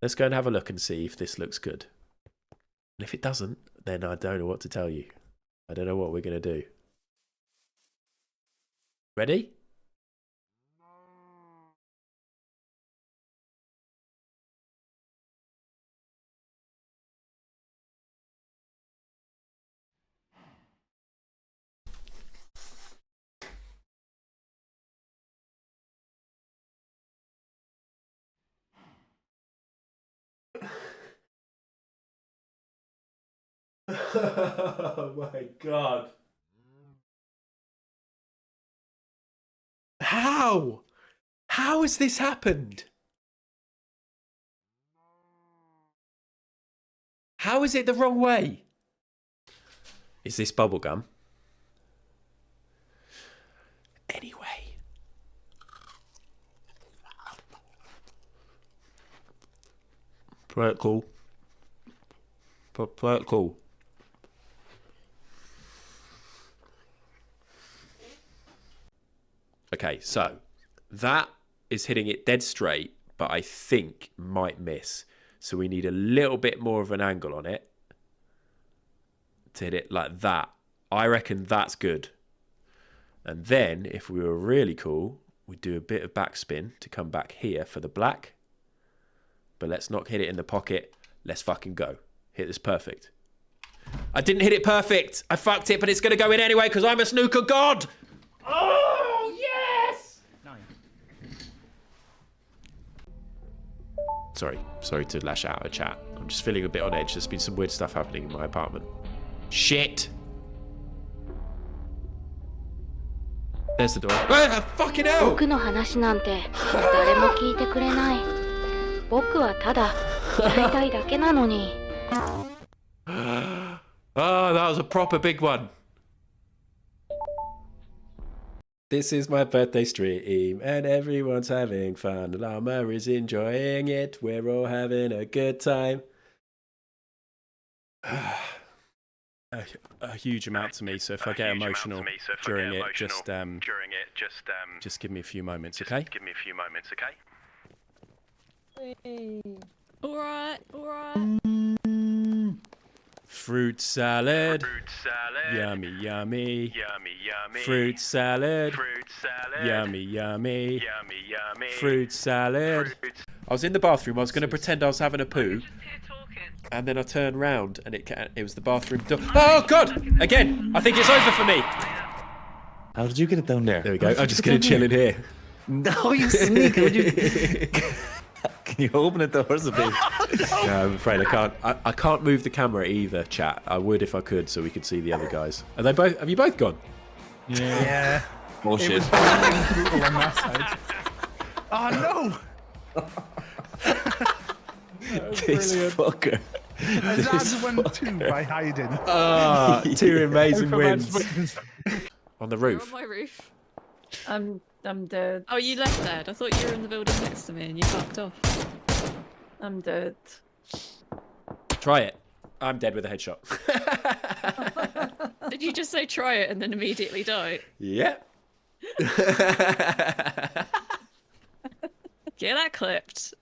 Let's go and have a look and see if this looks good. And if it doesn't, then I don't know what to tell you. I don't know what we're going to do. Ready? Oh my God. How? How has this happened? How is it the wrong way? Is this bubblegum? Anyway. Play it cool. Play it cool. Okay, so that is hitting it dead straight, but I think might miss. So we need a little bit more of an angle on it to hit it like that. I reckon that's good. And then, if we were really cool, we'd do a bit of backspin to come back here for the black. But let's not hit it in the pocket. Let's fucking go. Hit this perfect. I didn't hit it perfect. I fucked it, but it's going to go in anyway because I'm a snooker god. Oh, yes! Sorry to lash out at chat. I'm just feeling a bit on edge. There's been some weird stuff happening in my apartment. Shit! There's the door. Ah, fucking hell! 僕の話なんて誰も聞いてくれない。僕はただやりたいだけなのに。Oh, that was a proper big one. This is my birthday stream and everyone's having fun. Llama is enjoying it. We're all having a good time. A huge amount to me, so if I get emotional during it, just give me a few moments, okay? All right. Fruit salad. Yummy, yummy. Fruit salad. Yummy, yummy. Fruit salad. I was in the bathroom. I was going to pretend I was having a poo. And then I turned round and it was the bathroom door. Oh, God! Again, I think it's over for me. How did you get it down there? There we go. I'm just going to chill in here. No, you sneak. Can you open the doors a bit? No, I'm afraid I can't. I can't move the camera either, chat. I would if I could so we could see the other guys. Are they both? Have you both gone? Yeah. Bullshit. It was people on that side. Oh, no! This fucker. Azaz won 2 by hiding. Ah, 2 amazing wins. On the You're roof. on my roof. I'm dead. Oh, you left dead. I thought you were in the building next to me and you fucked off. I'm dead. Try it. I'm dead with a headshot. Did you just say try it and then immediately die? Yeah. Get that clipped.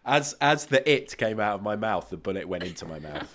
As the it came out of my mouth, the bullet went into my mouth.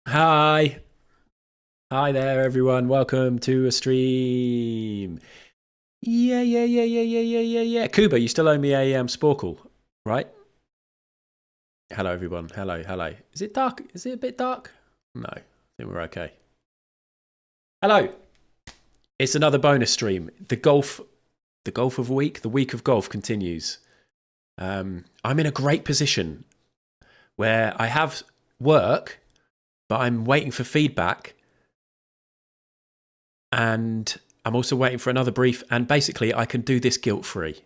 Hi. Hi there, everyone. Welcome to a stream. Yeah. Kuba, you still owe me a sporkle, right? Hello, everyone. Hello. Is it dark? Is it a bit dark? No, I think we're okay. Hello. It's another bonus stream. The golf of the week of golf continues. I'm in a great position where I have work, but I'm waiting for feedback. And I'm also waiting for another brief. And basically, I can do this guilt-free.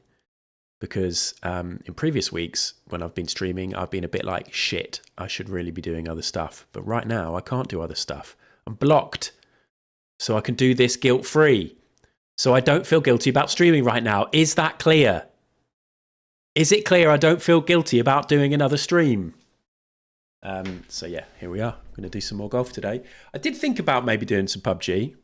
Because in previous weeks, when I've been streaming, I've been a bit like, shit, I should really be doing other stuff. But right now, I can't do other stuff. I'm blocked. So I can do this guilt-free. So I don't feel guilty about streaming right now. Is that clear? Is it clear I don't feel guilty about doing another stream? So yeah, here we are. I'm going to do some more golf today. I did think about maybe doing some PUBG.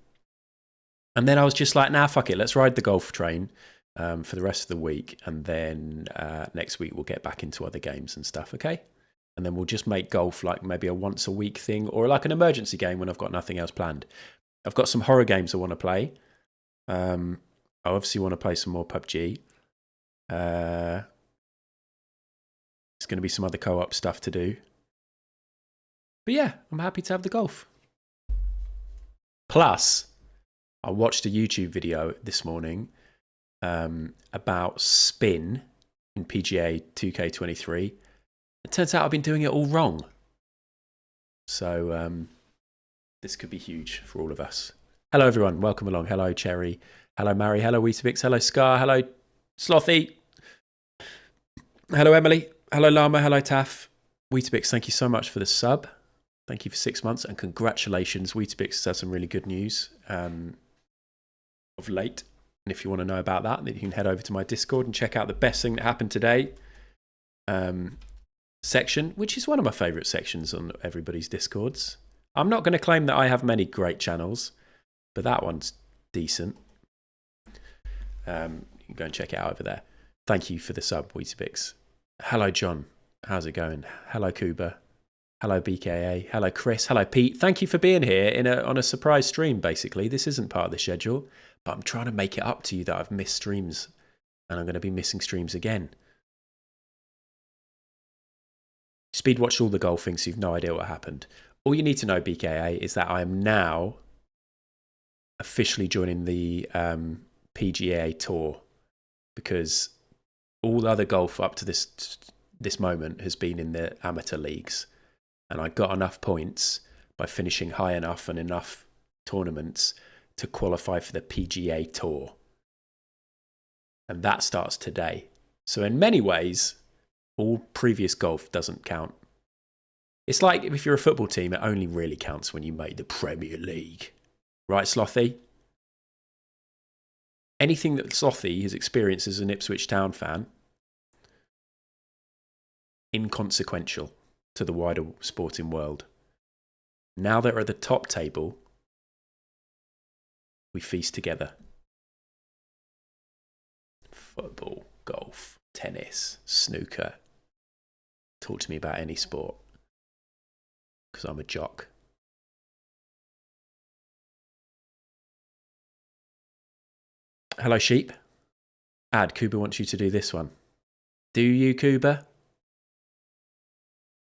And then I was just like, nah, fuck it. Let's ride the golf train for the rest of the week. And then next week we'll get back into other games and stuff, okay? And then we'll just make golf like maybe a once a week thing or like an emergency game when I've got nothing else planned. I've got some horror games I want to play. I obviously want to play some more PUBG. There's going to be some other co-op stuff to do. But yeah, I'm happy to have the golf. Plus, I watched a YouTube video this morning about spin in PGA 2K23. It turns out I've been doing it all wrong. So this could be huge for all of us. Hello, everyone. Welcome along. Hello, Cherry. Hello, Mary. Hello, Weetabix. Hello, Scar. Hello, Slothy. Hello, Emily. Hello, Llama. Hello, Taff. Weetabix, thank you so much for the sub. Thank you for 6 months and congratulations. Weetabix has had some really good news of late. And if you want to know about that, then you can head over to my Discord and check out the best thing that happened today section, which is one of my favourite sections on everybody's Discords. I'm not going to claim that I have many great channels, but that one's decent. You can go and check it out over there. Thank you for the sub, Weetabix. Hello, John. How's it going? Hello, Kuba. Hello, BKA. Hello, Chris. Hello, Pete. Thank you for being here on a surprise stream, basically. This isn't part of the schedule, but I'm trying to make it up to you that I've missed streams, and I'm going to be missing streams again. Speed watched all the golfing, so you've no idea what happened. All you need to know, BKA, is that I am now officially joining the PGA Tour, because all other golf up to this moment has been in the amateur leagues. And I got enough points by finishing high enough and enough tournaments to qualify for the PGA Tour. And that starts today. So in many ways, all previous golf doesn't count. It's like if you're a football team, it only really counts when you make the Premier League. Right, Slothy? Anything that Slothy has experienced as an Ipswich Town fan, inconsequential to the wider sporting world. Now that we're at the top table, we feast together. Football, golf, tennis, snooker. Talk to me about any sport, because I'm a jock. Hello, sheep. Ad, Kuba wants you to do this one. Do you, Kuba?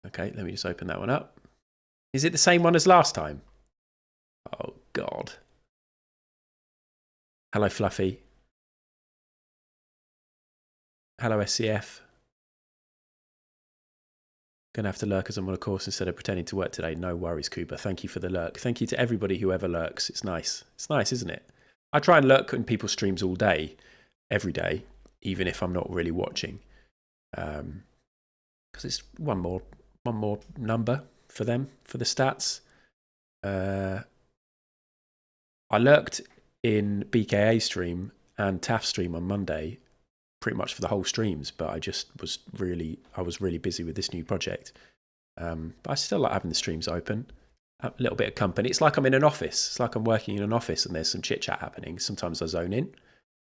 Okay, let me just open that one up. Is it the same one as last time? Oh, God. Hello, Fluffy. Hello, SCF. Gonna have to lurk as I'm on a course instead of pretending to work today. No worries, Kuba. Thank you for the lurk. Thank you to everybody who ever lurks. It's nice. It's nice, isn't it? I try and lurk in people's streams all day, every day, even if I'm not really watching. Because it's one more number for them, for the stats. I lurked in BKA stream and TAF stream on Monday, pretty much for the whole streams, but I was really busy with this new project. But I still like having the streams open. A little bit of company. It's like I'm in an office. It's like I'm working in an office and there's some chit chat happening. Sometimes I zone in,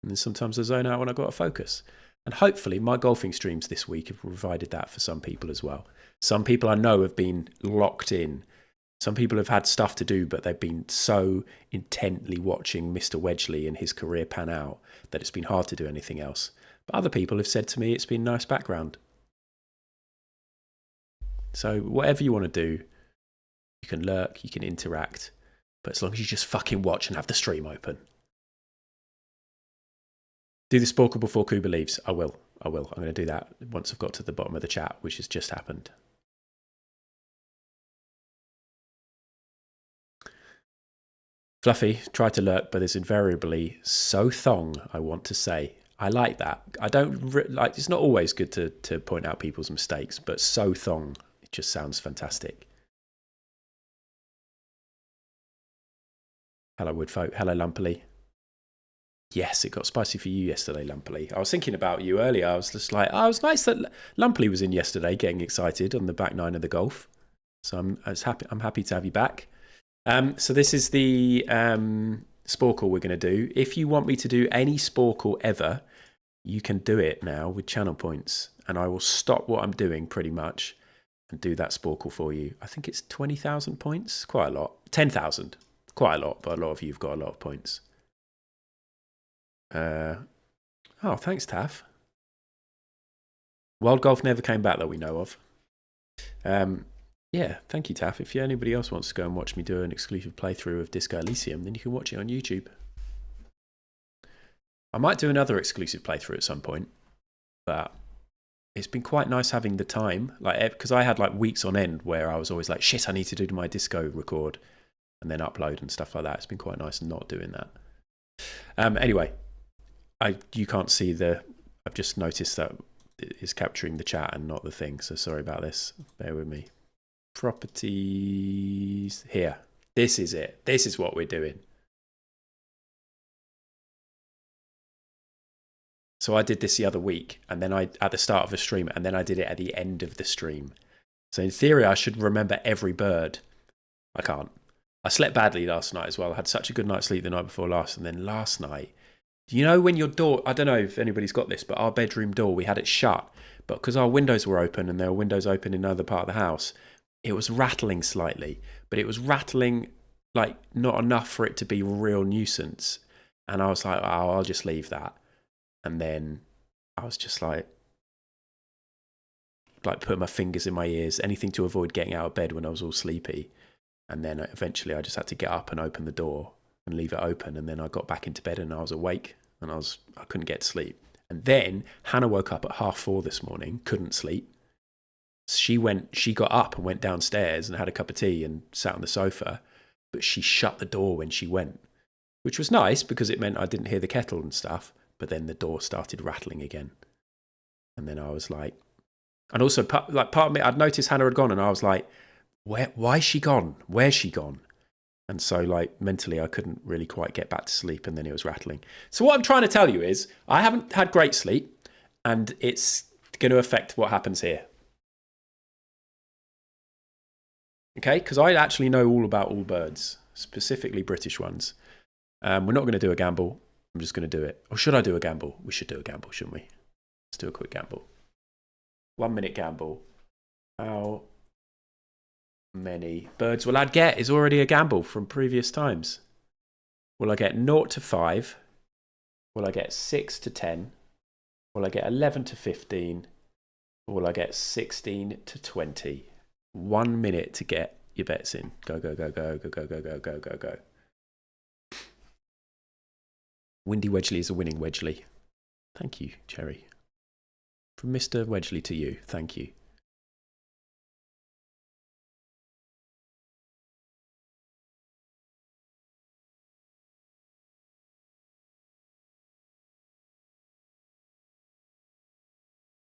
and then sometimes I zone out when I've got to focus. And hopefully my golfing streams this week have provided that for some people as well. Some people I know have been locked in. Some people have had stuff to do, but they've been so intently watching Mr. Wedgely and his career pan out that it's been hard to do anything else. But other people have said to me it's been nice background. So whatever you want to do, you can lurk, you can interact, but as long as you just fucking watch and have the stream open. Do the sporkle before Kuba leaves. I will. I'm going to do that once I've got to the bottom of the chat, which has just happened. Fluffy, try to lurk, but is invariably so thong, I want to say. I like that. I don't like. It's not always good to point out people's mistakes, but so thong, it just sounds fantastic. Hello, Woodfolk. Hello, Lumperly. Yes, it got spicy for you yesterday, Lumperly. I was thinking about you earlier. I was just like, oh, it was nice that Lumperly was in yesterday, getting excited on the back nine of the golf. So I'm happy to have you back. So this is the Sporkle we're going to do. If you want me to do any Sporkle ever, you can do it now with channel points, and I will stop what I'm doing pretty much and do that Sporkle for you. I think it's 20,000 points, quite a lot. 10,000, quite a lot, but a lot of you've got a lot of points. Oh, thanks, Taff. Wild Golf never came back that we know of. Yeah, thank you, Taff. If anybody else wants to go and watch me do an exclusive playthrough of Disco Elysium, then you can watch it on YouTube. I might do another exclusive playthrough at some point, but it's been quite nice having the time, like, because I had like weeks on end where I was always like, shit, I need to do my disco record and then upload and stuff like that. It's been quite nice not doing that. Anyway, you can't see I've just noticed that it's capturing the chat and not the thing, so sorry about this. Bear with me. Properties here. This is it. This is what we're doing. So I did this the other week, and then at the start of the stream, and then I did it at the end of the stream. So in theory, I should remember every bird. I can't. I slept badly last night as well. I had such a good night's sleep the night before last, and then last night, you know when your door, I don't know if anybody's got this, but our bedroom door, we had it shut, but because our windows were open and there were windows open in another part of the house, it was rattling slightly, but it was rattling like not enough for it to be a real nuisance. And I was like, oh, I'll just leave that. And then I was just like putting my fingers in my ears, anything to avoid getting out of bed when I was all sleepy. And then eventually I just had to get up and open the door and leave it open. And then I got back into bed and I was awake and I couldn't get to sleep. And then Hannah woke up at 4:30 this morning, couldn't sleep. She got up and went downstairs and had a cup of tea and sat on the sofa, but she shut the door when she went, which was nice because it meant I didn't hear the kettle and stuff. But then the door started rattling again. And then I was like, and also part of me, I'd noticed Hannah had gone and I was like, why is she gone? Where's she gone? And so like mentally I couldn't really quite get back to sleep, and then it was rattling. So what I'm trying to tell you is I haven't had great sleep, and it's going to affect what happens here. Okay, because I actually know all about all birds, specifically British ones. We're not going to do a gamble. I'm just going to do it. Or should I do a gamble? We should do a gamble, shouldn't we? Let's do a quick gamble. 1 minute gamble. How many birds will I get is already a gamble from previous times. Will I get 0 to 5? Will I get 6 to 10? Will I get 11 to 15? Or will I get 16 to 20? 1 minute to get your bets in. Go, go, go, go, go, go, go, go, go, go, go. Windy Wedgely is a winning Wedgely. Thank you, Cherry. From Mr. Wedgely to you, thank you.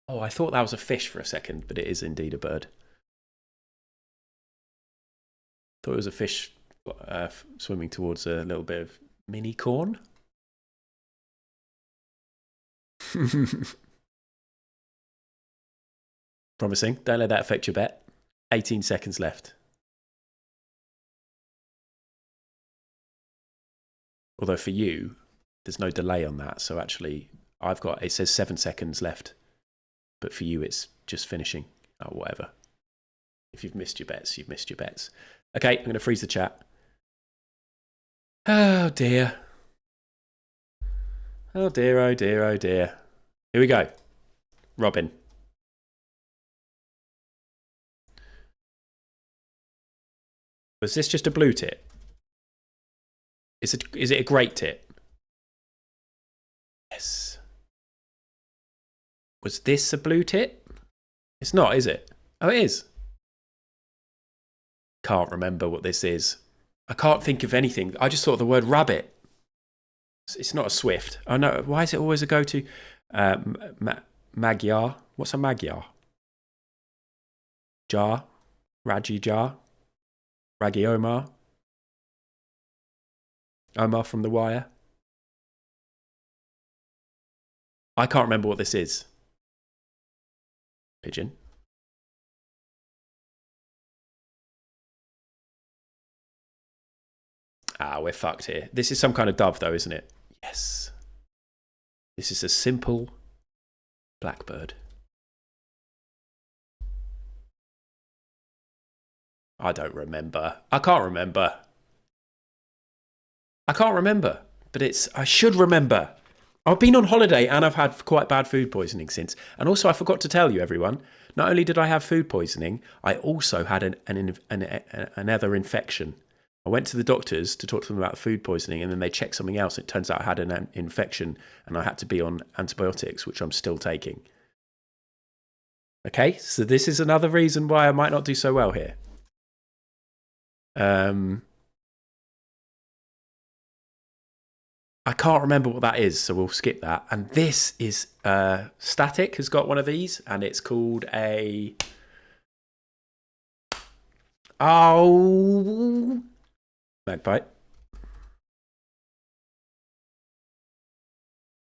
Oh, I thought that was a fish for a second, but it is indeed a bird. Thought it was a fish swimming towards a little bit of mini corn. Promising. Don't let that affect your bet. 18 seconds left. Although for you, there's no delay on that. So actually, it says 7 seconds left. But for you, it's just finishing. Oh, whatever. If you've missed your bets, you've missed your bets. Okay, I'm going to freeze the chat. Oh, dear. Oh, dear, oh, dear, oh, dear. Here we go. Robin. Was this just a blue tit? Is it a great tit? Yes. Was this a blue tit? It's not, is it? Oh, it is. Can't remember what this is. I can't think of anything. I just thought the word rabbit. It's not a swift. I know. Why is it always a go-to? Magyar. What's a Magyar? Jar. Raji Jar. Raggy Omar. Omar from The Wire. I can't remember what this is. Pigeon. Ah, we're fucked here. This is some kind of dove, though, isn't it? Yes. This is a simple blackbird. I don't remember. I can't remember. But I should remember. I've been on holiday and I've had quite bad food poisoning since. And also, I forgot to tell you, everyone, not only did I have food poisoning, I also had another infection. I went to the doctors to talk to them about food poisoning, and then they checked something else. It turns out I had an infection and I had to be on antibiotics, which I'm still taking. Okay, so this is another reason why I might not do so well here. I can't remember what that is, so we'll skip that. And this is Static has got one of these, and it's called a magpie.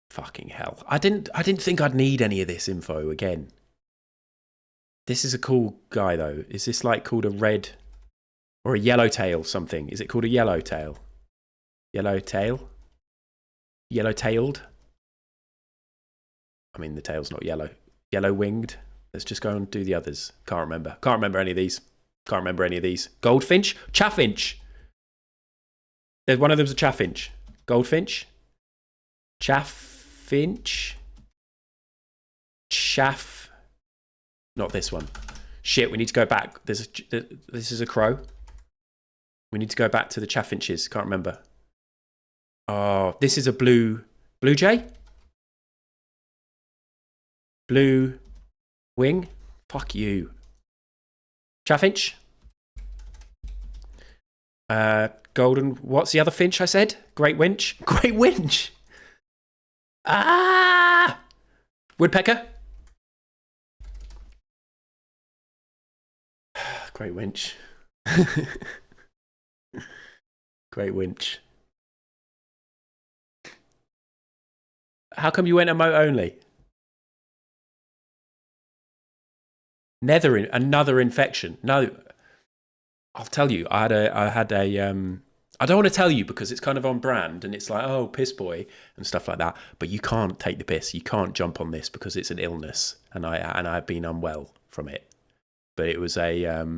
Fucking hell! I didn't think I'd need any of this info again. This is a cool guy though. Is this like called a red or a yellowtail something? Is it called a yellowtail? Yellowtail? Yellow-tailed? I mean, the tail's not yellow. Yellow-winged? Let's just go and do the others. Can't remember. Can't remember any of these. Can't remember any of these. Goldfinch? Chaffinch. There's one of them's a chaffinch. Goldfinch? Chaffinch? Chaff. Not this one. Shit, we need to go back. This is a crow. We need to go back to the chaffinches. Can't remember. Oh, this is a blue jay? Blue wing? Fuck you. Chaffinch? Golden, what's the other finch I said? Great winch? Great winch! Ah! Woodpecker? Great winch. Great winch. How come you went emote only? Another infection. No, I'll tell you. I had a. I don't want to tell you because it's kind of on brand and it's like, oh, piss boy and stuff like that. But you can't take the piss. You can't jump on this because it's an illness, and I've been unwell from it. But it was a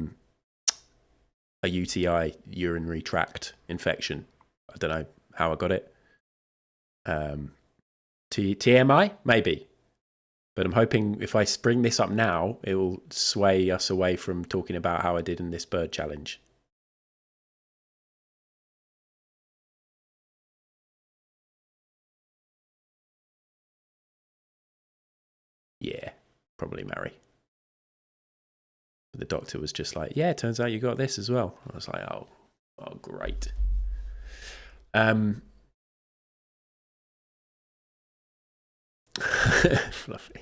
UTI, urinary tract infection. I don't know how I got it. TMI? Maybe. But I'm hoping if I bring this up now, it will sway us away from talking about how I did in this bird challenge. Yeah, probably marry. But the doctor was just like, yeah, it turns out you got this as well. I was like, oh great. Fluffy.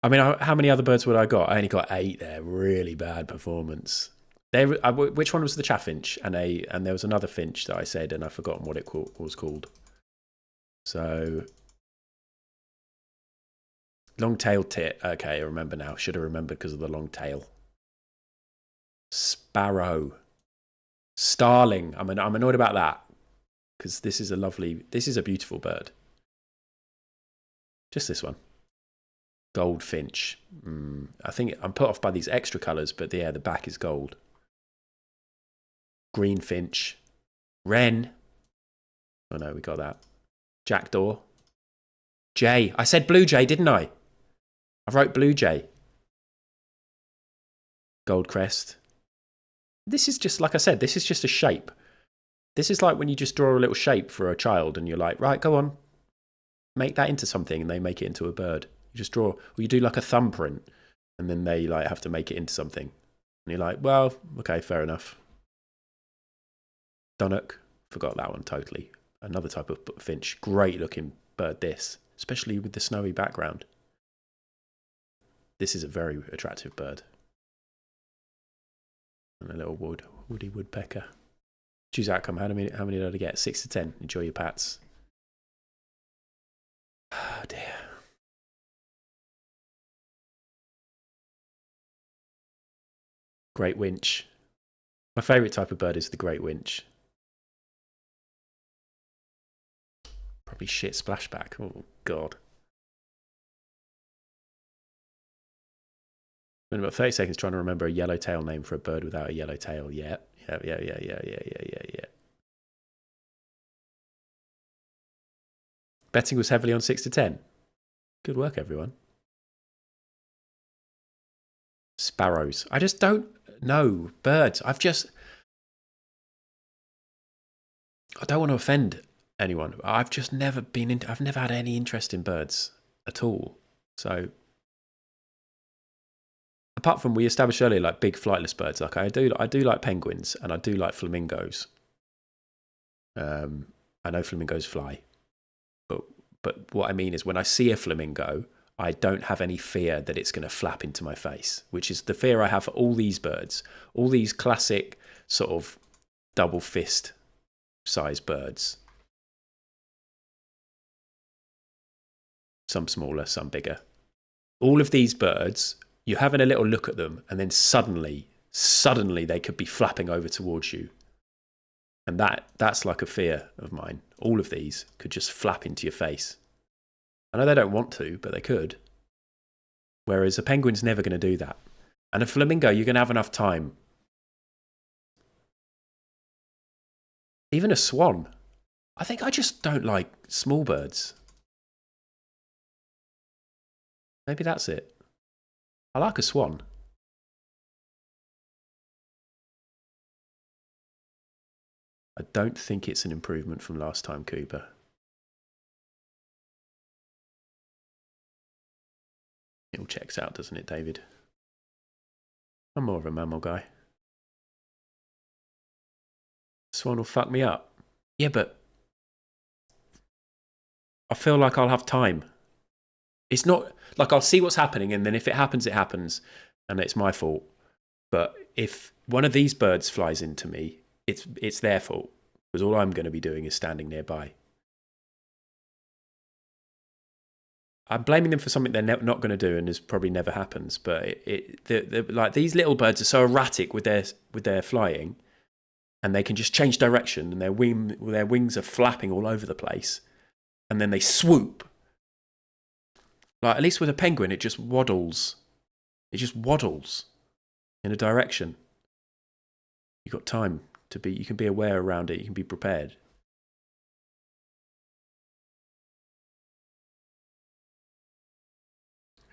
I mean, how many other birds would I got? I only got 8 there. Really bad performance. Which one was the chaffinch? And there was another finch that I said, and I've forgotten what it was called. So, long-tailed tit. Okay, I remember now. Should have remembered because of the long tail. Sparrow. Starling. I'm annoyed about that because this is a beautiful bird. Just this one. Goldfinch. I think I'm put off by these extra colours, but yeah, the back is gold. Greenfinch. Wren. Oh no, we got that. Jackdaw. Jay. I said blue jay, didn't I? I wrote blue jay. Goldcrest. This is just, like I said, this is just a shape. This is like when you just draw a little shape for a child and you're like, right, go on. Make that into something, and they make it into a bird. You just draw, or you do like a thumbprint and then they like have to make it into something. And you're like, well, okay, fair enough. Dunnock, forgot that one totally. Another type of finch. Great looking bird, this, especially with the snowy background. This is a very attractive bird. And a little woody woodpecker. Choose outcome. How many did I get? 6 to 10. Enjoy your pats. Oh dear. Great winch. My favourite type of bird is the great winch. Probably shit splashback. Oh god. Been about 30 seconds trying to remember a yellowtail name for a bird without a yellow tail. Yeah. Betting was heavily on 6 to 10. Good work, everyone. Sparrows. I just don't know birds. I don't want to offend anyone. I've just never I've never had any interest in birds at all. So apart from we established earlier, like big flightless birds, like I do like penguins and I do like flamingos. I know flamingos fly, but what I mean is when I see a flamingo, I don't have any fear that it's going to flap into my face, which is the fear I have for all these birds, all these classic sort of double fist size birds. Some smaller, some bigger. All of these birds, you're having a little look at them and then suddenly they could be flapping over towards you. And that's like a fear of mine. All of these could just flap into your face. I know they don't want to, but they could. Whereas a penguin's never going to do that. And a flamingo, you're going to have enough time. Even a swan. I think I just don't like small birds. Maybe that's it. I like a swan. I don't think it's an improvement from last time, Cooper. It all checks out, doesn't it, David? I'm more of a mammal guy. Swan will fuck me up. Yeah, but I feel like I'll have time. It's not like I'll see what's happening, and then if it happens, it happens, and it's my fault. But if one of these birds flies into me, it's their fault, because all I'm going to be doing is standing nearby. I'm blaming them for something they're not going to do, and this probably never happens. But like these little birds are so erratic with their flying, and they can just change direction, and their wings are flapping all over the place, and then they swoop. Like at least with a penguin, it just waddles. It just waddles in a direction. You've got time to be. You can be aware around it. You can be prepared.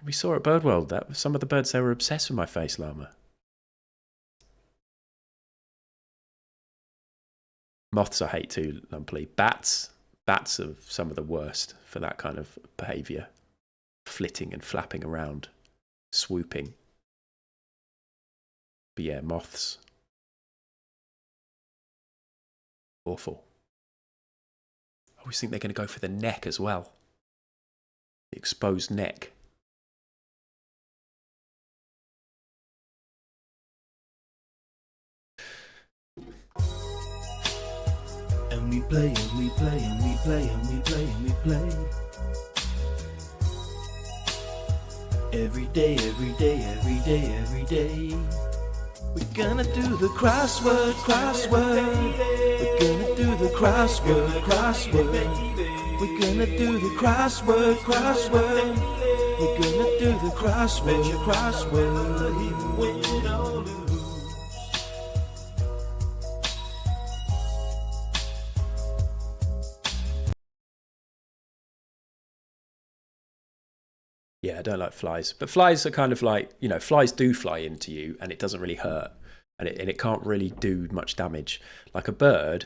We saw at Birdworld that some of the birds, they were obsessed with my face llama. Moths I hate too, lumpily. Bats are some of the worst for that kind of behaviour. Flitting and flapping around, swooping. But yeah, moths. Awful. I always think they're going to go for the neck as well. The exposed neck. And we play, and we play, and we play, and we play, and we play. Every day, every day, every day, every day. We're gonna do the crossword. We're gonna do the crossword. We're gonna do the crossword. We're gonna do the crossword. Win or lose. Yeah, I don't like flies. But flies are kind of like, flies do fly into you and it doesn't really hurt. And it can't really do much damage. Like a bird,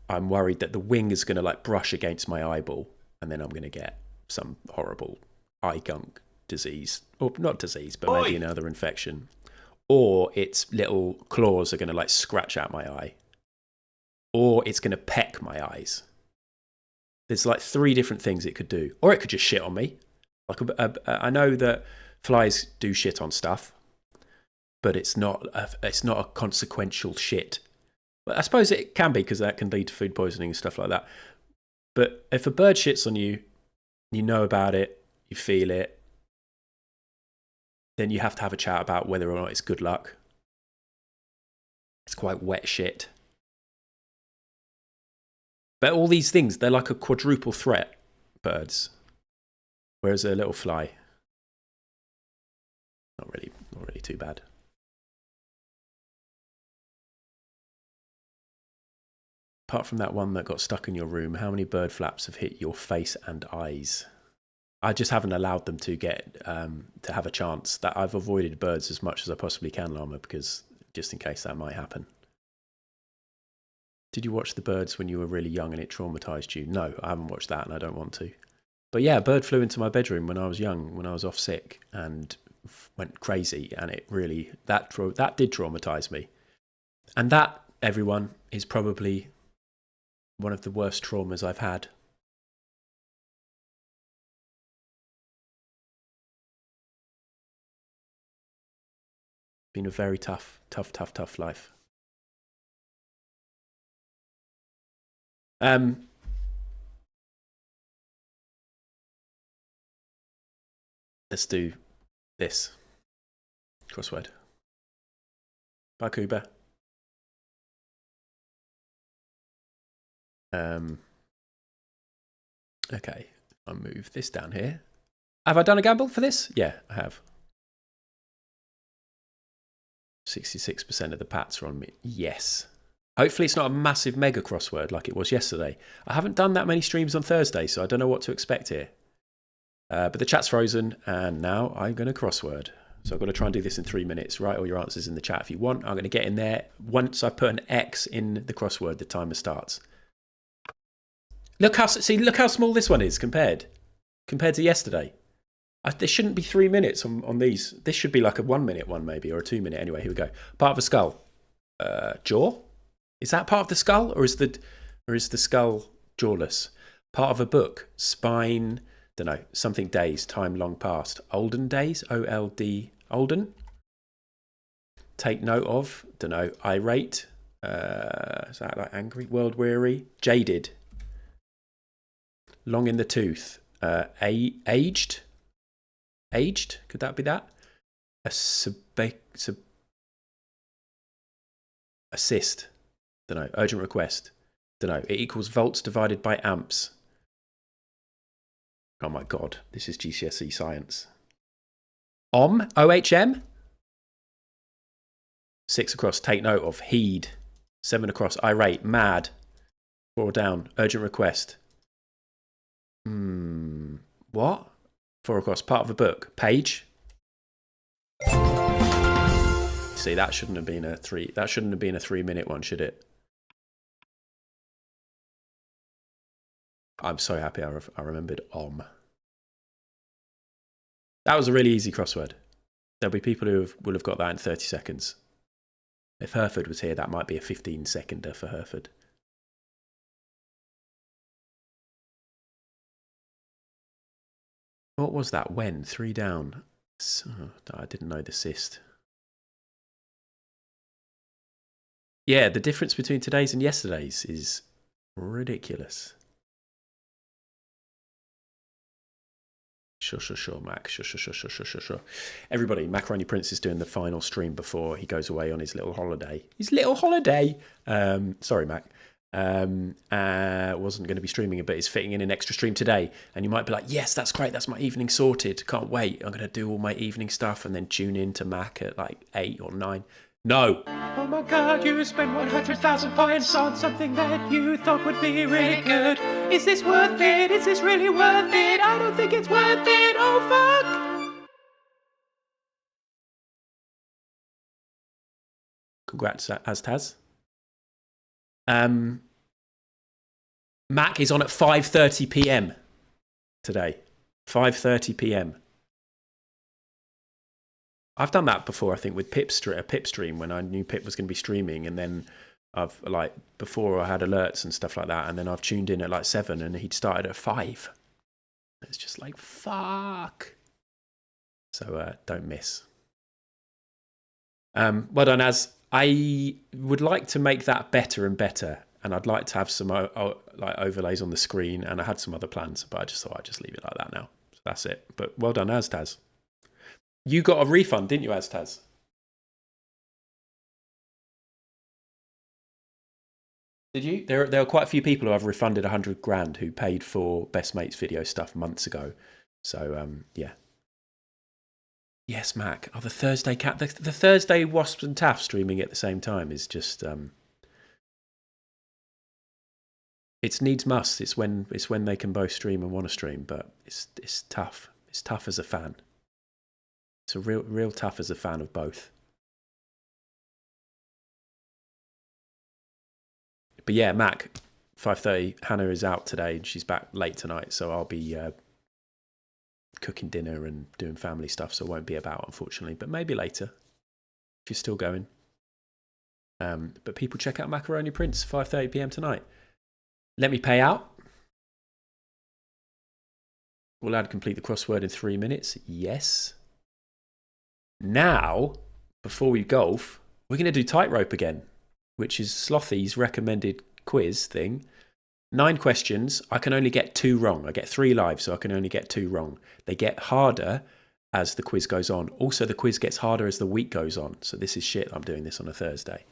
I'm worried that the wing is going to like brush against my eyeball and then I'm going to get some horrible eye gunk disease. Or not disease, but maybe another infection. or its little claws are going to like scratch out my eye, or it's going to peck my eyes. There's like 3 different things it could do, or it could just shit on me. Like I know that flies do shit on stuff, but it's not a consequential shit. But I suppose it can be, because that can lead to food poisoning and stuff like that. But if a bird shits on you, you know about it, you feel it, then you have to have a chat about whether or not it's good luck. It's quite wet shit. But all these things, they're like a quadruple threat, birds. Whereas a little fly, not really too bad. Apart from that one that got stuck in your room, how many bird flaps have hit your face and eyes? I just haven't allowed them to get to have a chance. That I've avoided birds as much as I possibly can, Llama, because just in case that might happen. Did you watch The Birds when you were really young and it traumatized you? No, I haven't watched that and I don't want to. But yeah, a bird flew into my bedroom when I was young, when I was off sick, and went crazy, and it really, that did traumatize me. And that, everyone, is probably one of the worst traumas I've had. Been a very tough life. Let's do this crossword. Bye, Kuba. Okay, I'll move this down here. Have I done a gamble for this? Yeah, I have. 66% of the pats are on me. Yes. Hopefully it's not a massive mega crossword like it was yesterday. I haven't done that many streams on Thursday, so I don't know what to expect here. But the chat's frozen, and now I'm going to crossword. So I've got to try and do this in 3 minutes. Write all your answers in the chat if you want. I'm going to get in there. Once I put an X in the crossword, the timer starts. Look how small this one is compared to yesterday. There shouldn't be 3 minutes on these. This should be like a 1 minute one maybe, or a 2 minute. Anyway, here we go. Part of a skull. Jaw? Is that part of the skull, or is the skull jawless? Part of a book. Spine. Don't know. Something days. Time long past. Olden days. OLD. Olden. Take note of. Don't know. Irate. Is that like angry? World weary. Jaded. Long in the tooth. Aged. Aged? Could that be that? Assist. Don't know. Urgent request. Don't know. It equals volts divided by amps. Oh my god. This is GCSE science. OHM? 6 across. Take note of. Heed. 7 across. Irate. Mad. 4 down. Urgent request. What? 4 across. Part of a book. Page. See, that shouldn't have been a 3. That shouldn't have been a 3 minute one, should it? I'm so happy I remembered That was a really easy crossword. There'll be people who will have got that in 30 seconds. If Hereford was here, that might be a 15-seconder for Hereford. What was that? When? 3 down. Oh, I didn't know the cyst. Yeah, the difference between today's and yesterday's is ridiculous. Sure, Mac. Sure. Everybody, Macaroni Prince is doing the final stream before he goes away on his little holiday. Sorry, Mac. Wasn't going to be streaming it, but is fitting in an extra stream today. And you might be like, yes, that's great. That's my evening sorted. Can't wait. I'm going to do all my evening stuff and then tune in to Mac at like 8 or 9. No. Oh my god, you spent 100,000 points on something that you thought would be really good. Is this worth it? Is this really worth it? I don't think it's worth it. Oh fuck. Congrats, Aztaz. Mac is on at 5:30 p.m. today. 5:30 p.m. I've done that before, I think, with a Pip stream when I knew Pip was going to be streaming, and then I've before I had alerts and stuff like that, and then I've tuned in at like 7 and he'd started at 5. It's just like, fuck. So don't miss. Well done, Az. I would like to make that better and better, and I'd like to have some overlays on the screen, and I had some other plans, but I just thought I'd just leave it like that now. So that's it. But well done, Aztaz. You got a refund, didn't you, Aztaz? Did you? There are quite a few people who have refunded 100 grand who paid for Best Mates video stuff months ago. So yeah. Yes, Mac. Oh, the Thursday the Thursday Wasps and Taff streaming at the same time is just it's needs must. It's when they can both stream and want to stream, but it's tough. It's tough as a fan. It's a real tough as a fan of both. But yeah, Mac, 5:30. Hannah is out today and she's back late tonight, so I'll be cooking dinner and doing family stuff, so I won't be about, unfortunately. But maybe later, if you're still going. But people, check out Macaroni Prince, 5:30 p.m. tonight. Let me pay out. Will Ad complete the crossword in 3 minutes? Yes. Now, before we golf, we're going to do tightrope again, which is Slothy's recommended quiz thing. 9 questions. I can only get 2 wrong. I get 3 live, so I can only get 2 wrong. They get harder as the quiz goes on. Also, the quiz gets harder as the week goes on. So this is shit. I'm doing this on a Thursday.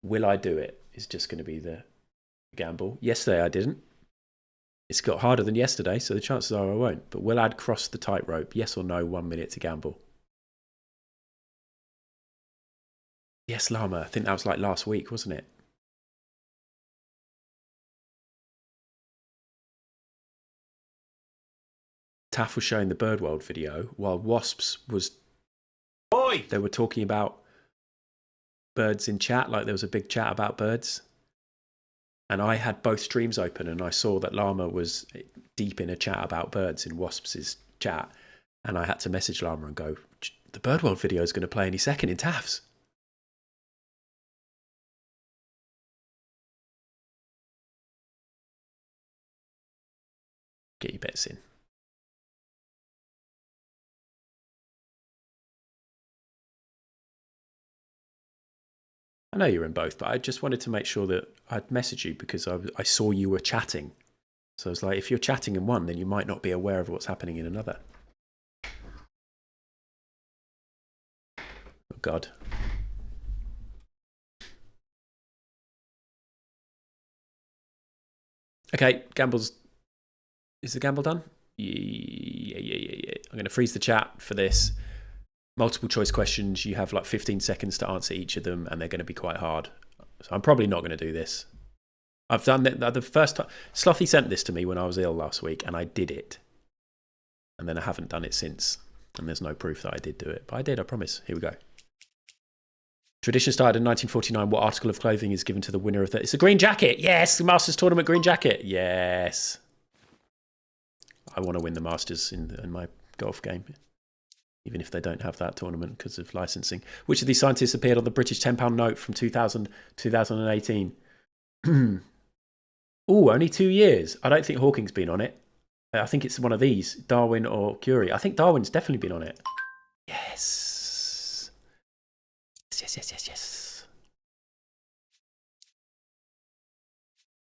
Will I do it? Is just going to be the gamble. Yesterday I didn't. It's got harder than yesterday, so the chances are I won't. But will Ad cross the tightrope? Yes or no? 1 minute to gamble. Yes, Llama. I think that was like last week, wasn't it? Taff was showing the Birdworld video while Wasps was... Oi! They were talking about birds in chat, like there was a big chat about birds. And I had both streams open and I saw that Llama was deep in a chat about birds in Wasps' chat. And I had to message Llama and go, the Birdworld video is going to play any second in Taff's. Get your bets in. I know you're in both, but I just wanted to make sure that I'd message you because I saw you were chatting. So I was like, if you're chatting in one, then you might not be aware of what's happening in another. Oh, God. Okay, gambles. Is the gamble done? Yeah. I'm going to freeze the chat for this. Multiple choice questions. You have like 15 seconds to answer each of them, and they're going to be quite hard. So I'm probably not going to do this. I've done it the first time. Slothy sent this to me when I was ill last week, and I did it. And then I haven't done it since. And there's no proof that I did do it. But I did, I promise. Here we go. Tradition started in 1949. What article of clothing is given to the winner of the... It's a green jacket. Yes, the Masters Tournament green jacket. Yes. I want to win the Masters in my golf game. Even if they don't have that tournament because of licensing. Which of these scientists appeared on the British £10 note from 2018? Oh, only 2 years. I don't think Hawking's been on it. I think it's one of these, Darwin or Curie. I think Darwin's definitely been on it. Yes. Yes.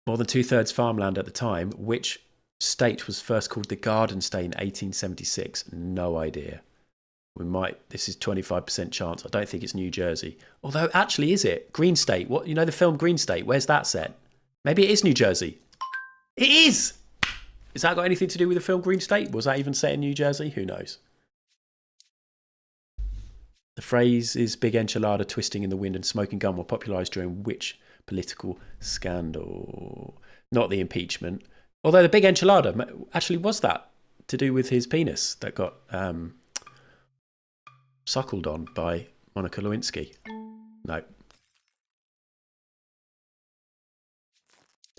More than 2/3 farmland at the time. Which state was first called the Garden State in 1876? No idea. This is 25% chance. I don't think it's New Jersey. Although, actually, is it? Green State. What, you know the film Green State? Where's that set? Maybe it is New Jersey. It is! Has that got anything to do with the film Green State? Was that even set in New Jersey? Who knows? The phrase is big enchilada twisting in the wind and smoking gun were popularised during which political scandal? Not the impeachment. Although the big enchilada, actually was that to do with his penis that got... suckled on by Monica Lewinsky. No.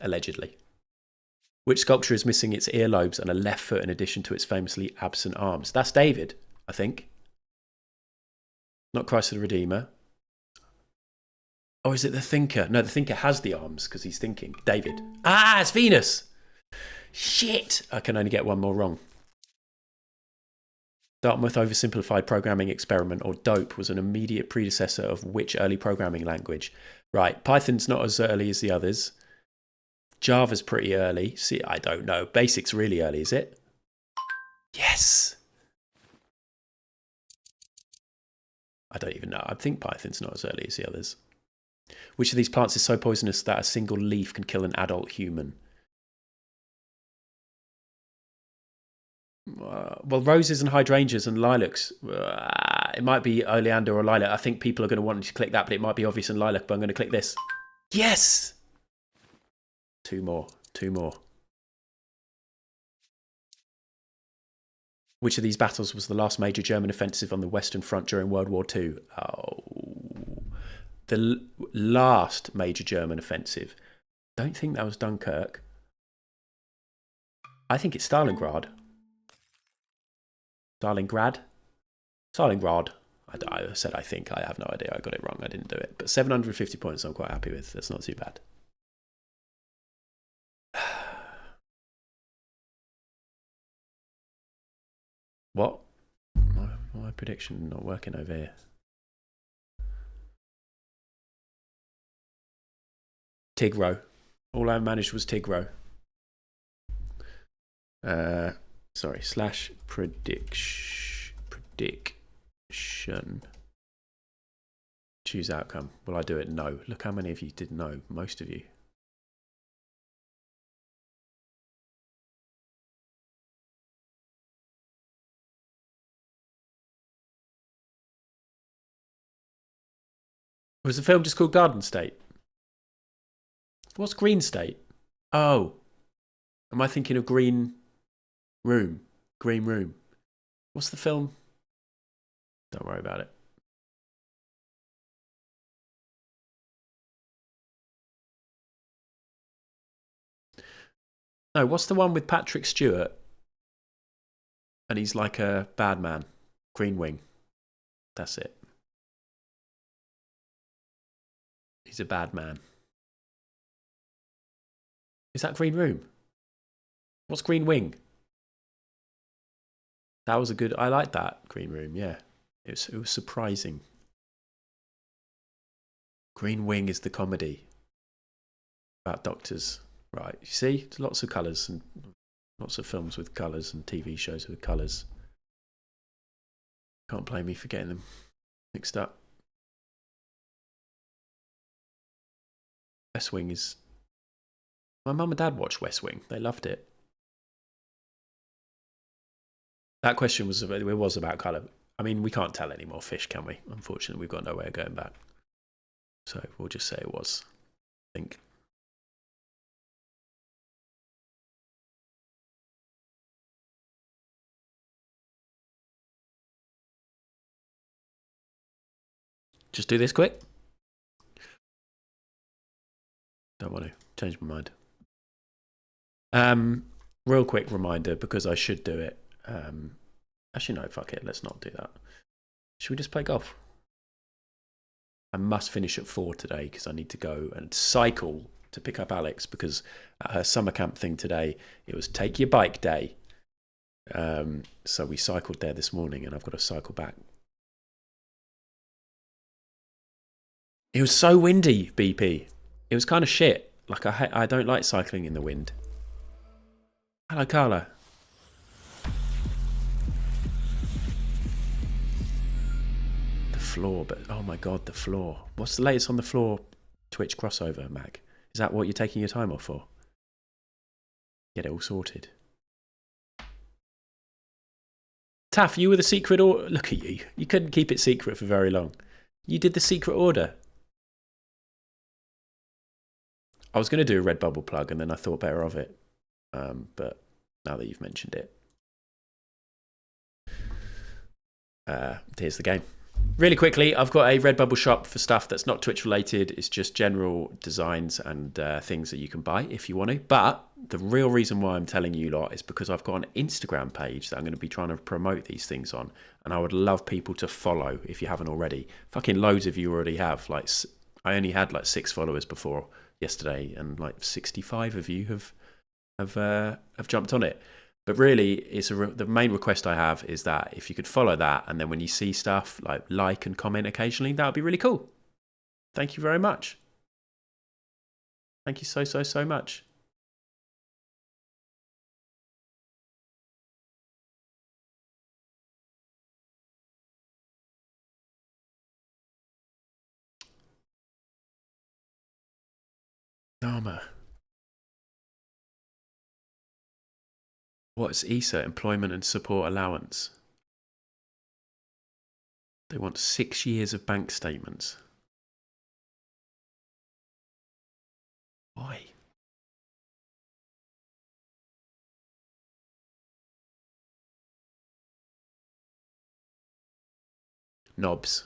Allegedly. Which sculpture is missing its earlobes and a left foot in addition to its famously absent arms? That's David, I think. Not Christ the Redeemer. Or is it the Thinker? No, the Thinker has the arms because he's thinking. David. Ah, it's Venus. Shit. I can only get one more wrong. Dartmouth Oversimplified Programming Experiment, or DOPE, was an immediate predecessor of which early programming language? Right, Python's not as early as the others. Java's pretty early. See, I don't know. Basic's really early, is it? Yes. I don't even know. I think Python's not as early as the others. Which of these plants is so poisonous that a single leaf can kill an adult human? Well, roses and hydrangeas and lilacs. It might be oleander or lilac. I think people are going to want to click that, but it might be obvious in lilac. But I'm going to click this. Yes. Two more. Which of these battles was the last major German offensive on the Western Front during World War II? Oh, the last major German offensive. Don't think that was Dunkirk. I think it's Stalingrad. Stalingrad. I said I think. I have no idea. I got it wrong. I didn't do it. But 750 points I'm quite happy with. That's not too bad. What? My prediction not working over here. Tigro. All I managed was Tigro. Sorry, / prediction. Choose outcome. Will I do it? No. Look how many of you did no. Most of you. Was the film just called Garden State? What's Green State? Oh. Am I thinking of Green Room? Green Room. What's the film? Don't worry about it. No, what's the one with Patrick Stewart? And he's like a bad man. Green Wing. That's it. He's a bad man. Is that Green Room? What's Green Wing? That was a good... I like that, Green Room, yeah. It was surprising. Green Wing is the comedy about doctors. Right, you see? There's lots of colours and lots of films with colours and TV shows with colours. Can't blame me for getting them mixed up. West Wing is... My mum and dad watched West Wing. They loved it. That question was about colour. I mean, we can't tell any more fish, can we? Unfortunately, we've got no way of going back. So we'll just say it was. I think. Just do this quick. Don't want to change my mind. Real quick reminder, because I should do it. Actually, no, fuck it. Let's not do that. Should we just play golf? I must finish at 4 today because I need to go and cycle to pick up Alex, because at her summer camp thing today, it was take your bike day. So we cycled there this morning and I've got to cycle back. It was so windy, BP. It was kind of shit. Like, I don't like cycling in the wind. Hello, Carla. The floor, but oh my god, the floor. What's the latest on the floor Twitch crossover, Mag? Is that what you're taking your time off for? Get it all sorted. Taff, you were the secret order. Look at you. You couldn't keep it secret for very long. You did the secret order. I was going to do a Redbubble plug and then I thought better of it. But now that you've mentioned it. Here's the game. Really quickly, I've got a Redbubble shop for stuff that's not Twitch related. It's just general designs and things that you can buy if you want to. But the real reason why I'm telling you lot is because I've got an Instagram page that I'm going to be trying to promote these things on. And I would love people to follow if you haven't already. Fucking loads of you already have. Like, I only had like 6 followers before yesterday, and like 65 of you have jumped on it. But really, the main request I have is that if you could follow that, and then when you see stuff, like and comment occasionally, that would be really cool. Thank you very much. Thank you so much. Llama. What's ESA? Employment and Support Allowance. They want 6 years of bank statements. Why? Knobs.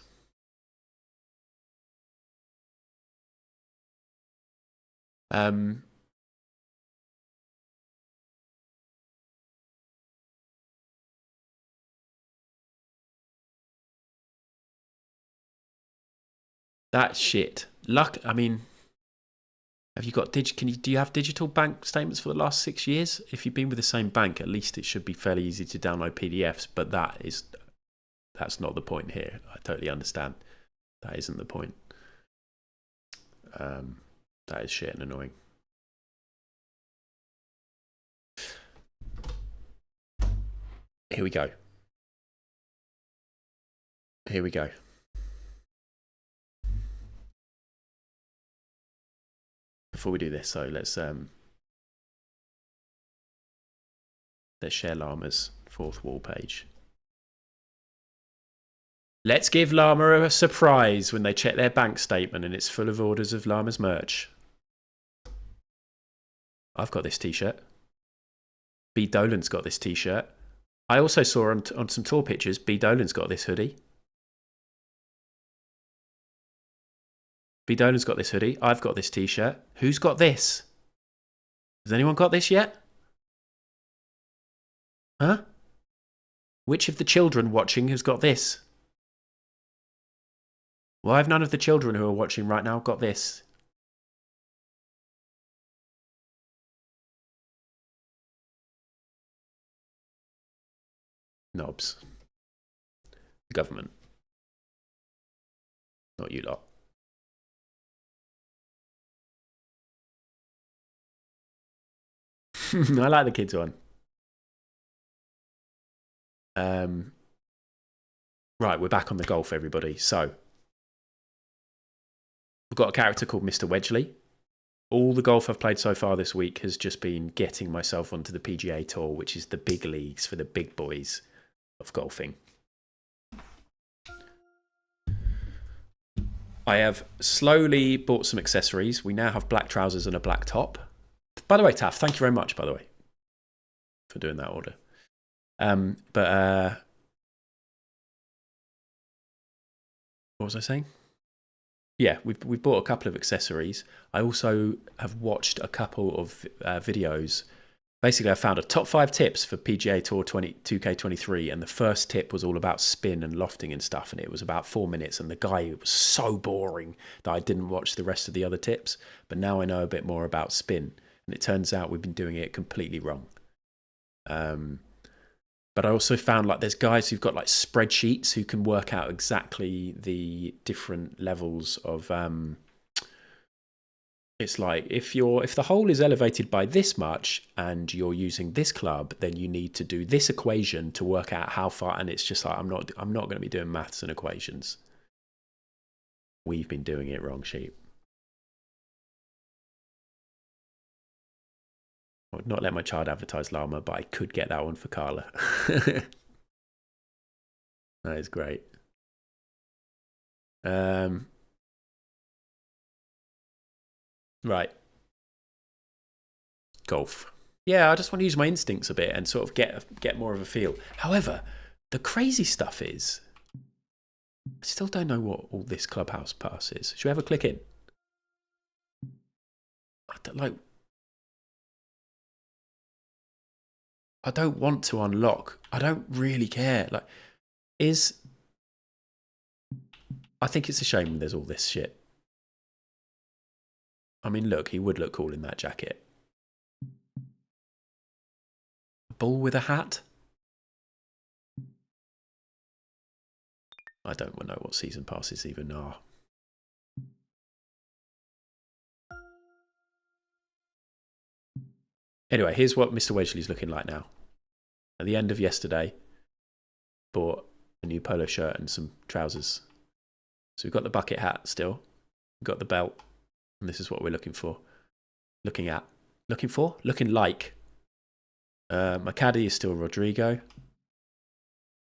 That shit. Luck. I mean, have you got do you have digital bank statements for the last 6 years? If you've been with the same bank, at least it should be fairly easy to download PDFs. But that's not the point here. I totally understand. That isn't the point. That is shit and annoying. Here we go. Here we go. Before we do this, so let's share Llama's 4th wall page. Let's give Llama a surprise when they check their bank statement and it's full of orders of Llama's merch. I've got this t-shirt. B. Dolan's got this t-shirt. I also saw on some tour pictures, B. Dolan's got this hoodie. B. Dolan's got this hoodie. I've got this t-shirt. Who's got this? Has anyone got this yet? Huh? Which of the children watching has got this? Why have none of the children who are watching right now got this? Knobs. The government. Not you lot. I like the kids one. Right, we're back on the golf, everybody. So, we've got a character called Mr. Wedgely. All the golf I've played so far this week has just been getting myself onto the PGA Tour, which is the big leagues for the big boys of golfing. I have slowly bought some accessories. We now have black trousers and a black top. By the way, Taff, thank you very much, by the way, for doing that order. What was I saying? Yeah, we've bought a couple of accessories. I also have watched a couple of videos. Basically, I found a top 5 tips for PGA Tour 2K23, and the first tip was all about spin and lofting and stuff, and it was about 4 minutes, and the guy was so boring that I didn't watch the rest of the other tips. But now I know a bit more about spin, and it turns out we've been doing it completely wrong. But I also found there's guys who've got spreadsheets who can work out exactly the different levels of. It's like if the hole is elevated by this much and you're using this club, then you need to do this equation to work out how far. And it's just like I'm not going to be doing maths and equations. We've been doing it wrong, sheep. I would not let my child advertise Llama, but I could get that one for Carla. That is great. Right. Golf. Yeah, I just want to use my instincts a bit and sort of get more of a feel. However, the crazy stuff is I still don't know what all this clubhouse pass is. Should we ever click in? I don't want to unlock. I don't really care. Like, I think it's a shame there's all this shit. I mean, look, he would look cool in that jacket. A ball with a hat? I don't know what season passes even are. Anyway, here's what Mr. Wedgely's looking like now. At the end of yesterday, bought a new polo shirt and some trousers. So we've got the bucket hat still. We've got the belt. And this is what we're looking for. Looking like. My caddy is still Rodrigo.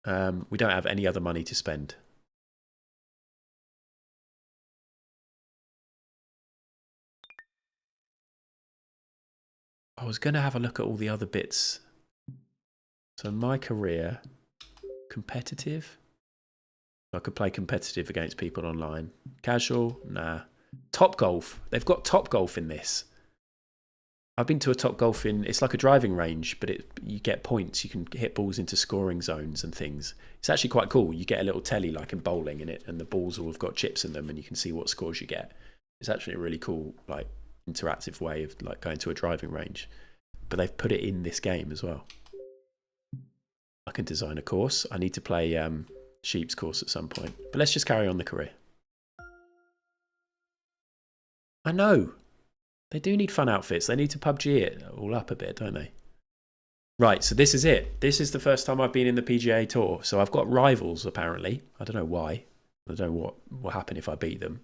We don't have any other money to spend. I was going to have a look at all the other bits. So my career, competitive. I could play competitive against people online. Casual, nah. Top Golf. They've got Top Golf in this. I've been to a Top Golf it's like a driving range, but you get points. You can hit balls into scoring zones and things. It's actually quite cool. You get a little telly like in bowling in it, and the balls all have got chips in them, and you can see what scores you get. It's actually a really cool, like, interactive way of like going to a driving range. But they've put it in this game as well. I can design a course. I need to play Sheep's course at some point. But let's just carry on the career. I know. They do need fun outfits. They need to PUBG it all up a bit, don't they? Right, so this is it. This is the first time I've been in the PGA Tour. So I've got rivals, apparently. I don't know why. I don't know what will happen if I beat them.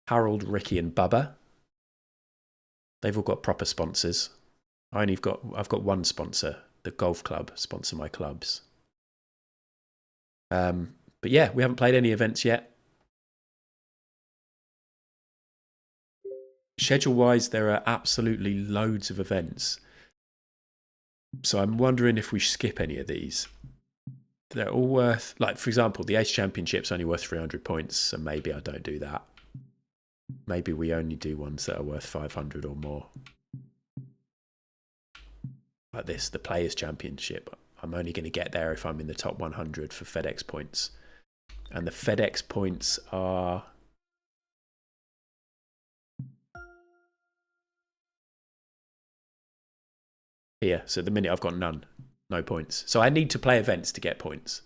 Harold, Ricky and Bubba. They've all got proper sponsors. I've got one sponsor. The golf club sponsor my clubs. But yeah, we haven't played any events yet. Schedule-wise, there are absolutely loads of events. So I'm wondering if we skip any of these. They're all worth, like, for example, the Ace Championship's only worth 300 points, so maybe I don't do that. Maybe we only do ones that are worth 500 or more. Like this, the Players' Championship. I'm only going to get there if I'm in the top 100 for FedEx points. And the FedEx points are... here. So at the minute I've got none. No points. So I need to play events to get points.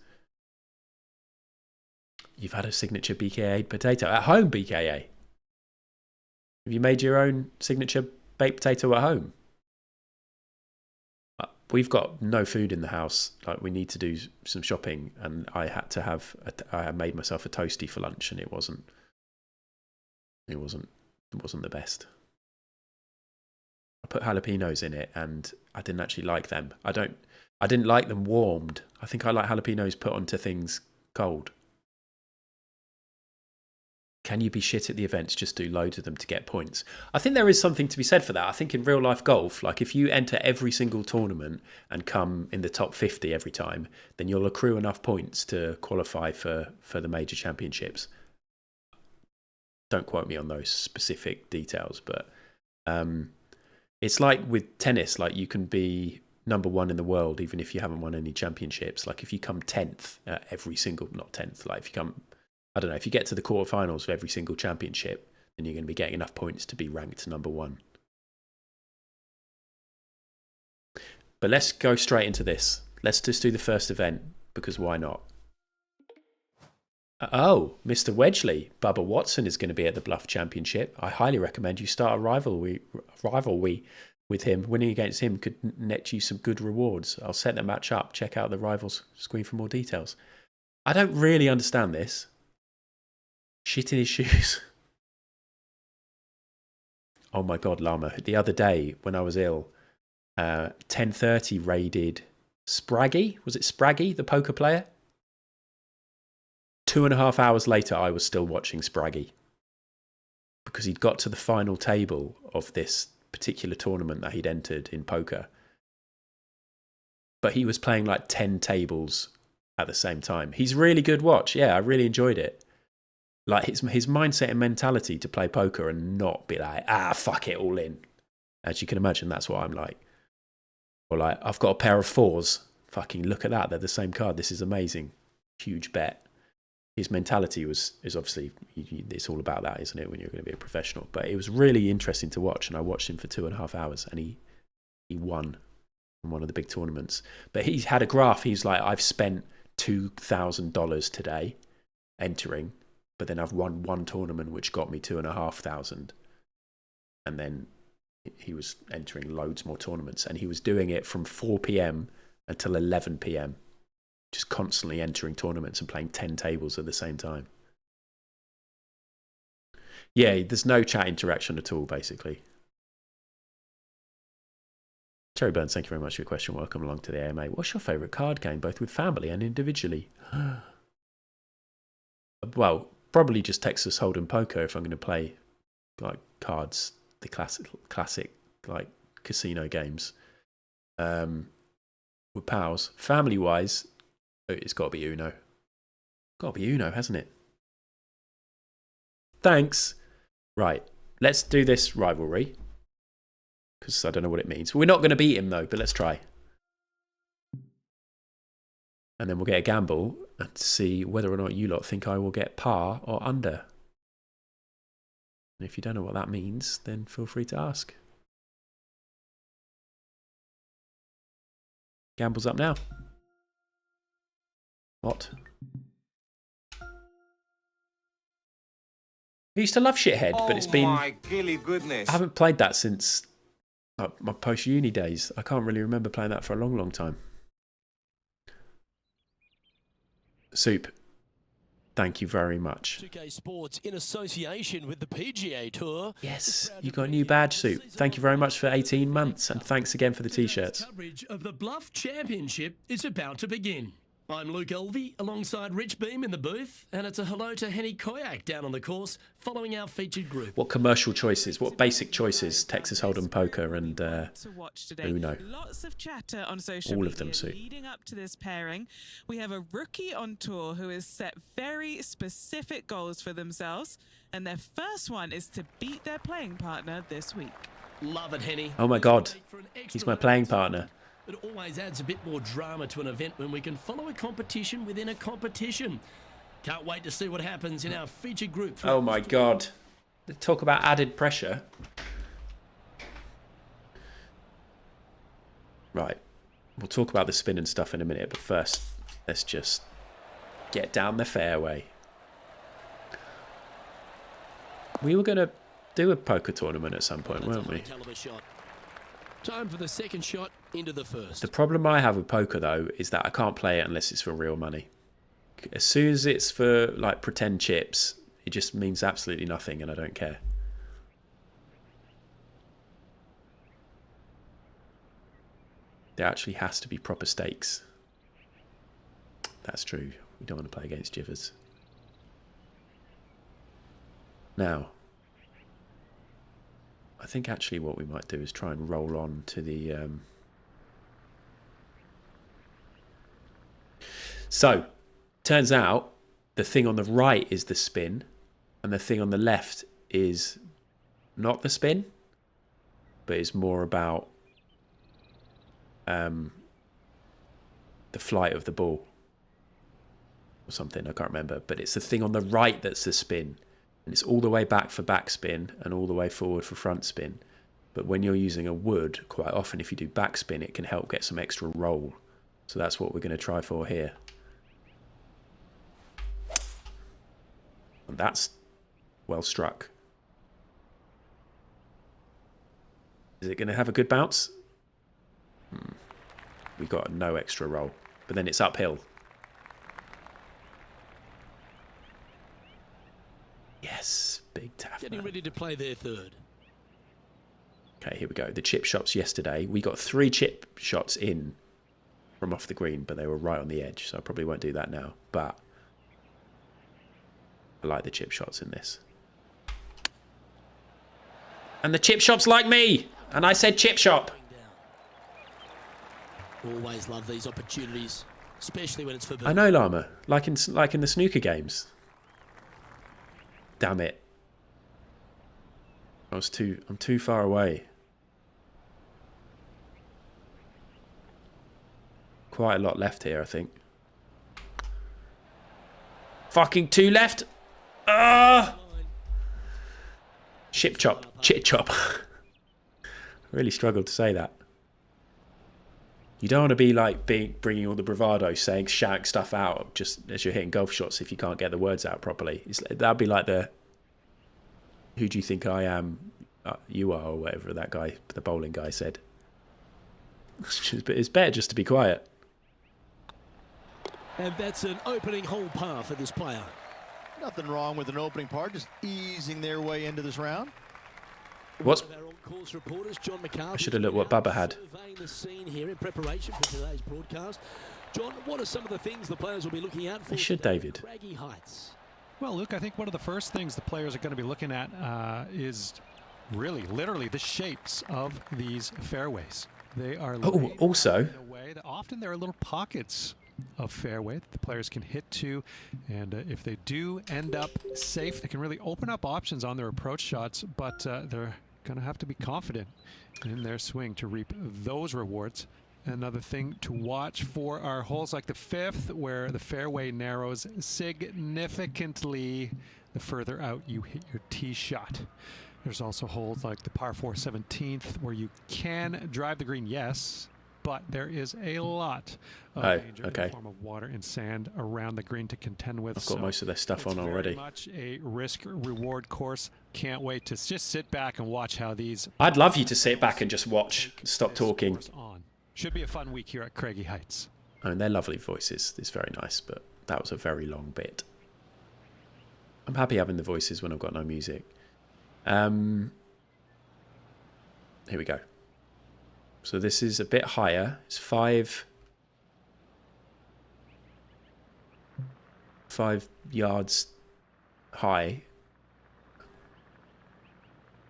You've had a signature BKA potato. At home, BKA. Have you made your own signature baked potato at home? We've got no food in the house. Like, we need to do some shopping, and I had to have. I had made myself a toasty for lunch, and it wasn't the best. I put jalapenos in it, and I didn't actually like them. I didn't like them warmed. I think I like jalapenos put onto things cold. Can you be shit at the events? Just do loads of them to get points. I think there is something to be said for that. I think in real life golf, like if you enter every single tournament and come in the top 50 every time, then you'll accrue enough points to qualify for the major championships. Don't quote me on those specific details, but it's like with tennis, like you can be number one in the world even if you haven't won any championships. Like if you come 10th at every single, not 10th, like if you come, I don't know, if you get to the quarterfinals of every single championship, then you're going to be getting enough points to be ranked number one. But let's go straight into this. Let's just do the first event, because why not? Oh, Mr. Wedgely, Bubba Watson is going to be at the Bluff Championship. I highly recommend you start a rivalry with him. Winning against him could net you some good rewards. I'll set the match up. Check out the rivals screen for more details. I don't really understand this. Shit in his shoes. Oh my God, Llama. The other day when I was ill, 10:30 raided Spraggy. Was it Spraggy, the poker player? 2.5 hours later, I was still watching Spraggy because he'd got to the final table of this particular tournament that he'd entered in poker. But he was playing like 10 tables at the same time. He's really good watch. Yeah, I really enjoyed it. Like his mindset and mentality to play poker and not be like, fuck it, all in. As you can imagine, that's what I'm like. Or like, I've got a pair of fours. Fucking look at that. They're the same card. This is amazing. Huge bet. His mentality is obviously, it's all about that, isn't it, when you're going to be a professional. But it was really interesting to watch, and I watched him for 2.5 hours, and he won in one of the big tournaments. But he had a graph. He's like, I've spent $2,000 today entering, but then I've won one tournament which got me $2,500. And then he was entering loads more tournaments, and he was doing it from 4 p.m. until 11 p.m. just constantly entering tournaments and playing 10 tables at the same time. Yeah, there's no chat interaction at all, basically. Terry Burns, thank you very much for your question. Welcome along to the AMA. What's your favourite card game, both with family and individually? Well, probably just Texas Hold'em Poker if I'm going to play like cards, the classic like casino games. With pals. Family-wise, it's got to be Uno. Got to be Uno, hasn't it? Thanks. Right, let's do this rivalry. Because I don't know what it means. We're not going to beat him, though, but let's try. And then we'll get a gamble and see whether or not you lot think I will get par or under. And if you don't know what that means, then feel free to ask. Gamble's up now. What? I used to love Shithead, but it's been... my gilly goodness. I haven't played that since my post-uni days. I can't really remember playing that for a long, long time. Soup, thank you very much. 2K Sports in association with the PGA Tour. Yes, you got a new badge, Soup. Thank you very much for 18 months, and thanks again for the t-shirts. Coverage of the Bluff Championship is about to begin. I'm Luke Elvey, alongside Rich Beam in the booth, and it's a hello to Henny Koyak down on the course, following our featured group. What commercial choices, what basic choices, Texas Hold'em Poker and Uno. Lots of chatter on social all media of them, Sue. leading up to this pairing. We have a rookie on tour who has set very specific goals for themselves, and their first one is to beat their playing partner this week. Love it, Henny. Oh my God, he's my playing partner. It always adds a bit more drama to an event when we can follow a competition within a competition. Can't wait to see what happens in our featured group. Oh my God. Talk about added pressure. Right. We'll talk about the spin and stuff in a minute, but first, let's just get down the fairway. We were going to do a poker tournament at some point, weren't we? Time for the second shot into the first. The problem I have with poker, though, is that I can't play it unless it's for real money. As soon as it's for, like, pretend chips, it just means absolutely nothing, and I don't care. There actually has to be proper stakes. That's true. We don't want to play against Jivers. Now, I think actually what we might do is try and roll on to the... So, turns out the thing on the right is the spin, and the thing on the left is not the spin, but is more about the flight of the ball or something. I can't remember, but it's the thing on the right that's the spin. And it's all the way back for backspin and all the way forward for front spin. But when you're using a wood, quite often if you do backspin, it can help get some extra roll. So that's what we're going to try for here. And that's well struck. Is it going to have a good bounce? We got no extra roll. But then it's uphill. Yes, big tap. Getting ready to play their third. Okay, here we go. The chip shots yesterday. We got 3 chip shots in from off the green, but they were right on the edge, so I probably won't do that now. But I like the chip shots in this. And the chip shops like me! And I said chip shop! Always love these opportunities. especially when it's for I know, Llama. Like in the snooker games. Damn it. I'm too far away. Quite a lot left here, I think. Fucking 2 left. Ah! Chip chop. Chit chop. I really struggled to say that. You don't want to be like bringing all the bravado, shouting stuff out just as you're hitting golf shots if you can't get the words out properly. That'd be like the "Who do you think I am? You are," or whatever that guy, the bowling guy, said. It's better just to be quiet. And that's an opening hole par for this player. Nothing wrong with an opening par, just easing their way into this round. What's... I should have looked what Bubba had. The scene here in preparation for today's broadcast. John, what are some of the things the players will be looking out for? They should, David. Craggy Heights. Well, Luke, I think one of the first things the players are going to be looking at is really, literally, the shapes of these fairways. They are also in a way that often there are little pockets of fairway that the players can hit to, and if they do end up safe, they can really open up options on their approach shots, but they're going to have to be confident in their swing to reap those rewards. Another thing to watch for are holes like the 5th, where the fairway narrows significantly the further out you hit your tee shot. There's also holes like the par 4 17th, where you can drive the green, yes, but there is a lot of danger in the form of water and sand around the green to contend with. I've got most of their stuff on already. Very much a risk-reward course. Can't wait to just sit back and watch how these... I'd love you to sit back and just watch. Stop talking. Should be a fun week here at Craggy Heights. I mean, they're lovely voices. It's very nice, but that was a very long bit. I'm happy having the voices when I've got no music. Here we go. So this is a bit higher. It's 5 yards high.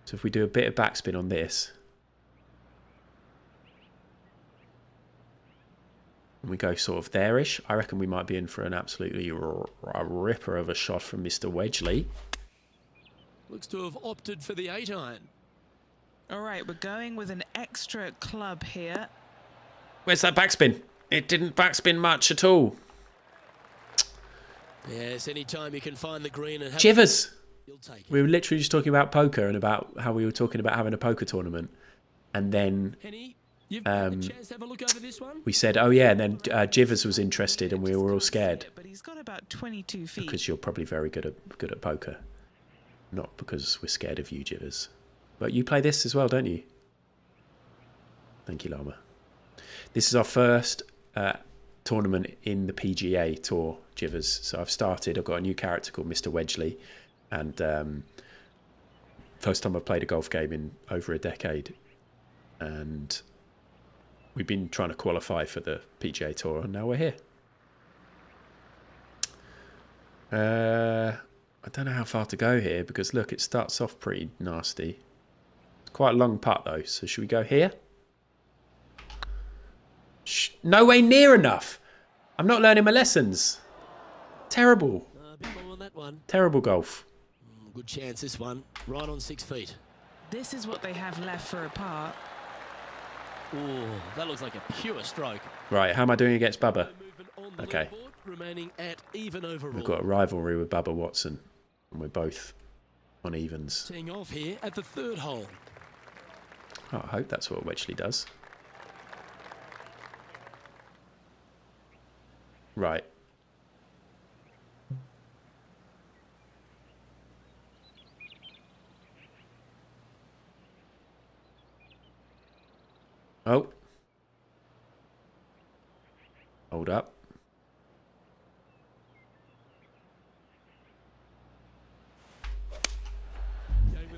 So if we do a bit of backspin on this, and we go sort of there-ish, I reckon we might be in for an absolutely ripper of a shot from Mr. Wedgely. Looks to have opted for the 8-iron. All right, we're going with an extra club here. Where's that backspin? It didn't backspin much at all. Yes, anytime you can find the green and have Jivers! You'll take it. We were literally just talking about poker and about how we were talking about having a poker tournament. And then Henny, you've got a chance to have a look over this one? we said, oh yeah, and then Jivers was interested and we were all scared. But he's got about 22 feet. Because you're probably very good at poker. Not because we're scared of you, Jivers. But you play this as well, don't you? Thank you, Llama. This is our first tournament in the PGA Tour, Jivers. So I've got a new character called Mr. Wedgely. And first time I've played a golf game in over a decade. And we've been trying to qualify for the PGA Tour, and now we're here. I don't know how far to go here, because look, it starts off pretty nasty. It's quite a long putt though, so should we go here? No way near enough. I'm not learning my lessons. Terrible. On that one. Terrible golf. Good chance this one, right on 6 feet. This is what they have left for a par. Oh, that looks like a pure stroke. Right, how am I doing against Bubba? Okay. Remaining at even overall. We've got a rivalry with Bubba Watson, and we're both on evens. Teeing off here at the 3rd hole. Oh, I hope that's what Wedgely does. Right. Oh. Hold up.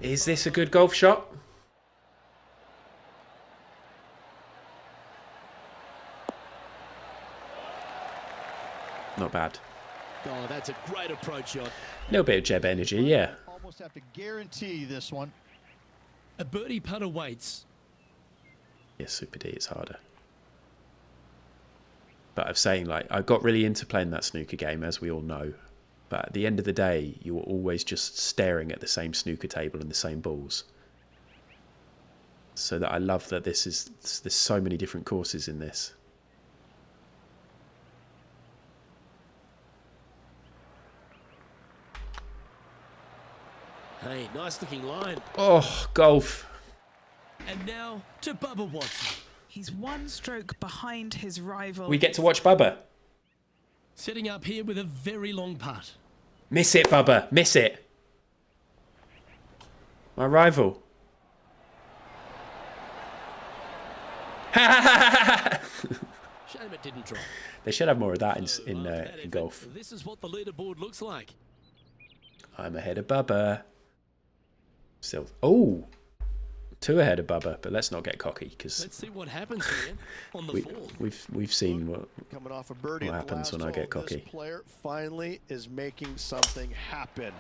Is this a good golf shot? Not bad. Oh, that's a great approach shot. A little bit of Jeb energy, yeah. Almost have to guarantee this one. A birdie putt awaits. Yes, Super D, it's harder. But I'm saying, like, I got really into playing that snooker game, as we all know. But at the end of the day, you were always just staring at the same snooker table and the same balls. So that I love that there's so many different courses in this. Hey, nice looking line. Oh, golf. And now to Bubba Watson. He's one stroke behind his rival. We get to watch Bubba. Setting up here with a very long putt. Miss it, Bubba. Miss it. My rival. Shame it didn't drop. They should have more of that in golf. This is what the leaderboard looks like. I'm ahead of Bubba. Still, oh, 2 ahead of Bubba, but let's not get cocky because Let's see what happens here on the fourth. we've seen what Coming off a birdie what at the happens last when I get hole, cocky. This player finally is making something happen.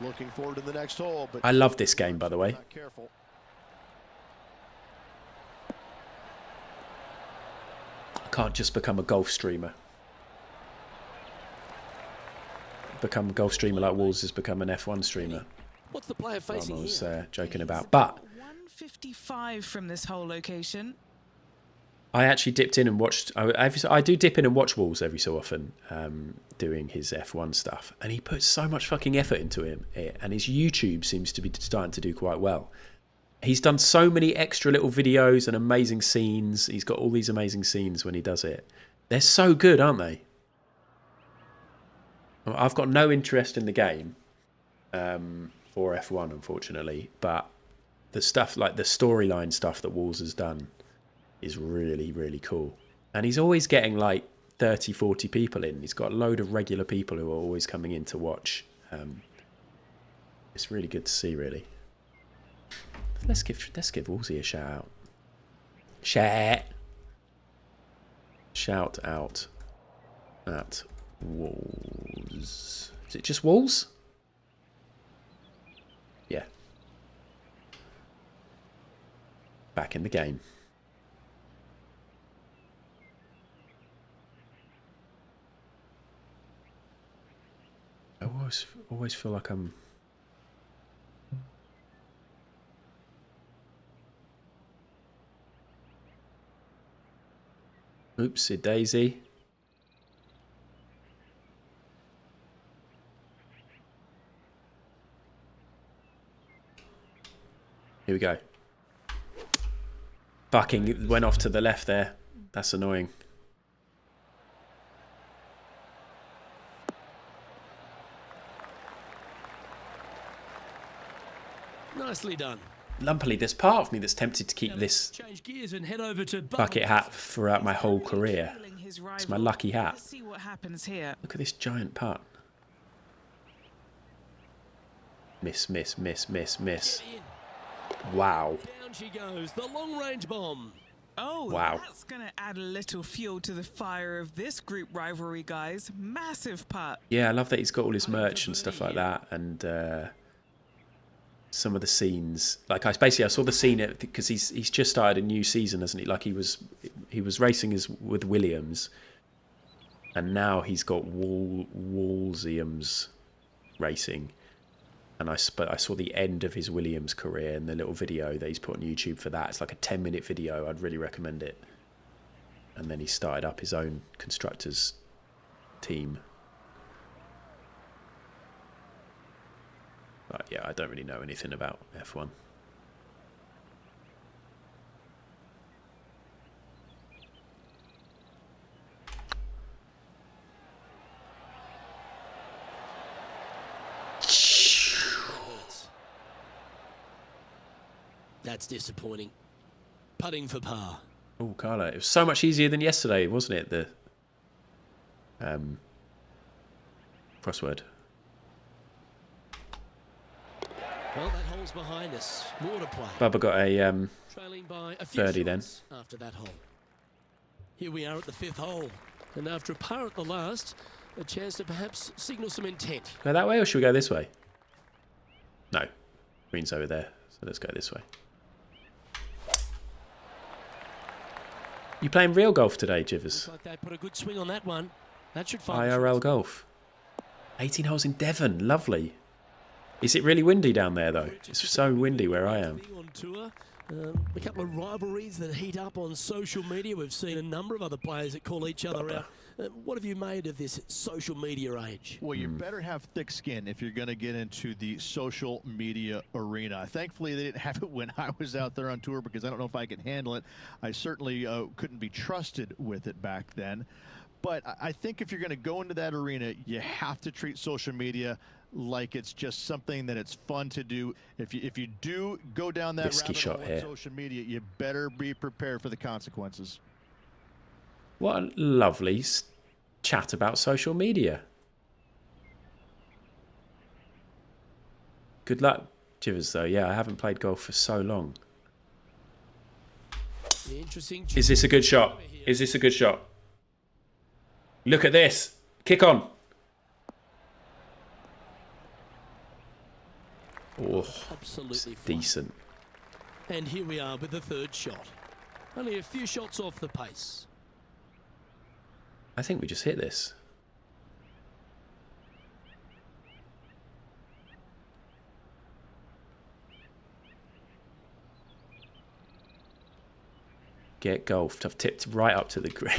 Looking forward to the next hole. But I love this game, by the way. not careful. I can't just become a golf streamer. Become a golf streamer like Wolves has become an F1 streamer. What's the player facing I was here? joking about, but 155 from this whole location. I actually dipped in and watched. I do dip in and watch Wolves every so often, doing his F1 stuff, and he puts so much fucking effort into it, and his YouTube seems to be starting to do quite well. He's done so many extra little videos and amazing scenes. He's got all these amazing scenes when he does it. They're so good, aren't they? I've got no interest in the game for F1, unfortunately, but the stuff like the storyline stuff that Wolves has done is really, really cool. And he's always getting like 30, 40 people in. He's got a load of regular people who are always coming in to watch. It's really good to see, really. Let's give Woolsey a shout out. Shout out at Wolves. Is it just Wolves? Yeah. Back in the game. I always feel like I'm... Oopsie daisy. Here we go. Fucking went off to the left there. That's annoying. Nicely done. Lumpily, there's part of me that's tempted to keep this Change gears and head over to bucket hat throughout my whole career. It's my lucky hat. Let's see what happens here. Look at this giant putt. Miss, miss, miss, miss, miss. Wow. Down she goes, the long-range bomb. Oh, wow. That's going to add a little fuel to the fire of this group rivalry, guys. Massive putt. Yeah, I love that he's got all his merch and stuff like that, and some of the scenes. Like I saw the scene because he's just started a new season, hasn't he? Like he was racing with Williams, and now he's got Wolsiams racing. And I saw the end of his Williams career in the little video that he's put on YouTube for that. It's like a 10-minute video. I'd really recommend it. And then he started up his own constructors team. But yeah, I don't really know anything about F1. That's disappointing. Putting for par. Oh, Carla, it was so much easier than yesterday, wasn't it? The crossword. Well, that hole's behind us. More to play. Bubba got a Trailing by a few birdie then. shots after that hole. Here we are at the 5th hole. And after a par at the last, a chance to perhaps signal some intent. Go that way, or should we go this way? No. Green's over there, so let's go this way. You playing real golf today, Looks Jivers? like they put a good swing on that one. That should find IRL golf. 18 holes in Devon. Lovely. Is it really windy down there, though? It's so windy where I am. On tour. A couple of rivalries that heat up on social media. We've seen a number of other players that call each other out. What have you made of this social media age? Well, you better have thick skin if you're going to get into the social media arena. Thankfully, they didn't have it when I was out there on tour because I don't know if I could handle it. I certainly couldn't be trusted with it back then. But I think if you're going to go into that arena, you have to treat social media like it's just something that it's fun to do. If you do go down that Risky rabbit shot hole here. on social media, you better be prepared for the consequences. What a lovely chat about social media. Good luck, Jivers, though. Yeah, I haven't played golf for so long. Interesting. Is this a good shot? Is this a good shot? Look at this. Kick on. Oh, Absolutely fine. decent. And here we are with the third shot. Only a few shots off the pace. I think we just hit this. Get golfed. I've tipped right up to the green.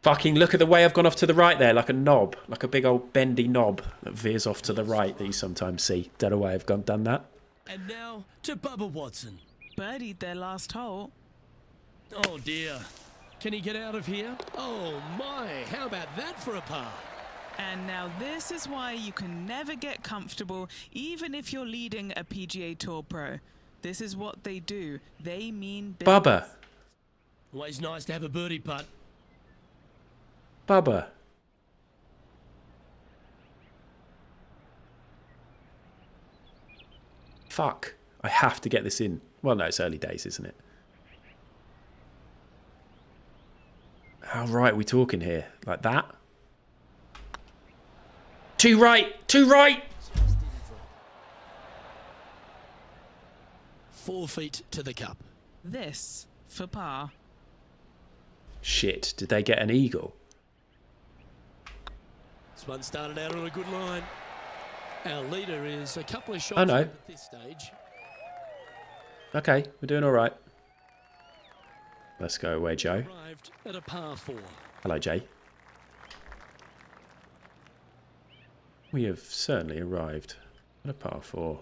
Fucking look at the way I've gone off to the right there, like a knob, like a big old bendy knob that veers off to the right that you sometimes see. Don't know why I've done that. And now to Bubba Watson. Birdied their last hole. Oh dear. Can he get out of here? Oh my, how about that for a par? And now this is why you can never get comfortable, even if you're leading a PGA Tour pro. This is what they do. They mean business. Bubba. Always nice to have a birdie putt. Bubba. Fuck. I have to get this in. Well, no, it's early days, isn't it? How right are we talking here? Like that? Too right! Too right! 4 feet to the cup. This for par. Shit, did they get an eagle? This one started out on a good line. Our leader is a couple of shots I know. at this stage. Okay, we're doing all right. Let's go away, Joe. Arrived at a par 4. Hello, Jay. We have certainly arrived at a par 4.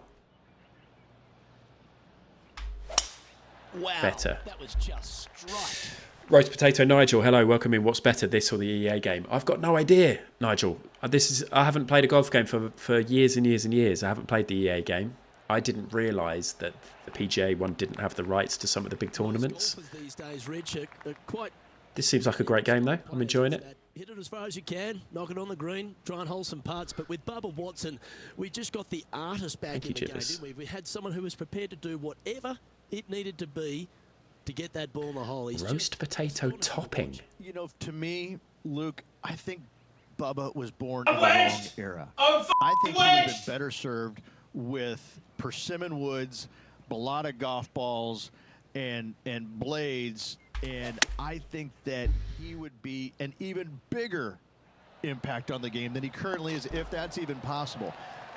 Wow, Better. that was just straight. Roast Potato Nigel, hello, welcome in. What's better, this or the EA game? I've got no idea, Nigel. I haven't played a golf game for years and years and years. I haven't played the EA game. I didn't realise that the PGA one didn't have the rights to some of the big tournaments. Golfers these days, Rich, are quite... This seems like a great game, though. I'm enjoying it. Hit it as far as you can, knock it on the green, try and hold some putts. But with Bubba Watson, we just got the artist back in the game, didn't we? We had someone who was prepared to do whatever it needed to be to get that ball in the hole. Roast potato topping. You know, to me, Luke, I think Bubba was born in the wrong era. I think he would have been better served with persimmon woods, balata golf balls, and blades. And I think that he would be an even bigger impact on the game than he currently is, if that's even possible.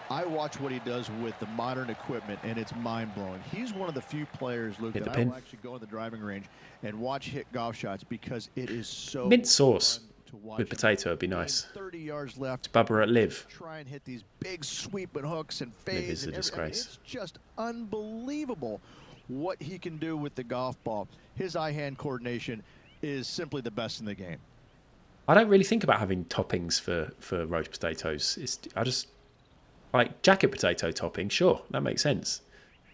I watch what he does with the modern equipment, and it's mind-blowing. He's one of the few players, Luke, that I will actually go in the driving range and watch hit golf shots because it is so Mint sauce fun to watch with potato would be nice. 30 yards left. It's Bubba at Live. Try and hit these big sweeping hooks and Live fades. is a And disgrace. it's just unbelievable what he can do with the golf ball. His eye-hand coordination is simply the best in the game. I don't really think about having toppings for roast potatoes. I just like jacket potato topping. Sure, that makes sense.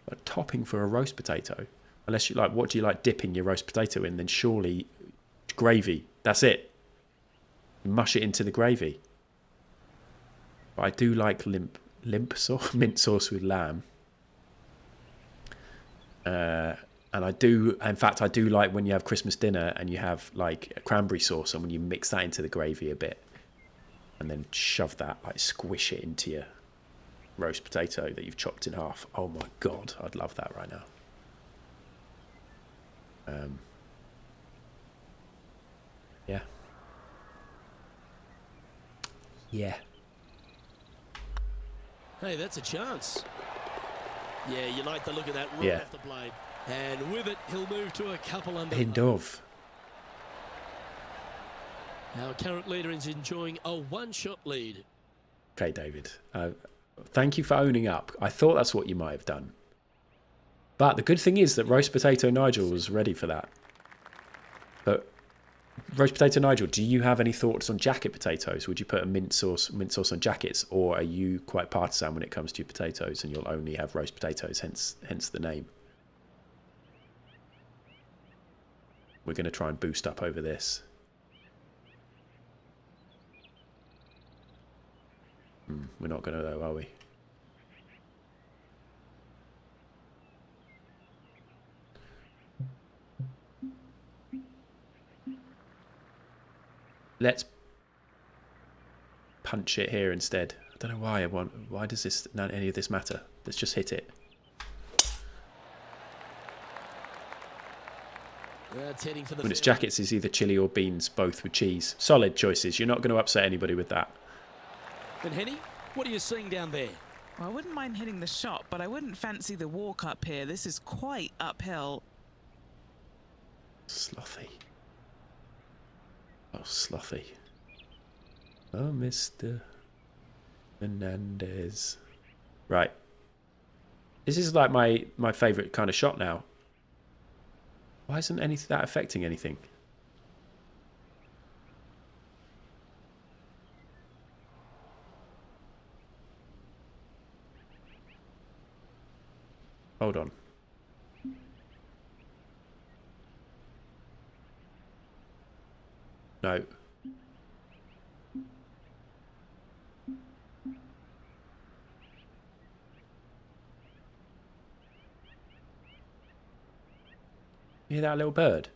But topping for a roast potato, unless you like, what do you like dipping your roast potato in? Then surely gravy. That's it. Mush it into the gravy. But I do like limp sauce, mint sauce with lamb. And I do, in fact, I do like when you have Christmas dinner and you have like a cranberry sauce and when you mix that into the gravy a bit and then shove that, like squish it into your roast potato that you've chopped in half. Oh my God, I'd love that right now. Yeah. Yeah. Hey, that's a chance. Yeah, you like the look of that right Yeah. off the blade. And with it, he'll move to a couple under. End of. Our current leader is enjoying a one-shot lead. Okay, David. Thank you for owning up. I thought that's what you might have done. But the good thing is that Roast Potato Nigel was ready for that. But Roast Potato Nigel, do you have any thoughts on jacket potatoes? Would you put a mint sauce on jackets, or are you quite partisan when it comes to your potatoes and you'll only have roast potatoes, hence the name? We're going to try and boost up over this. We're not going to though, are we? Let's punch it here instead. I don't know why. Why does any of this matter? Let's just hit it. That's heading for the When it's jackets, it's either chili or beans, both with cheese. Solid choices. You're not going to upset anybody with that. And Henny, what are you seeing down there? Well, I wouldn't mind hitting the shot, but I wouldn't fancy the walk up here. This is quite uphill. Slothy. Oh, slothy. Oh, Mr. Fernandez. Right. This is like my favourite kind of shot now. Why isn't that affecting anything? Hold on. No. You hear that little bird?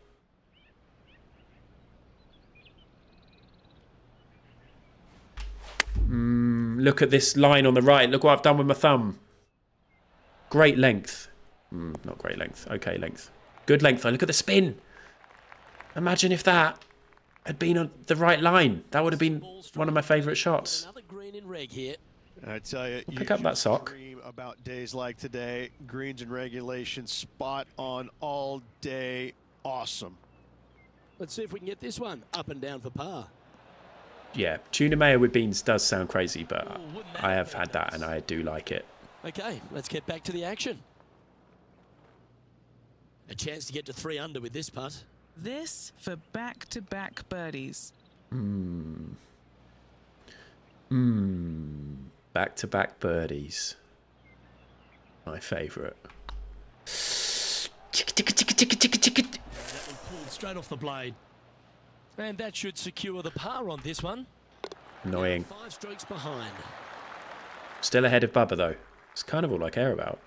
Look at this line on the right. Look what I've done with my thumb. Great length. Not great length. Okay, length. Good length. Look at the spin. Imagine if that had been on the right line. That would have been one of my favourite shots. Another green in reg here. I tell you, Pick up that sock. Dream about days like today. Greens and regulation, spot on all day. Awesome. Let's see if we can get this one up and down for par. Yeah, tuna mayo with beans does sound crazy, but I have had that and I do like it. Okay, let's get back to the action. A chance to get to 3 under with this putt. This for back-to-back birdies. Back-to-back birdies. My favourite. That one pulled straight off the blade. And that should secure the par on this one. Annoying. 5 strokes behind. Still ahead of Bubba though. It's kind of all I care about.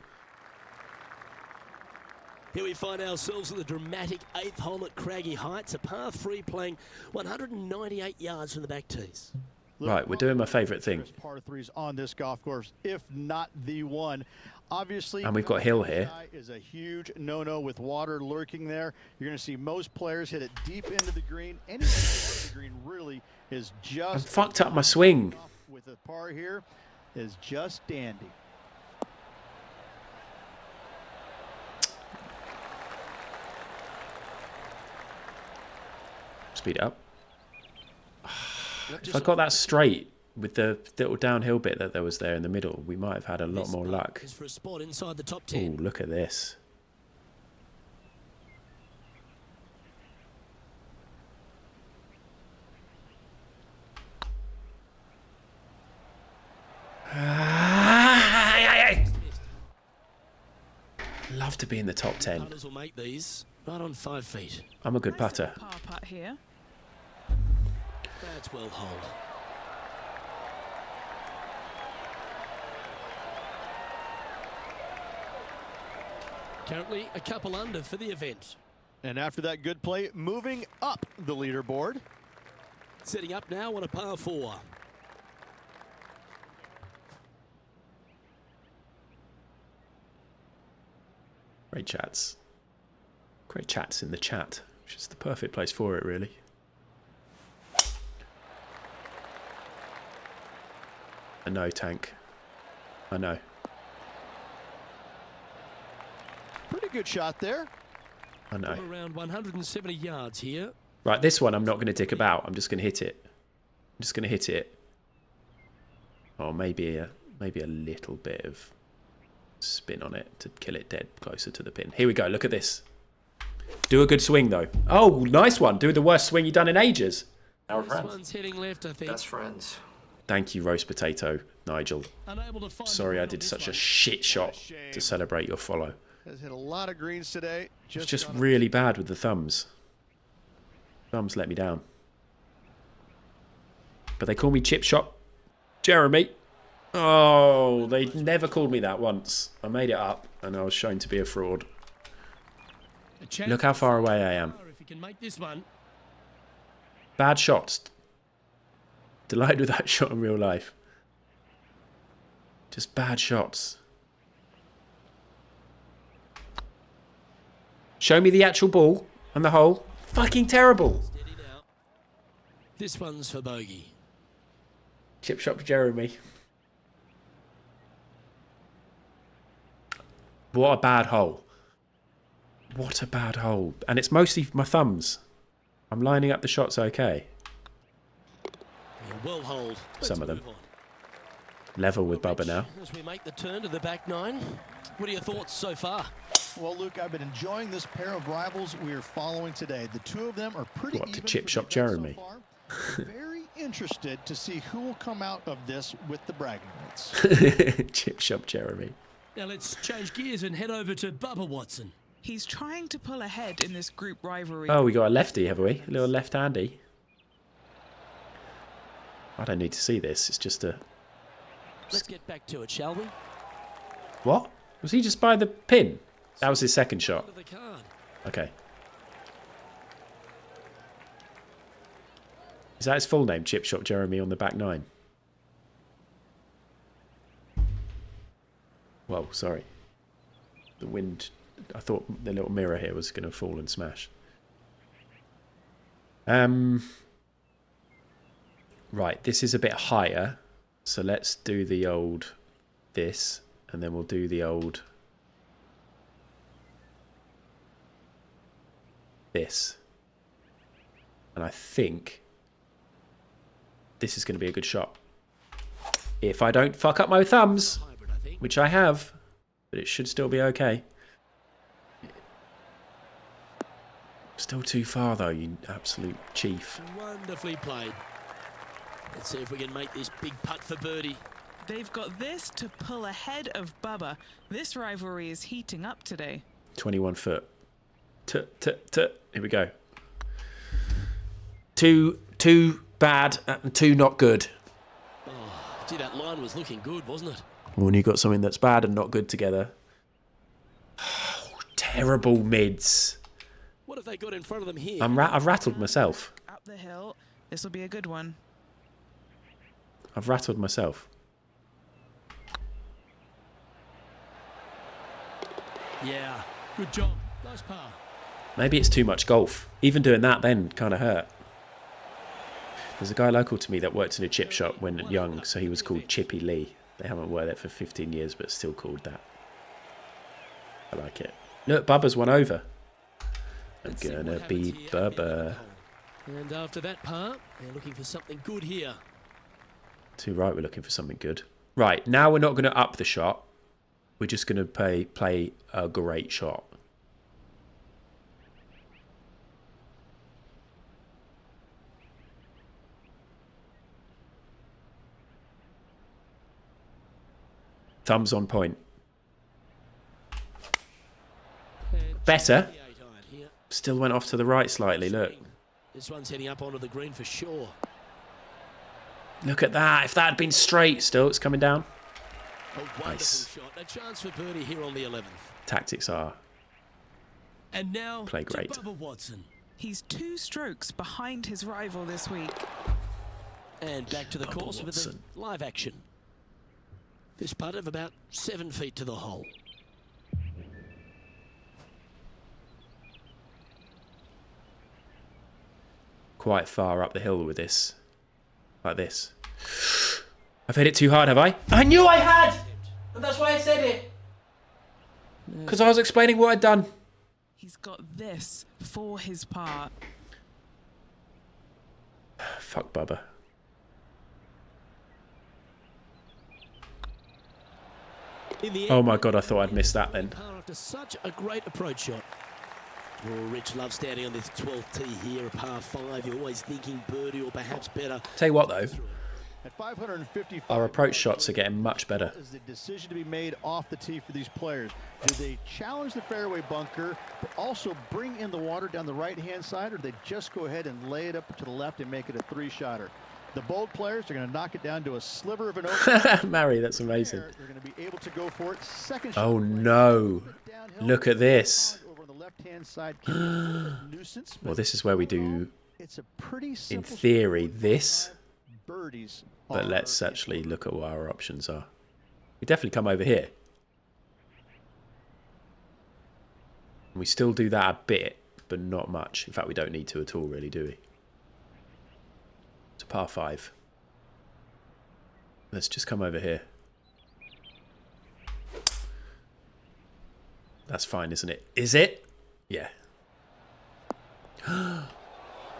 Here we find ourselves at the dramatic 8th hole at Craggy Heights, a par 3 playing 198 yards from the back tees. Right, we're doing my favourite thing. Par 3s on this golf course, if not the one. Obviously, And we've got hill here. Is a huge no-no with water lurking there. You're going to see most players hit it deep into the green. Anyone into the green really is just. I've fucked up my swing. With a par here is just dandy. Speed it up. If I got that straight with the little downhill bit that there was there in the middle, we might have had a lot more luck. Is for a spot inside the top 10. Oh, look at this. Love to be in the top 10. Putters will make these right on 5 feet. I'm a good putter. Par putt here. That's well holed. Currently a couple under for the event. And after that good play, moving up the leaderboard. Setting up now on a par 4. Great chats. Great chats in the chat, which is the perfect place for it, really. I know, Tank. I know. Pretty good shot there. I know. Around 170 yards here. Right, this one I'm not going to dick about. I'm just going to hit it. I'm just going to hit it. Oh, maybe a little bit of spin on it to kill it dead closer to the pin. Here we go. Look at this. Do a good swing, though. Oh, nice one. Do the worst swing you've done in ages. Our friends. This one's heading left, I think. Best friends. Thank you, roast potato, Nigel. Sorry I did such a shit shot to celebrate your follow. Has hit a lot of greens today. It's just really bad with the thumbs. Thumbs let me down. But they call me Chip Shop Jeremy. Oh, they never called me that once. I made it up and I was shown to be a fraud. Look how far away I am. If you can make this one. Bad shots. Delighted with that shot in real life. Just bad shots. Show me the actual ball and the hole. Fucking terrible. This one's for bogey. Chip Shop Jeremy. What a bad hole. What a bad hole. And it's mostly my thumbs. I'm lining up the shots okay. Well hold. Some of them. Level with Bubba now. As we make the turn to the back nine. What are your thoughts so far? Well, Luke, I've been enjoying this pair of rivals we are following today. The two of them are pretty What, to even Chip for Shop the event Jeremy? so far. Very interested to see who will come out of this with the bragging rights. Chip Shop Jeremy. Now let's change gears and head over to Bubba Watson. He's trying to pull ahead in this group rivalry. Oh, we got a lefty, have we? A little left-handy. I don't need to see this. It's just a... Let's get back to it, shall we? What? Was he just by the pin? That was his second shot. Okay. Is that his full name? Chip Shop Jeremy on the back nine? Whoa, sorry. The wind... I thought the little mirror here was going to fall and smash. Right, this is a bit higher. So let's do the old this. And then we'll do the old this. And I think this is going to be a good shot. If I don't fuck up my thumbs, which I have, but it should still be okay. Still too far though, you absolute chief. Wonderfully played. Let's see if we can make this big putt for birdie. They've got this to pull ahead of Bubba. This rivalry is heating up today. 21 foot. Here we go. Two bad and two not good. Oh, gee, that line was looking good, wasn't it? When you got something that's bad and not good together. Oh, terrible mids. What have they got in front of them here? I've rattled myself. Up the hill. This will be a good one. I've rattled myself. Yeah, good job. Nice par. Maybe it's too much golf. Even doing that then kind of hurt. There's a guy local to me that worked in a chip shop when young, so he was called Chippy Lee. They haven't worked there for 15 years, but still called that. I like it. Look, Bubba's won over. I'm gonna be Bubba. And after that par, they're looking for something good here. Too right, we're looking for something good. Right, now we're not going to up the shot. We're just going to play a great shot. Thumbs on point. Better. Still went off to the right slightly, look. This one's heading up onto the green for sure. Look at that. If that had been straight, still it's coming down. A wonderful shot. A chance for birdie here on the 11th. Tactics are and now play great. To Bubba Watson. He's 2 strokes behind his rival this week. And back to the Bubba course Watson. with the live action. This putt of about 7 feet to the hole. quite far up the hill with this. Like this. I've hit it too hard, have I? I knew I had! And that's why I said it. Because I was explaining what I'd done. He's got this for his part. Fuck Bubba. Oh my god, I thought I'd missed that then. After such a great approach shot. Oh, Rich loves standing on this 12th tee here, a par 5. You're always thinking birdie or perhaps better. Tell you what though, At 555, our approach shots are getting much better. Is the decision to be made off the tee for these players? Do they challenge the fairway bunker, but also bring in the water down the right-hand side, or do they just go ahead and lay it up to the left and make it a 3-shotter? The bold players are going to knock it down to a sliver of an open. Mary, that's amazing. They're going to be able to go for it. Second shot. Oh no. Look at this. Over the left-hand side. Nuisance, Well, this is where we do, it's a pretty in simple theory, this. birdies. But let's actually look at what our options are. We definitely come over here. We still do that a bit, but not much. In fact, we don't need to at all, really, do we? It's a par 5. Let's just come over here. That's fine, isn't it? Is it? Yeah.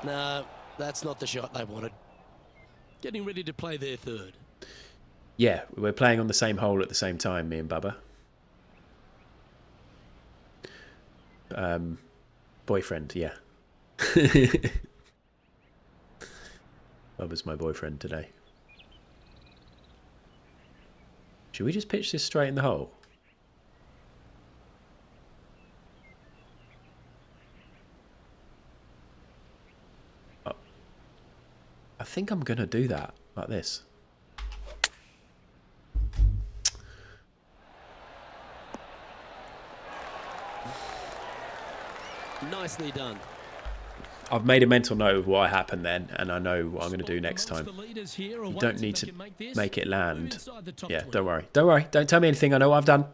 No, that's not the shot they wanted. Getting ready to play their third. Yeah, we're playing on the same hole at the same time, me and Bubba. Boyfriend, yeah. Bubba's my boyfriend today. Should we just pitch this straight in the hole? Oh. I think I'm going to do that, like this. Nicely done. I've made a mental note of what happened then, and I know what I'm going to do next time. You don't need to make it land. Yeah, don't worry. Don't worry. Don't tell me anything. I know what I've done.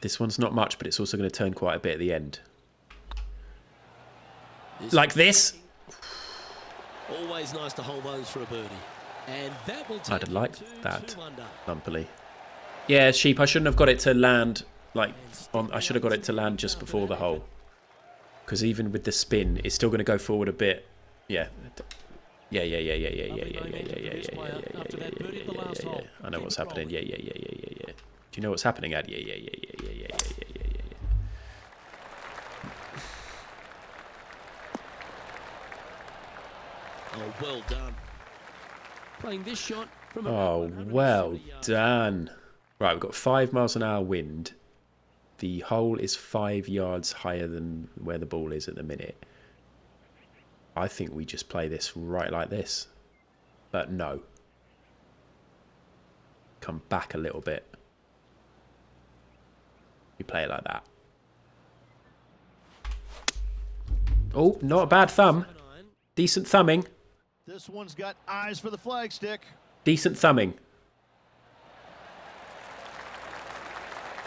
This one's not much, but it's also going to turn quite a bit at the end. Like this. Always nice to hold those for a birdie. And that will I'd have liked that, lumpily. Yeah, sheep. I shouldn't have got it to land like on. I should have got it to land just before the hole, because even with the spin, it's still going to go forward a bit. Yeah. Yeah. I know what's happening. Yeah. Do you know what's happening, Ad? Yeah. Oh, well done. Playing this shot from Oh, well done. Right, we've got 5 miles an hour wind. The hole is 5 yards higher than where the ball is at the minute. I think we just play this right like this. But no. Come back a little bit. We play it like that. Oh, not a bad thumb. Decent thumbing. This one's got eyes for the flagstick. Decent thumbing.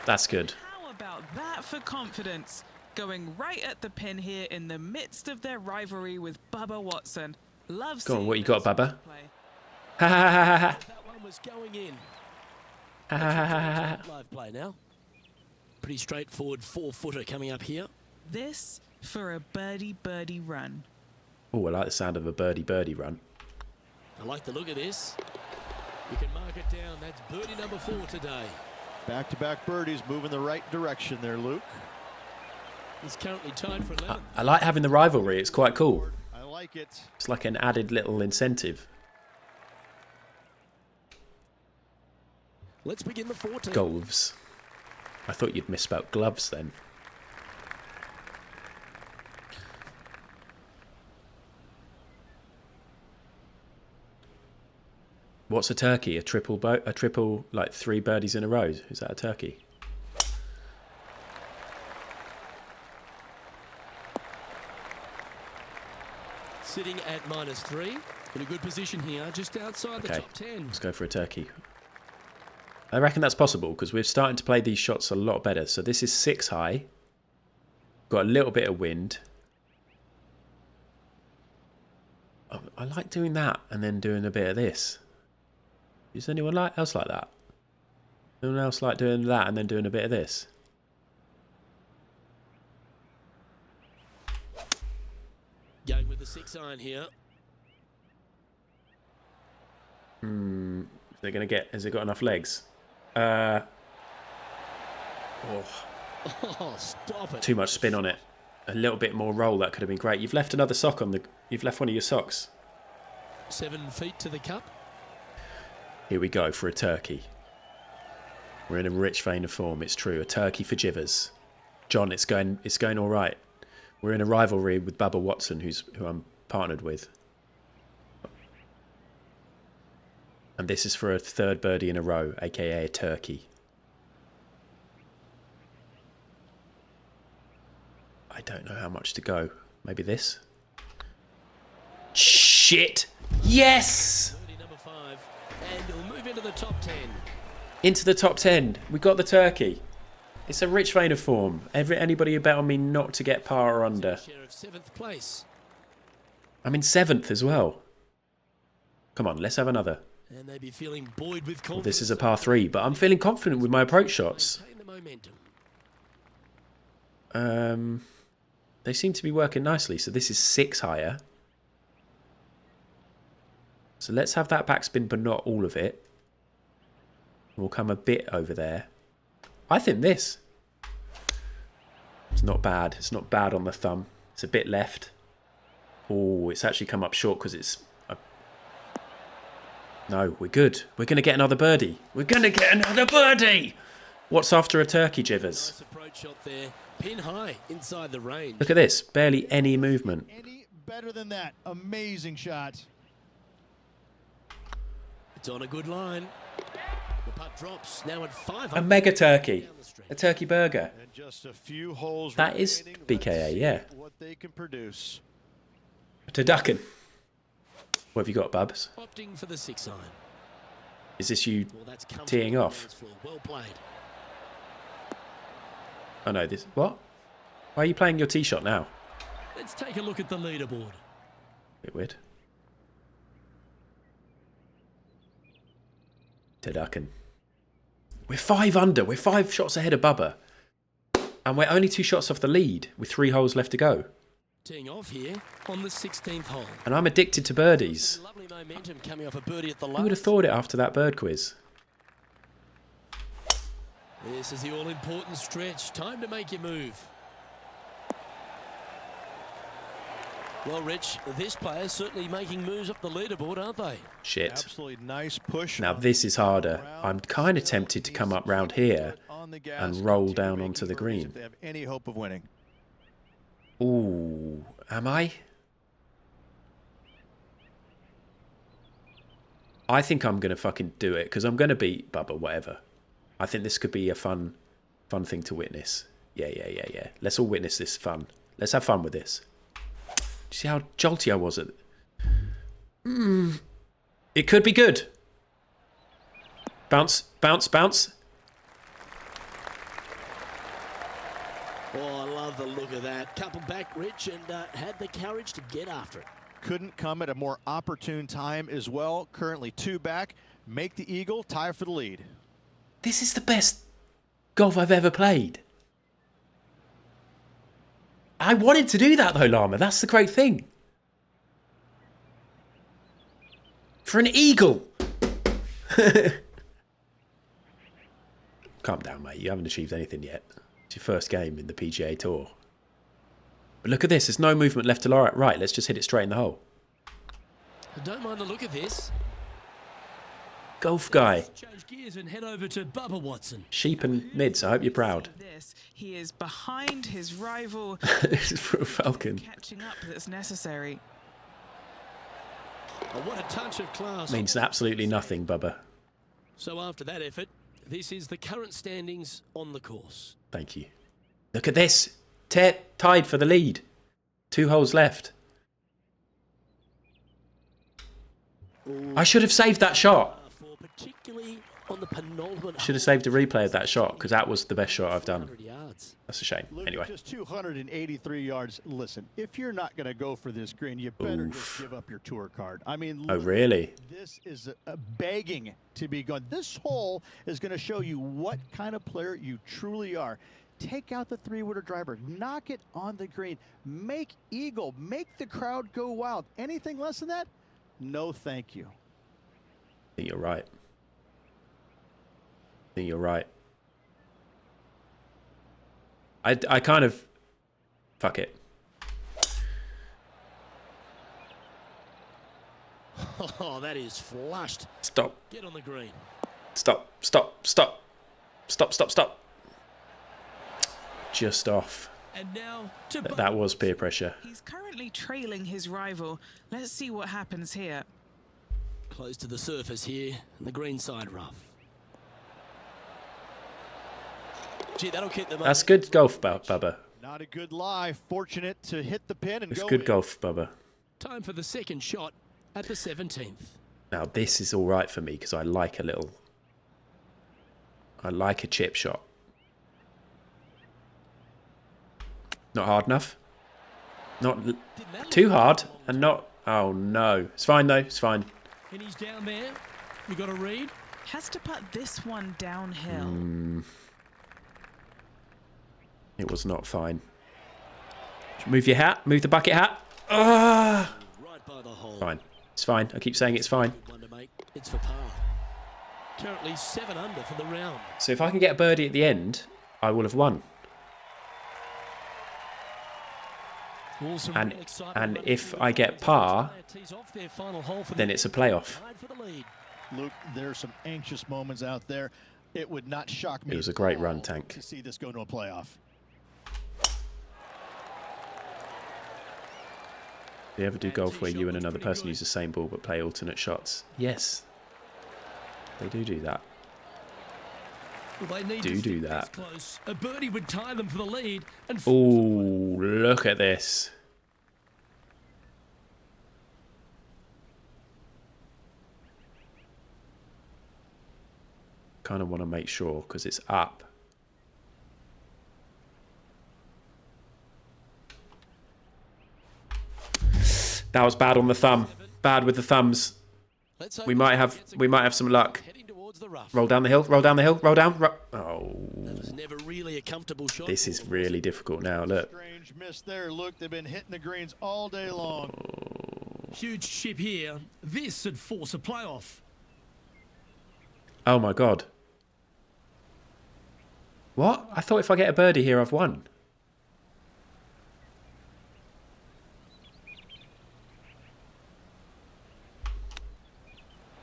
That's good. How about that for confidence? Going right at the pin here in the midst of their rivalry with Bubba Watson. Loves Go on, what you got, Bubba? Ha ha ha ha. That one was going in. Ha ha ha ha. Live play now. Pretty straightforward 4-footer coming up here. This for a birdie run. Oh, I like the sound of a birdie run. I like the look of this. You can mark it down. That's birdie number 4 today. Back-to-back birdies moving the right direction there, Luke. He's currently tied for 11th. I like having the rivalry. It's quite cool. I like it. It's like an added little incentive. Let's begin the 14th. Gloves. I thought you'd misspelt gloves then. What's a turkey? A triple, like 3 birdies in a row. Is that a turkey? Sitting at -3. In a good position here, just outside the top 10. Let's go for a turkey. I reckon that's possible because we're starting to play these shots a lot better. So this is 6 high. Got a little bit of wind. I like doing that and then doing a bit of this. Is anyone else like that? Anyone else like doing that and then doing a bit of this? Going with the 6-iron here. They're gonna get. Has it got enough legs? Oh, Stop it. too much spin on it. A little bit more roll. That could have been great. You've left another sock on the. You've left one of your socks. 7 feet to the cup. Here we go for a turkey. We're in a rich vein of form. It's true. A turkey for Jivers. John, it's going all right. We're in a rivalry with Bubba Watson, who I'm partnered with. And this is for a 3rd birdie in a row, aka a turkey. I don't know how much to go. Maybe this? Shit! Yes! Number 5, and he'll move into the top 10. Into the top 10. We got the turkey. It's a rich vein of form. Anybody who bet on me not to get par or under. Share of 7th place. I'm in 7th as well. Come on, let's have another. And they'd be feeling buoyed with confidence. Well, this is a par 3, but I'm feeling confident with my approach shots. Maintain the momentum. They seem to be working nicely. So this is 6 higher. So let's have that backspin, but not all of it. We'll come a bit over there. I think this. It's not bad. It's not bad on the thumb. It's a bit left. Oh, it's actually come up short because it's... No, we're good. We're going to get another birdie. We're going to get another birdie! What's after a turkey, Jivers? Nice approach shot there. Pin high inside the range. Look at this. Barely any movement. Any better than that. Amazing shot. It's on a good line. The putt drops now at 5. A mega turkey. A turkey burger. And just a few holes. That is BKA, yeah. What they can produce. To Duckin. What have you got, Bubs? Opting for the 6-iron. Is this you Well, that's teeing off? well played. Oh no, this... What? Why are you playing your tee shot now? Let's take a look at the leaderboard. Bit weird. To Duckin. We're 5 under. We're 5 shots ahead of Bubba. And we're only 2 shots off the lead with 3 holes left to go. Teeing off here on the 16th hole. And I'm addicted to birdies. Lovely momentum coming off a birdie at the Who would have last. thought it after that bird quiz? This is the all-important stretch. Time to make your move. Well, Rich, this player's certainly making moves up the leaderboard, aren't they? Shit. Absolutely nice push. Now this is harder. I'm kind of tempted to come up round here and roll down onto the green. If they have any hope of winning. Ooh, am I? I think I'm going to fucking do it because I'm going to beat Bubba, whatever. I think this could be a fun thing to witness. Yeah. Let's all witness this fun. Let's have fun with this. Do you see how jolty I was at it? It could be good. Bounce, bounce, bounce. Oh, I love the look of that. Couple back, Rich, and had the courage to get after it. Couldn't come at a more opportune time as well. Currently 2 back. Make the eagle, tie for the lead. This is the best golf I've ever played. I wanted to do that though, Llama. That's the great thing. For an eagle. Calm down, mate. You haven't achieved anything yet. It's your first game in the PGA Tour. But look at this. There's no movement left to right. Let's just hit it straight in the hole. I don't mind the look of this. Golf guy. Change gears and head over to Bubba Watson. Sheep and mids. I hope you're proud. This, he is behind his rival. This is for a Falcon. Catching up that's necessary. Oh, what a touch of class. Means absolutely nothing, Bubba. So after that effort, this is the current standings on the course. Thank you. Look at this. Tied for the lead. 2 holes left. I should have saved that shot. For particularly on the penultimate. Should have saved a replay of that shot because that was the best shot I've done. 100 yards. That's a shame. Luke, Anyway. just 283 yards. Listen, if you're not going to go for this green, you better just give up your tour card. I mean, Oh, really? this is begging to be gone. This hole is going to show you what kind of player you truly are. Take out the three-wooder driver, knock it on the green, make eagle, make the crowd go wild. Anything less than that? No, thank you. I think you're right. I think you're right. I kind of... Fuck it. Oh, that is flushed. Stop. Get on the green. Stop. Stop. Stop. Stop. Stop. Stop. Just off. And now to That was peer pressure. He's currently trailing his rival. Let's see what happens here. Close to the surface here, and the green side rough. Gee, that'll keep them. That's good golf, Bubba. Not a good lie. Fortunate to hit the pin and It's go good in. golf, Bubba. Time for the second shot at the 17th. Now this is all right for me because I like a little... I like a chip shot. Not hard enough. Not too hard and not... Oh no. It's fine though. It's fine. And he's down there. You got a read? Has to put this one downhill. It was not fine. Move your hat. Move the bucket hat. Ah. Right by the hole. Fine. It's fine. I keep saying it's fine. Good one to make. It's for par. Currently 7 under for the round. So if I can get a birdie at the end, I will have won. And if I get par, then it's a playoff. Luke, there's some anxious moments out there. It would not shock me. It was a great run, Tank. To see this go to a playoff. Do you ever do golf where you and another person use the same ball but play alternate shots? Yes. They do that. Well, they need Do that. close. A birdie would tie them for the lead. And Oh, look at this. Kind of want to make sure because it's up. That was bad on the thumb. Bad with the thumbs. We might have some luck. Roll down the hill. Roll down the hill. Roll down. Oh. That was never really a comfortable shot. This is really difficult now. Look. Strange miss there. Look, they've been hitting the greens all day long. Huge chip here. This would force a playoff. Oh my God. What? I thought if I get a birdie here, I've won.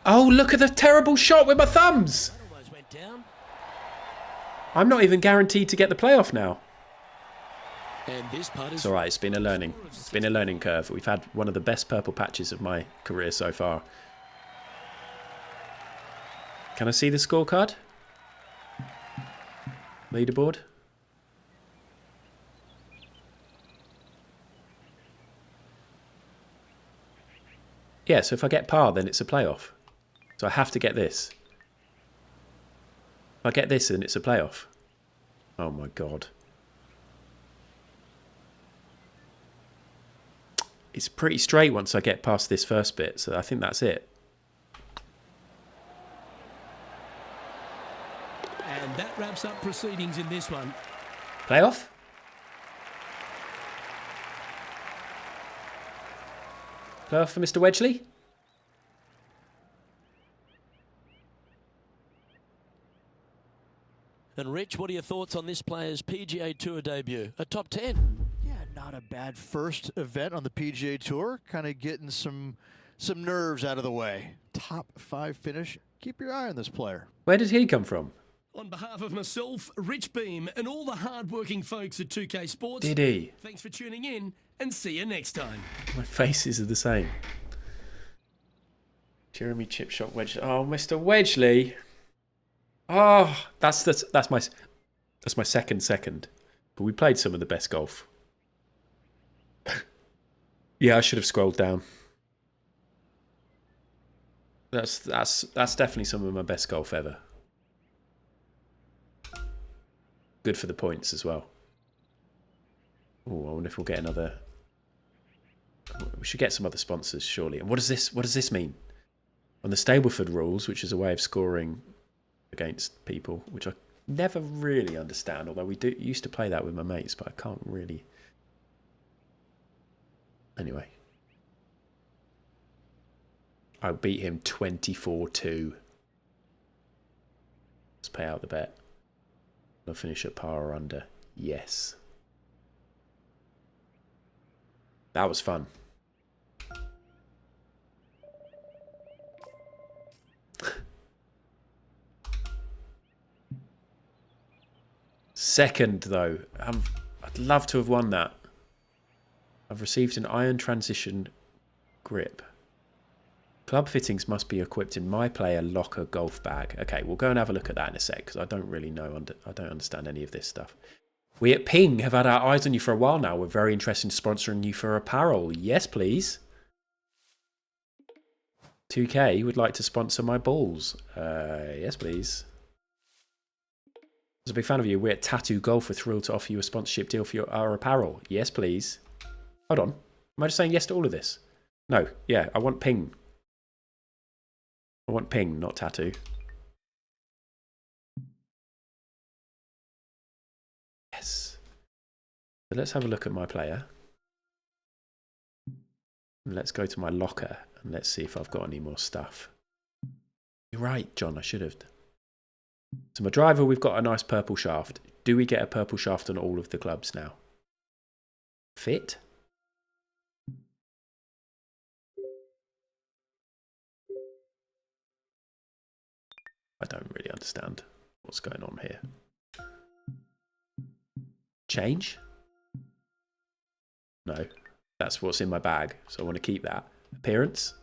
Oh, look at the terrible shot with my thumbs. That almost went down. I'm not even guaranteed to get the playoff now. And this putt is... It's all right. It's been a learning. It's been a learning curve. We've had one of the best purple patches of my career so far. Can I see the scorecard? Leaderboard? Yeah, so if I get par, then it's a playoff. So I have to get this. If I get this, then it's a playoff. Oh my God. It's pretty straight once I get past this first bit, so I think that's it. And that wraps up proceedings in this one. Playoff? Playoff for Mr. Wedgely? And Rich, what are your thoughts on this player's PGA Tour debut? A top 10? Yeah, not a bad first event on the PGA Tour. Kind of getting some nerves out of the way. Top 5 finish. Keep your eye on this player. Where did he come from? On behalf of myself, Rich Beam, and all the hard-working folks at 2K Sports, Did he? thanks for tuning in, and see you next time. My faces are the same. Jeremy Chipshot Wedgely. Oh, Mr. Wedgely. Oh, that's my second. But we played some of the best golf. Yeah, I should have scrolled down. That's definitely some of my best golf ever. Good for the points as well. Oh, I wonder if we'll get another... We should get some other sponsors, surely. And what does this mean? On the Stableford rules, which is a way of scoring against people, which I never really understand, although we used to play that with my mates, but I can't really... Anyway. I beat him 24-2. Let's pay out the bet. I'll finish at par or under. Yes. That was fun. Second, though. I'd love to have won that. I've received an iron transition grip. Club fittings must be equipped in my player locker golf bag. Okay, we'll go and have a look at that in a sec, because I don't really know. I don't understand any of this stuff. We at Ping have had our eyes on you for a while now. We're very interested in sponsoring you for apparel. Yes, please. 2K would like to sponsor my balls. Yes, please. As a big fan of you, we're at Tattoo Golf. We're thrilled to offer you a sponsorship deal for our apparel. Yes, please. Hold on. Am I just saying yes to all of this? No. Yeah, I want Ping. I want Ping, not Tattoo. Yes. So let's have a look at my player. And let's go to my locker and let's see if I've got any more stuff. You're right, John, I should have. So my driver, we've got a nice purple shaft. Do we get a purple shaft on all of the clubs now? Fit? I don't really understand what's going on here. Change? No. That's what's in my bag, so I want to keep that. Appearance?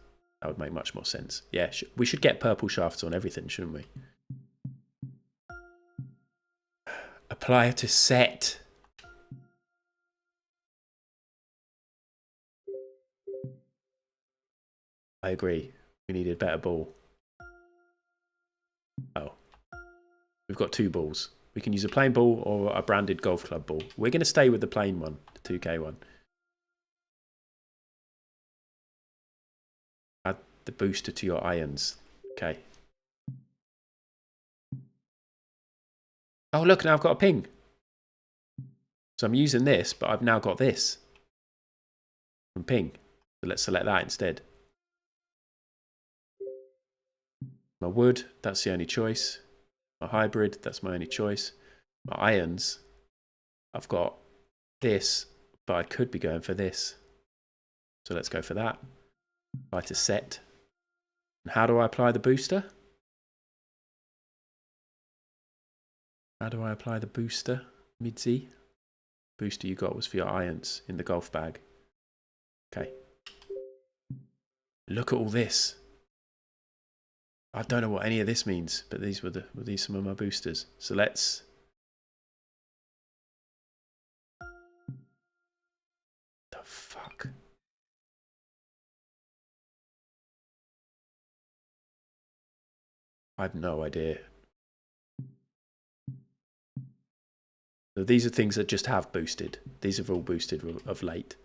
That would make much more sense. Yeah, we should get purple shafts on everything, shouldn't we? Apply to set. I agree. We needed a better ball. Oh. We've got two balls. We can use a plain ball or a branded golf club ball. We're going to stay with the plain one, the 2K one. Add the booster to your irons. Okay. Oh, look, now I've got a ping. So I'm using this, but I've now got this. From ping. So let's select that instead. My wood, that's the only choice. My hybrid, that's my only choice. My irons, I've got this, but I could be going for this. So let's go for that. Apply to set. And how do I apply the booster? How do I apply the booster, Midzi? Booster you got was for your irons in the golf bag. Okay. Look at all this. I don't know what any of this means, but these were these some of my boosters. So let's... The fuck? I have no idea. So these are things that just have boosted. These have all boosted of late.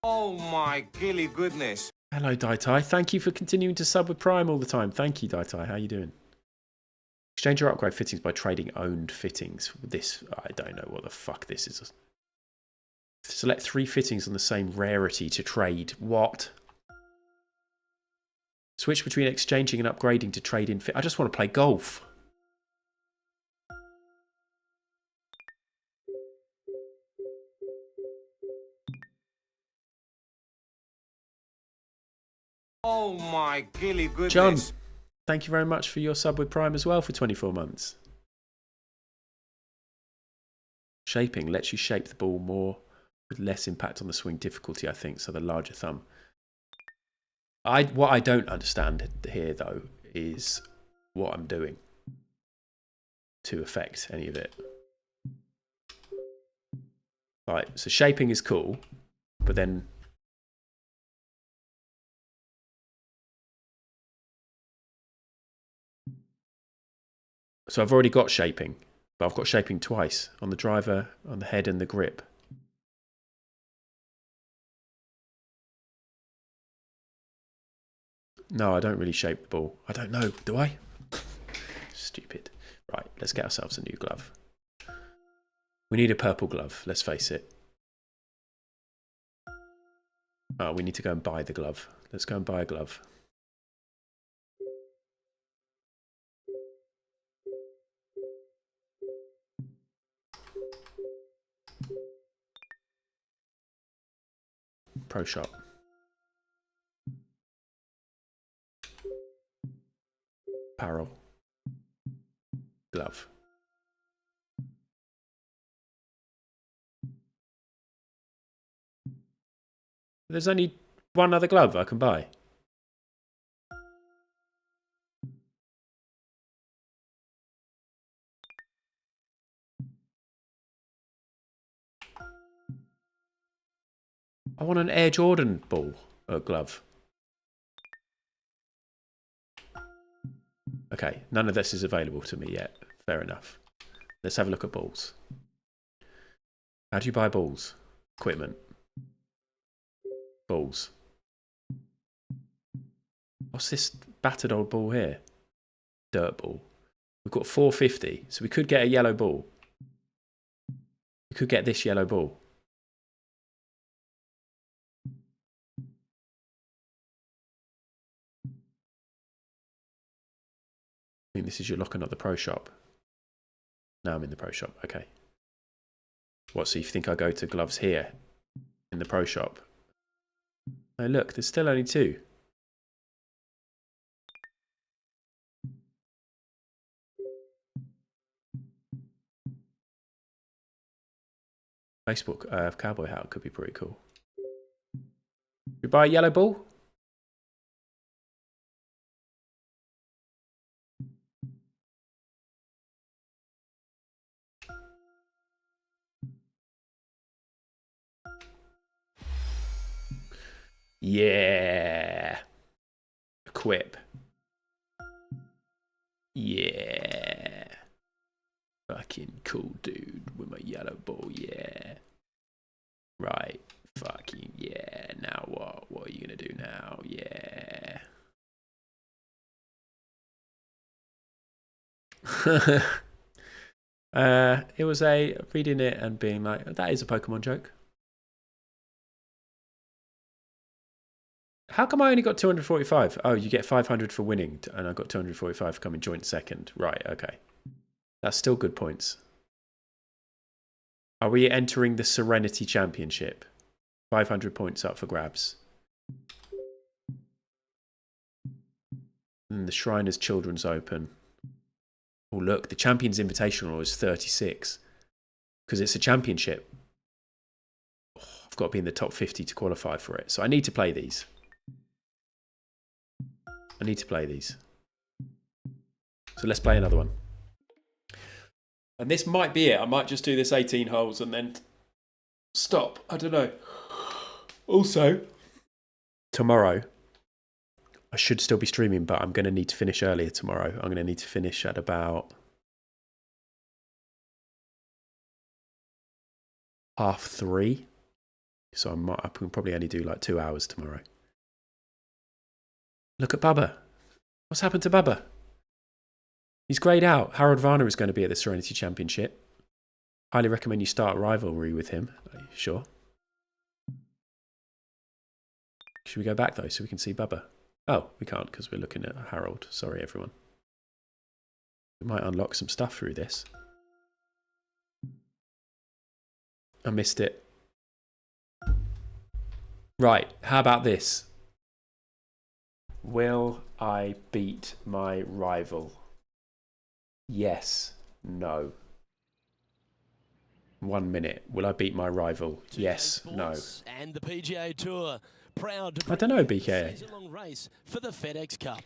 Oh my gilly goodness. Hello, Daitai. Thank you for continuing to sub with Prime all the time. Thank you, Daitai. How you doing? Exchange or upgrade fittings by trading owned fittings. This, I don't know what the fuck this is. Select 3 fittings on the same rarity to trade. What? Switch between exchanging and upgrading to trade in fit. I just want to play golf. Oh my gilly goodness. John, thank you very much for your sub with Prime as well for 24 months. Shaping lets you shape the ball more with less impact on the swing difficulty, I think, so the larger thumb. What I don't understand here, though, is what I'm doing to affect any of it. Right, so shaping is cool, but then... So I've already got shaping, but I've got shaping twice, on the driver, on the head and the grip. No, I don't really shape the ball. I don't know, do I? Stupid. Right, let's get ourselves a new glove. We need a purple glove, let's face it. Oh, we need to go and buy the glove. Let's go and buy a glove. Pro shop. Apparel. Glove. There's only one other glove I can buy. I want an Air Jordan ball glove. Okay, none of this is available to me yet. Fair enough. Let's have a look at balls. How do you buy balls? Equipment. Balls. What's this battered old ball here? Dirt ball. We've got 450, so we could get a yellow ball. We could get this yellow ball. I think this is your locker, not the pro shop. Now I'm in the pro shop, okay. What, so you think I go to gloves here in the pro shop? Oh look, there's still only two. Baseball cowboy hat could be pretty cool. You buy a yellow ball? Yeah. Equip. Yeah. Fucking cool dude with my yellow ball, yeah. Right. Fucking yeah. Now what? What are you gonna do now? Yeah. It was reading it and being like, that is a Pokemon joke. How come I only got 245? Oh, you get 500 for winning, and I got 245 for coming joint second. Right, okay. That's still good points. Are we entering the Serenity Championship? 500 points up for grabs. And the Shriners Children's Open. Oh, look, the Champions Invitational is 36. Because it's a championship. Oh, I've got to be in the top 50 to qualify for it. So I need to play these. I need to play these. So let's play another one. And this might be it. I might just do this 18 holes and then stop. I don't know. Also, tomorrow, I should still be streaming, but I'm going to need to finish earlier tomorrow. I'm going to need to finish at about 3:30. So I can probably only do like 2 hours tomorrow. Look at Bubba. What's happened to Bubba? He's greyed out. Harold Varner is going to be at the Serenity Championship. Highly recommend you start a rivalry with him. Are you sure? Should we go back though so we can see Bubba? Oh, we can't because we're looking at Harold. Sorry, everyone. We might unlock some stuff through this. I missed it. Right, how about this? Will I beat my rival? Yes. No. 1 minute. Will I beat my rival? Yes. No. And the PGA Tour proud to I don't know, BKA. season-long race for the FedEx Cup.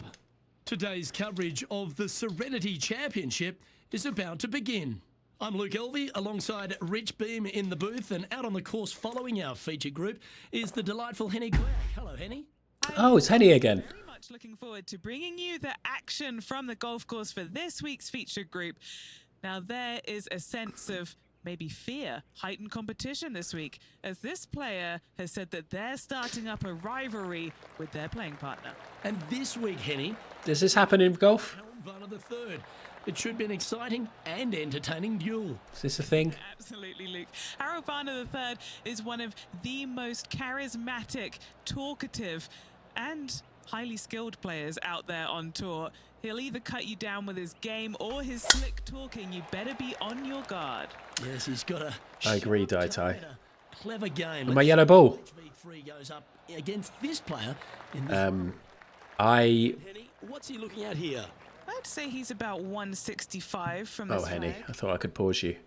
Today's coverage of the Serenity Championship is about to begin. I'm Luke Elvey alongside Rich Beam in the booth, and out on the course following our feature group is the delightful Henny Clegg. Hello, Henny. Oh, it's Henny again. Very much looking forward to bringing you the action from the golf course for this week's featured group. Now, there is a sense of maybe fear, heightened competition this week, as this player has said that they're starting up a rivalry with their playing partner. And this week, Henny, Does this happen in golf? Varner the third. It should be an exciting and entertaining duel. Is this a thing? Absolutely, Luke. Harold Varner III is one of the most charismatic, talkative, and highly skilled players out there on tour. He'll either cut you down with his game or his slick talking. You better be on your guard. Yes, he's got a I agree, Dai-Tai. clever game. And my yellow ball. V3 goes up against this player. In this Henny, what's he looking at here? I'd say he's about 165 from Oh, his Henny, flag. I thought I could pause you.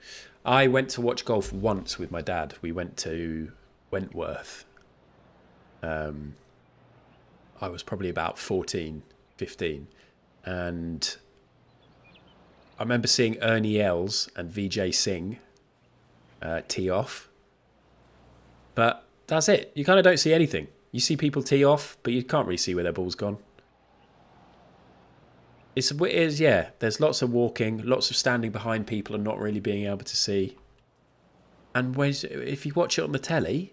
I went to watch golf once with my dad. We went to Wentworth. I was probably about 14, 15. And I remember seeing Ernie Els and Vijay Singh tee off. But that's it. You kind of don't see anything. You see people tee off, but you can't really see where their ball's gone. It is, yeah, there's lots of walking, lots of standing behind people and not really being able to see. And if you watch it on the telly,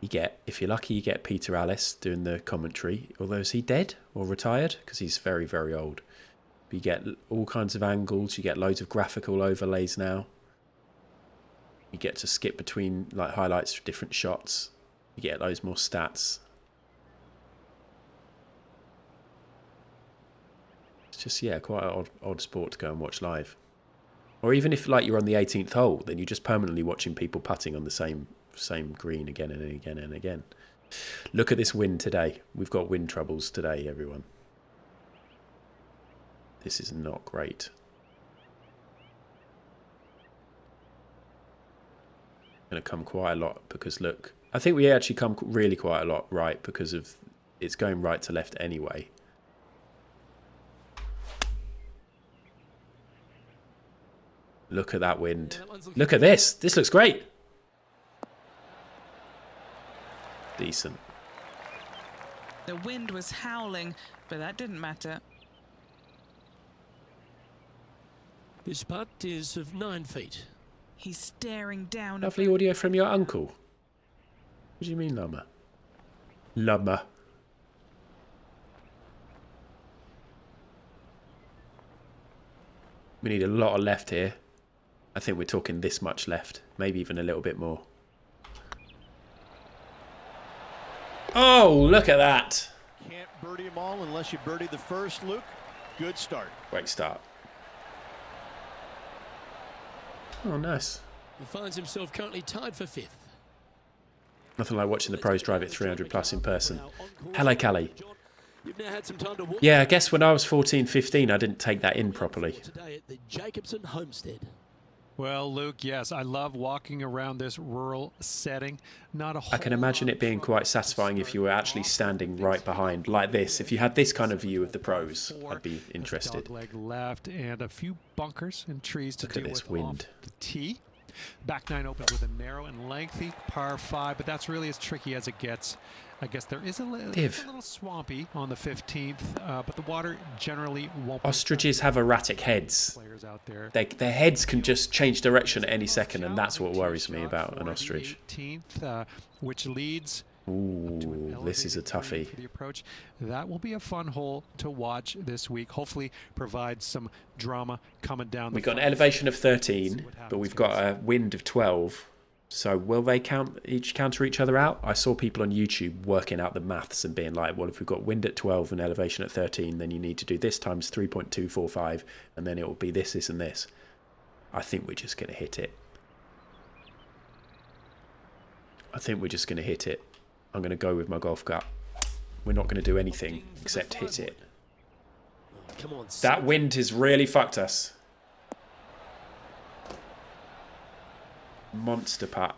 you get, if you're lucky, you get Peter Alice doing the commentary. Although, is he dead or retired? Because he's very, very old. But you get all kinds of angles. You get loads of graphical overlays now. You get to skip between like highlights for different shots. You get loads more stats. It's just, yeah, quite an odd sport to go and watch live. Or even if like you're on the 18th hole, then you're just permanently watching people putting on the same green again and again and again. Look at this wind today. We've got wind troubles today, everyone. This is not great. Going to come quite a lot because look, I think we actually come really quite a lot right because of it's going right to left anyway. Look at that wind. Look at this. This looks great. Decent. The wind was howling, but that didn't matter. His putt is of 9 feet. He's staring down. Lovely audio from your uncle. What do you mean, Lama? Lama. We need a lot of left here. I think we're talking this much left. Maybe even a little bit more. Oh, look at that. Can't birdie them all unless you birdie the first, Luke. Good start. Great start. Oh, nice. He finds himself currently tied for 5th. Nothing like watching the pros drive it 300 plus in person. Hello, Callie. You've now had some time to walk. Yeah, I guess when I was 14, 15, I didn't take that in properly. Today at the Jacobson Homestead. Well, Luke, yes, I love walking around this rural setting. Not a whole I can imagine it being quite satisfying if you were actually standing right behind, like this. If you had this kind of view of the pros, I'd be interested. Dogleg left and a few bunkers and trees to Look at deal this with wind. off the tee. Back 9 opens with a narrow and lengthy par 5, but that's really as tricky as it gets. I guess there is a little swampy on the 15th, but the water generally won't. Ostriches have erratic heads. Players out there. Their heads can just change direction at any second, and that's what worries me about an ostrich. 18th, which leads. Ooh, this is a toughie. For the approach. That will be a fun hole to watch this week. Hopefully provide some drama coming down. We've got an elevation of 13, but we've got a wind of 12. So will they counter each other out? I saw people on YouTube working out the maths and being like, well, if we've got wind at 12 and elevation at 13, then you need to do this times 3.245, and then it will be this, this, and this. I think we're just going to hit it. I'm going to go with my golf gut. We're not going to do anything except hit it. Come on, that wind has really fucked us. Monster putt.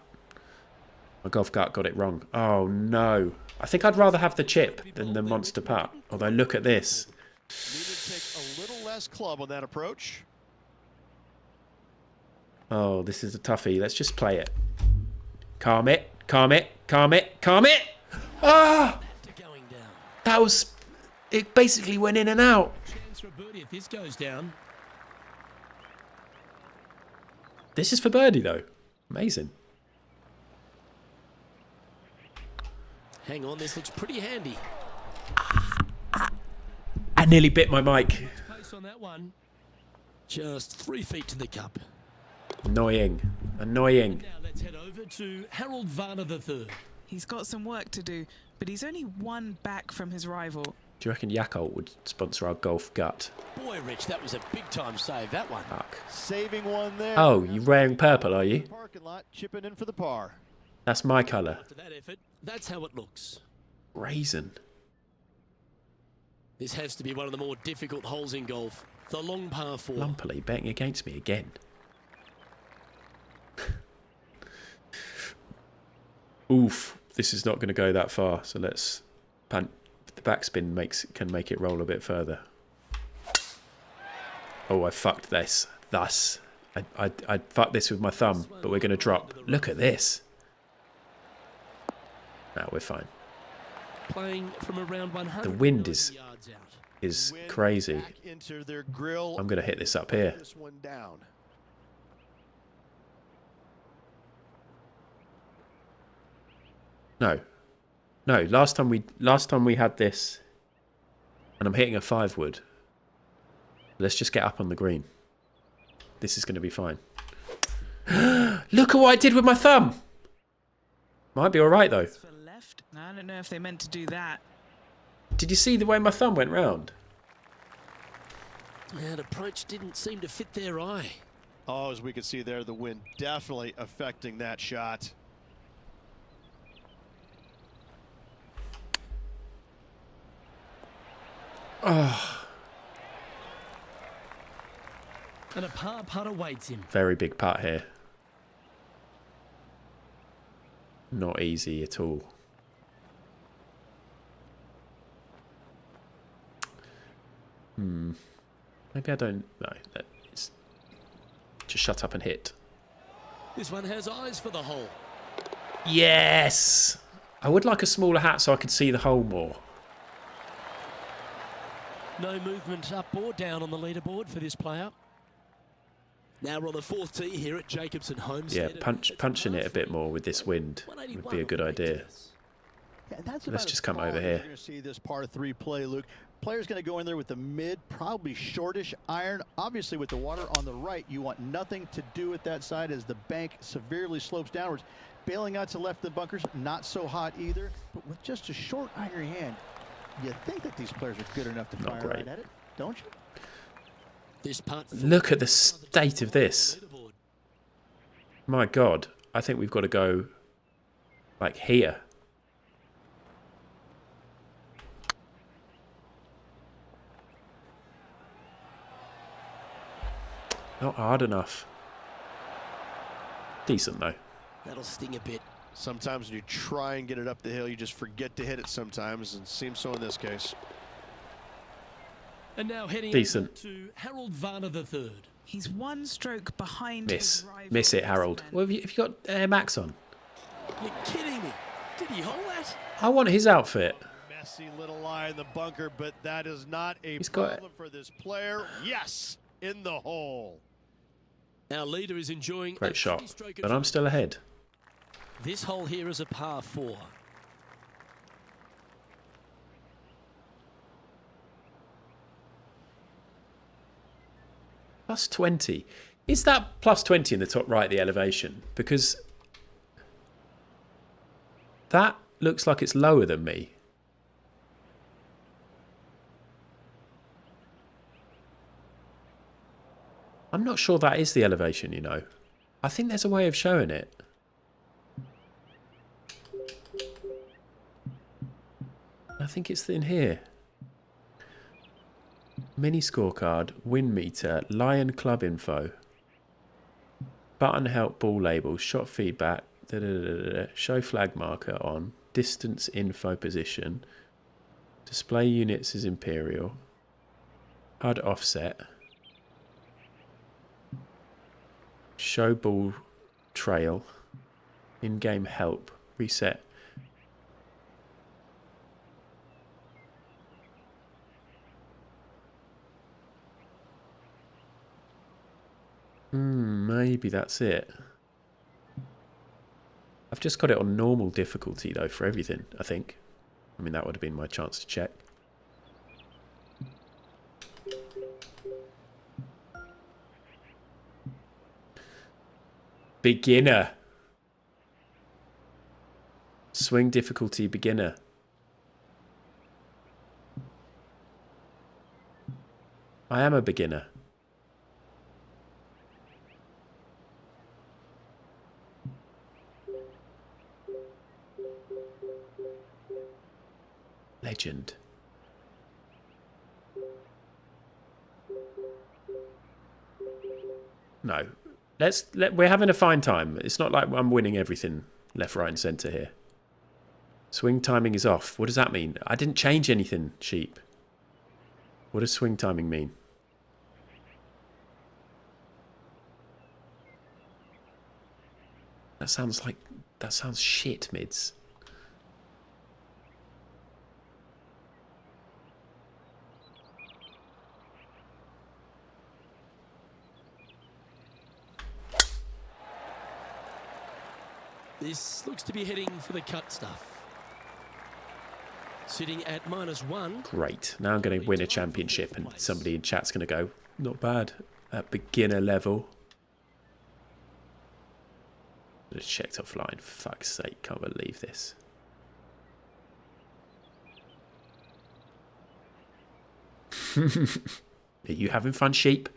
My golf gut got it wrong. Oh no. I think I'd rather have the chip than the monster putt. Although look at this. Need to take a little less club on that approach. Oh, this is a toughie. Let's just play it. Calm it. Calm it. Calm it. Calm it. Ah! That was... It basically went in and out. Chance for a birdie if this goes down. This is for birdie, though. Amazing. Hang on, this looks pretty handy. I nearly bit my mic. Pace on that one. Just 3 feet to the cup. Annoying. Annoying. Now let's head over to Harold Varner III. He's got some work to do, but he's only one back from his rival. Do you reckon Yakult would sponsor our golf gut? Boy, Rich, that was a big-time save, that one. Fuck. Saving one there. Oh, you're wearing purple, are you? Parking lot, chipping in for the par. That's my colour. After that effort, that's how it looks. Raisin. This has to be one of the more difficult holes in golf. The long par 4. Lumpily betting against me again. Oof. This is not going to go that far, so let's punt. The backspin can make it roll a bit further. Oh, I fucked this. Thus. I fucked this with my thumb, but we're going to drop. Look at this. No, we're fine. Playing from around 100 The wind is crazy. Into their grill. I'm going to hit this up here. This one down. No. No, last time we had this, and I'm hitting a 5 wood. Let's just get up on the green. This is going to be fine. Look at what I did with my thumb. Might be all right though. For left? I don't know if they meant to do that. Did you see the way my thumb went round? That approach didn't seem to fit their eye. Oh, as we can see there, the wind definitely affecting that shot. Oh, And a par putt awaits him. very big putt here. Not easy at all. Maybe I don't. No, it's just shut up and hit. This one has eyes for the hole. Yes. I would like a smaller hat so I could see the hole more. No movement up or down on the leaderboard for this player. Now we're on the 4th tee here at Jacobson Homestead. Yeah, punching it a bit more with this wind would be a good idea. Yeah, that's Let's about just as come far over as here. You're going to see this par 3 play, Luke. Player's going to go in there with the mid, probably shortish iron. Obviously, with the water on the right, you want nothing to do with that side as the bank severely slopes downwards. Bailing out to left of the bunkers, not so hot either. But with just a short iron in your hand, you think that these players are good enough to fire right at it, don't you? This putt. Look at the state of this. My God, I think we've got to go like here. Not hard enough. Decent though. That'll sting a bit. Sometimes when you try and get it up the hill, you just forget to hit it sometimes, and seems so in this case. And now heading Decent. to Harold Varner III. He's one stroke behind Miss. his rival. Miss it, Harold. Well, have you got Air Max on? You're kidding me. Did he hole that? I want his outfit. Messy little lie in the bunker, but that is not a He's got it. problem for this player. Yes, in the hole. Our leader is enjoying Great a shot. 3-stroke But I'm still ahead. This hole here is a par 4. Plus 20. Is that plus 20 in the top right, the elevation? Because that looks like it's lower than me. I'm not sure that is the elevation, you know. I think there's a way of showing it. I think it's in here. Mini scorecard, win meter, Lion Club info. Button help ball labels, shot feedback, show flag marker on, distance info position, display units as imperial, HUD offset, show ball trail, in-game help, reset. Maybe that's it. I've just got it on normal difficulty though for everything, I think. I mean, that would have been my chance to check. Beginner. Swing difficulty beginner. I am a beginner. Legend. No. We're having a fine time. It's not like I'm winning everything left, right and centre here. Swing timing is off. What does that mean? I didn't change anything, sheep. What does swing timing mean? That sounds shit, mids. This looks to be heading for the cut stuff. Sitting at -1. Great. Now I'm going to win a championship and somebody in chat's going to go, not bad, at beginner level. Just checked offline. For fuck's sake, can't believe this. Are you having fun, sheep?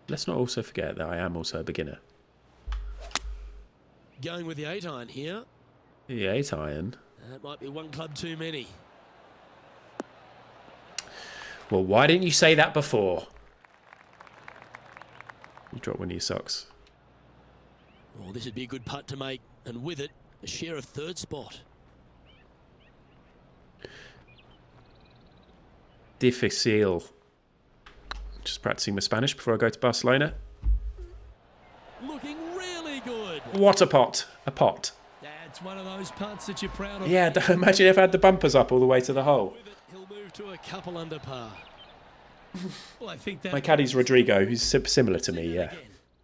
Let's not also forget that I am also a beginner. Going with the 8-iron here. The 8-iron? That might be one club too many. Well, why didn't you say that before? You drop one of your socks. Oh, this would be a good putt to make, and with it, a share of third spot. Difícil. Just practicing my Spanish before I go to Barcelona. Looking really good. What a pot. A pot. That's one of those putts that you're proud of. Yeah, imagine if I had the bumpers up all the way to the hole. With it, he'll move to a couple under par. Well, I think that My caddy's Rodrigo, who's similar to me, yeah.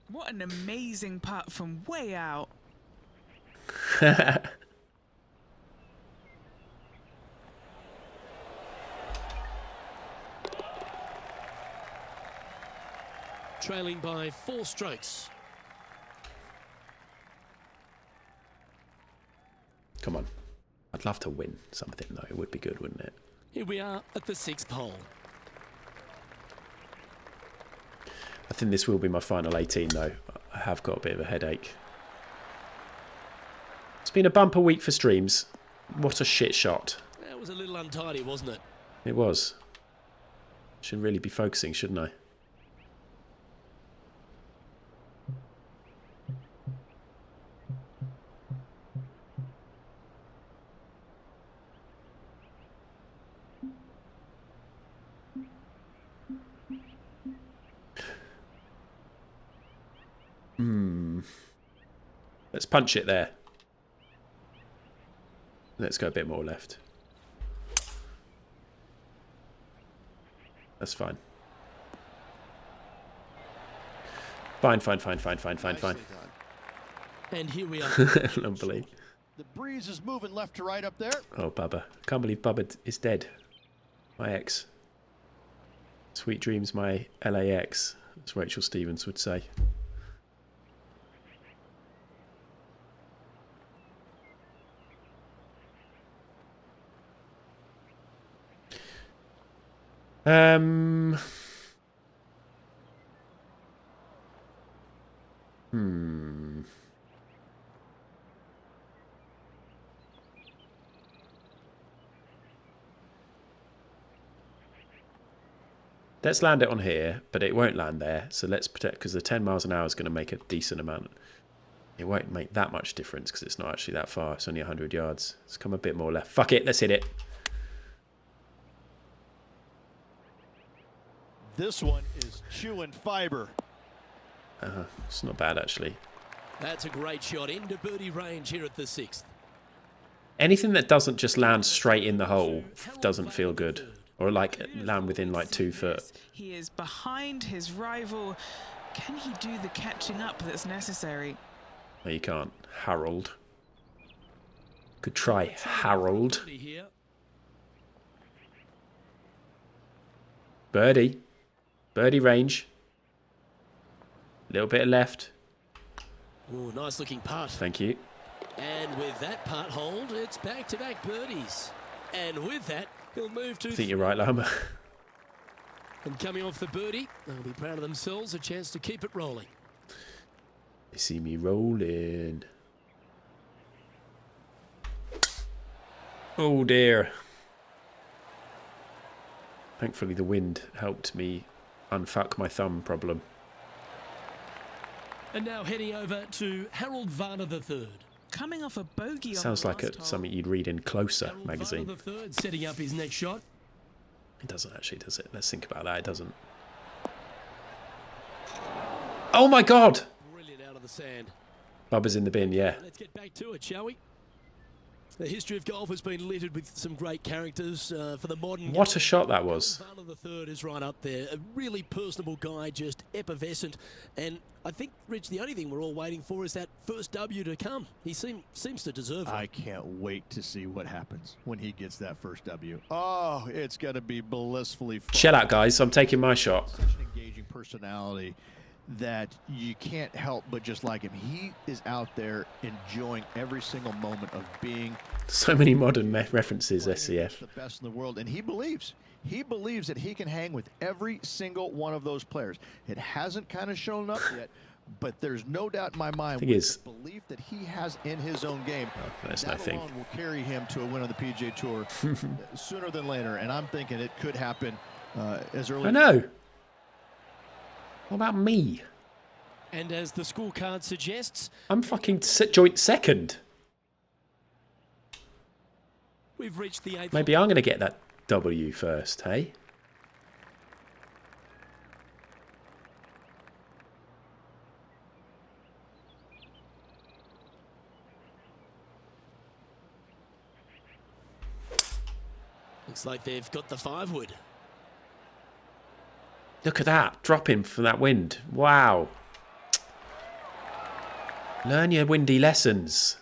What an amazing putt from way out. Trailing by 4 strokes. Come on. I'd love to win something, though. It would be good, wouldn't it? Here we are at the 6th hole. I think this will be my final 18, though. I have got a bit of a headache. It's been a bumper week for streams. What a shit shot. That was a little untidy, wasn't it? It was. Should really be focusing, shouldn't I? Let's punch it there. Let's go a bit more left. That's fine. Fine. And here we are. Unbelievable. The breeze is moving left to right up there. Oh, Bubba. Can't believe Bubba is dead. My ex. Sweet dreams, my LAX, as Rachel Stevens would say. Let's land it on here, but it won't land there. So let's protect, because the 10 miles an hour is going to make a decent amount. It won't make that much difference because it's not actually that far. It's only 100 yards. Let's come a bit more left. Fuck it, let's hit it. This one is chewing fiber. It's not bad, actually. That's a great shot into birdie range here at the 6th. Anything that doesn't just land straight in the hole doesn't feel good. Or like land within like 2 foot. He is behind his rival. Can he do the catching up that's necessary? No, you can't. Harold. Could try Harold. Birdie. Birdie range. Little bit of left. Oh, nice looking putt. Thank you. And with that putt hold, it's back-to-back birdies. And with that, he'll move to... I think you're right, Lama. And coming off the birdie, they'll be proud of themselves, a chance to keep it rolling. You see me rolling. Oh dear. Thankfully the wind helped me unfuck my thumb problem. And now heading over to Harold Varner III. Coming off a bogey. Sounds like something you'd read in Closer Harold magazine. Varner III setting up his next shot. It doesn't actually, does it? Let's think about that. It doesn't. Oh my God! Brilliant out of the sand. Bubba's in the bin, yeah. Let's get back to it, shall we? The history of golf has been littered with some great characters for the modern... What a shot that was. Varner III is right up there. A really personable guy, just effervescent. And I think, Rich, the only thing we're all waiting for is that first W to come. He seems to deserve it. I can't wait to see what happens when he gets that first W. Oh, it's going to be blissfully fun. Shut out, guys. I'm taking my shot. Such an engaging personality that you can't help but just like him. He is out there enjoying every single moment of being So many modern references, SCF. the best in the world, and he believes that he can hang with every single one of those players. It hasn't kind of shown up yet, but there's no doubt in my mind with the belief that he has in his own game. That's that nothing. alone will carry him to a win on the PGA Tour sooner than later, and I'm thinking it could happen as early. I know. What about me? And as the scorecard suggests, I'm fucking joint second. we've reached the 8th. Maybe I'm going to get that W first, hey? Looks like they've got the 5-wood. Look at that. Dropping from that wind. Wow. Learn your windy lessons.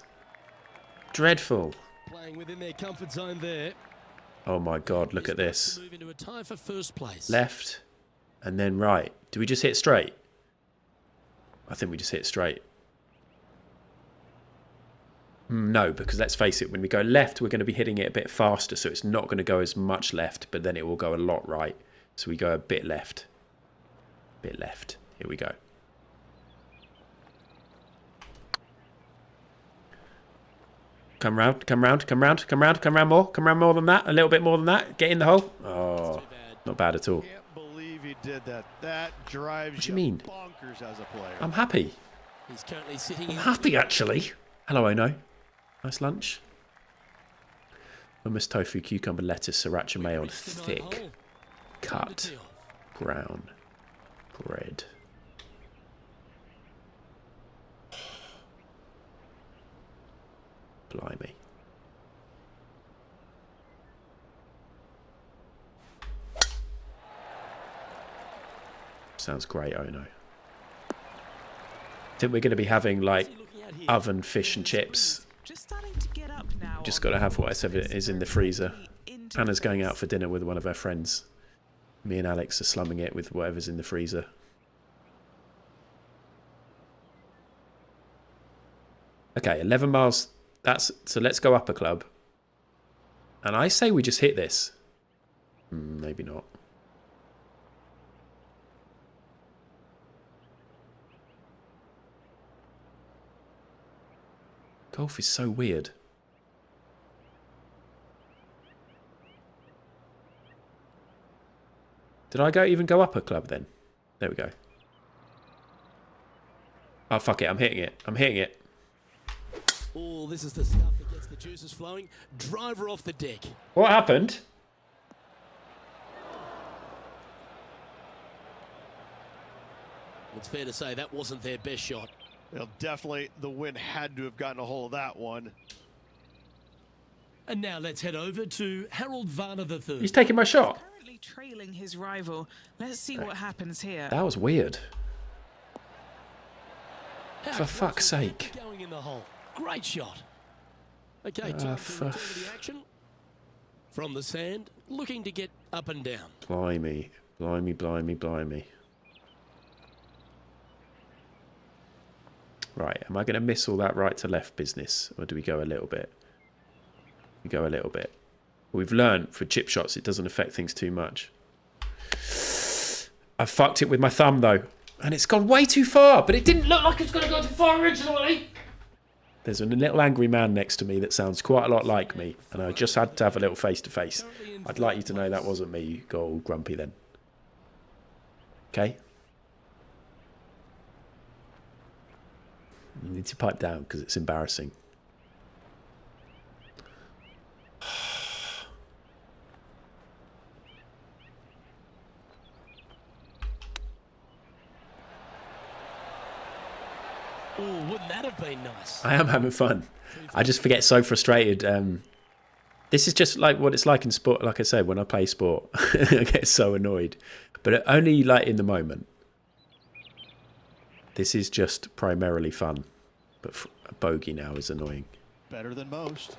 Dreadful. Playing within their comfort zone there. Oh my God, look at this. Move into a tie for first place. Left and then right. Do we just hit straight? I think we just hit straight. No, because let's face it, when we go left, we're going to be hitting it a bit faster, so it's not going to go as much left, but then it will go a lot right. So we go a bit left. Bit left. Here we go. Come round, come round, come round, come round, come round more. Come round more than that. A little bit more than that. Get in the hole. Oh, not bad at all. Can't believe he did that. That drives What do you mean? bonkers as a player. I'm happy. He's currently sitting I'm in. happy, actually. Hello, Ono. Nice lunch. Hummus, tofu, cucumber, lettuce, sriracha mayo, and thick cut brown bread. Blimey. Sounds great, Ono. I think we're going to be having like oven fish and chips. Just got to have whatever is in the freezer. Hannah's going out for dinner with one of her friends. Me and Alex are slumming it with whatever's in the freezer. Okay, 11 miles. So let's go up a club. And I say we just hit this. Maybe not. Golf is so weird. Did I even go up a club then? There we go. Oh, fuck it. I'm hitting it. I'm hitting it. Oh, this is the stuff that gets the juices flowing. Driver off the deck. What happened? It's fair to say that wasn't their best shot. Well, definitely the wind had to have gotten a hold of that one. And now let's head over to Harold Varner III. He's taking my shot. Currently trailing his rival. Let's see what happens here. That was weird. For fuck's sake. Going in the hole. Great shot. Okay, time to return to the action. From the sand, looking to get up and down. Blimey. Blimey, blimey, blimey. Right, am I going to miss all that right to left business? Or do we go a little bit? We go a little bit. We've learned for chip shots it doesn't affect things too much. I fucked it with my thumb though. And it's gone way too far, but it didn't look like it's going to go too far originally. There's a little angry man next to me that sounds quite a lot like me. And I just had to have a little face-to-face. I'd like you to know that wasn't me. You got all grumpy then. Okay? You need to pipe down because it's embarrassing. Oh, wouldn't that have been nice? I am having fun. I just get so frustrated. This is just like what it's like in sport. Like I said, when I play sport, I get so annoyed. But only like in the moment. This is just primarily fun. But a bogey now is annoying. Better than most.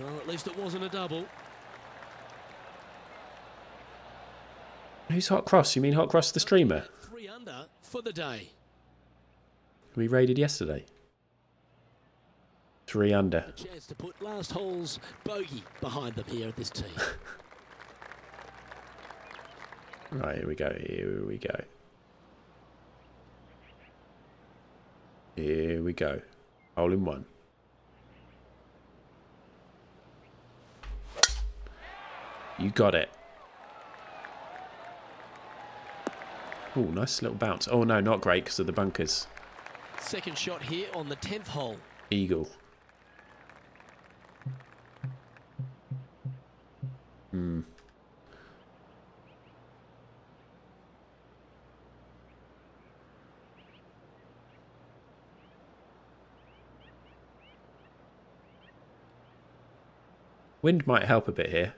Well, at least it wasn't a double. Who's Hot Cross? You mean Hot Cross the streamer? 3 under for the day. We raided yesterday. 3 under. A chance to put last hole's bogey behind them here at this tee. Right, here we go. Here we go. Here we go. Hole in one. You got it. Oh, nice little bounce. Oh, no, not great because of the bunkers. Second shot here on the 10th hole. Eagle. Wind might help a bit here.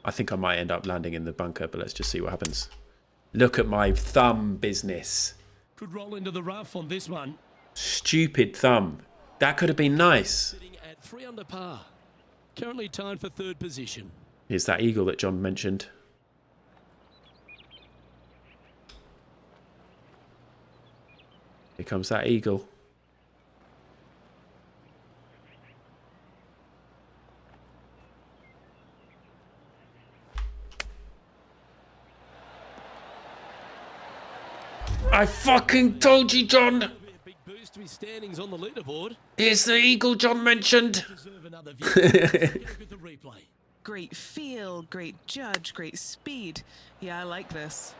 I think I might end up landing in the bunker, but let's just see what happens. Look at my thumb business. Could roll into the rough on this one. Stupid thumb. That could have been nice. Sitting at 3 under par. Currently tied for 3rd position. Here's that eagle that John mentioned. Here comes that eagle. I fucking told you, John. A big boost to his standings on the leaderboard. Here's the eagle John mentioned. Deserve another view. Let's go with the replay. Great feel, great judge, great speed. Yeah, I like this.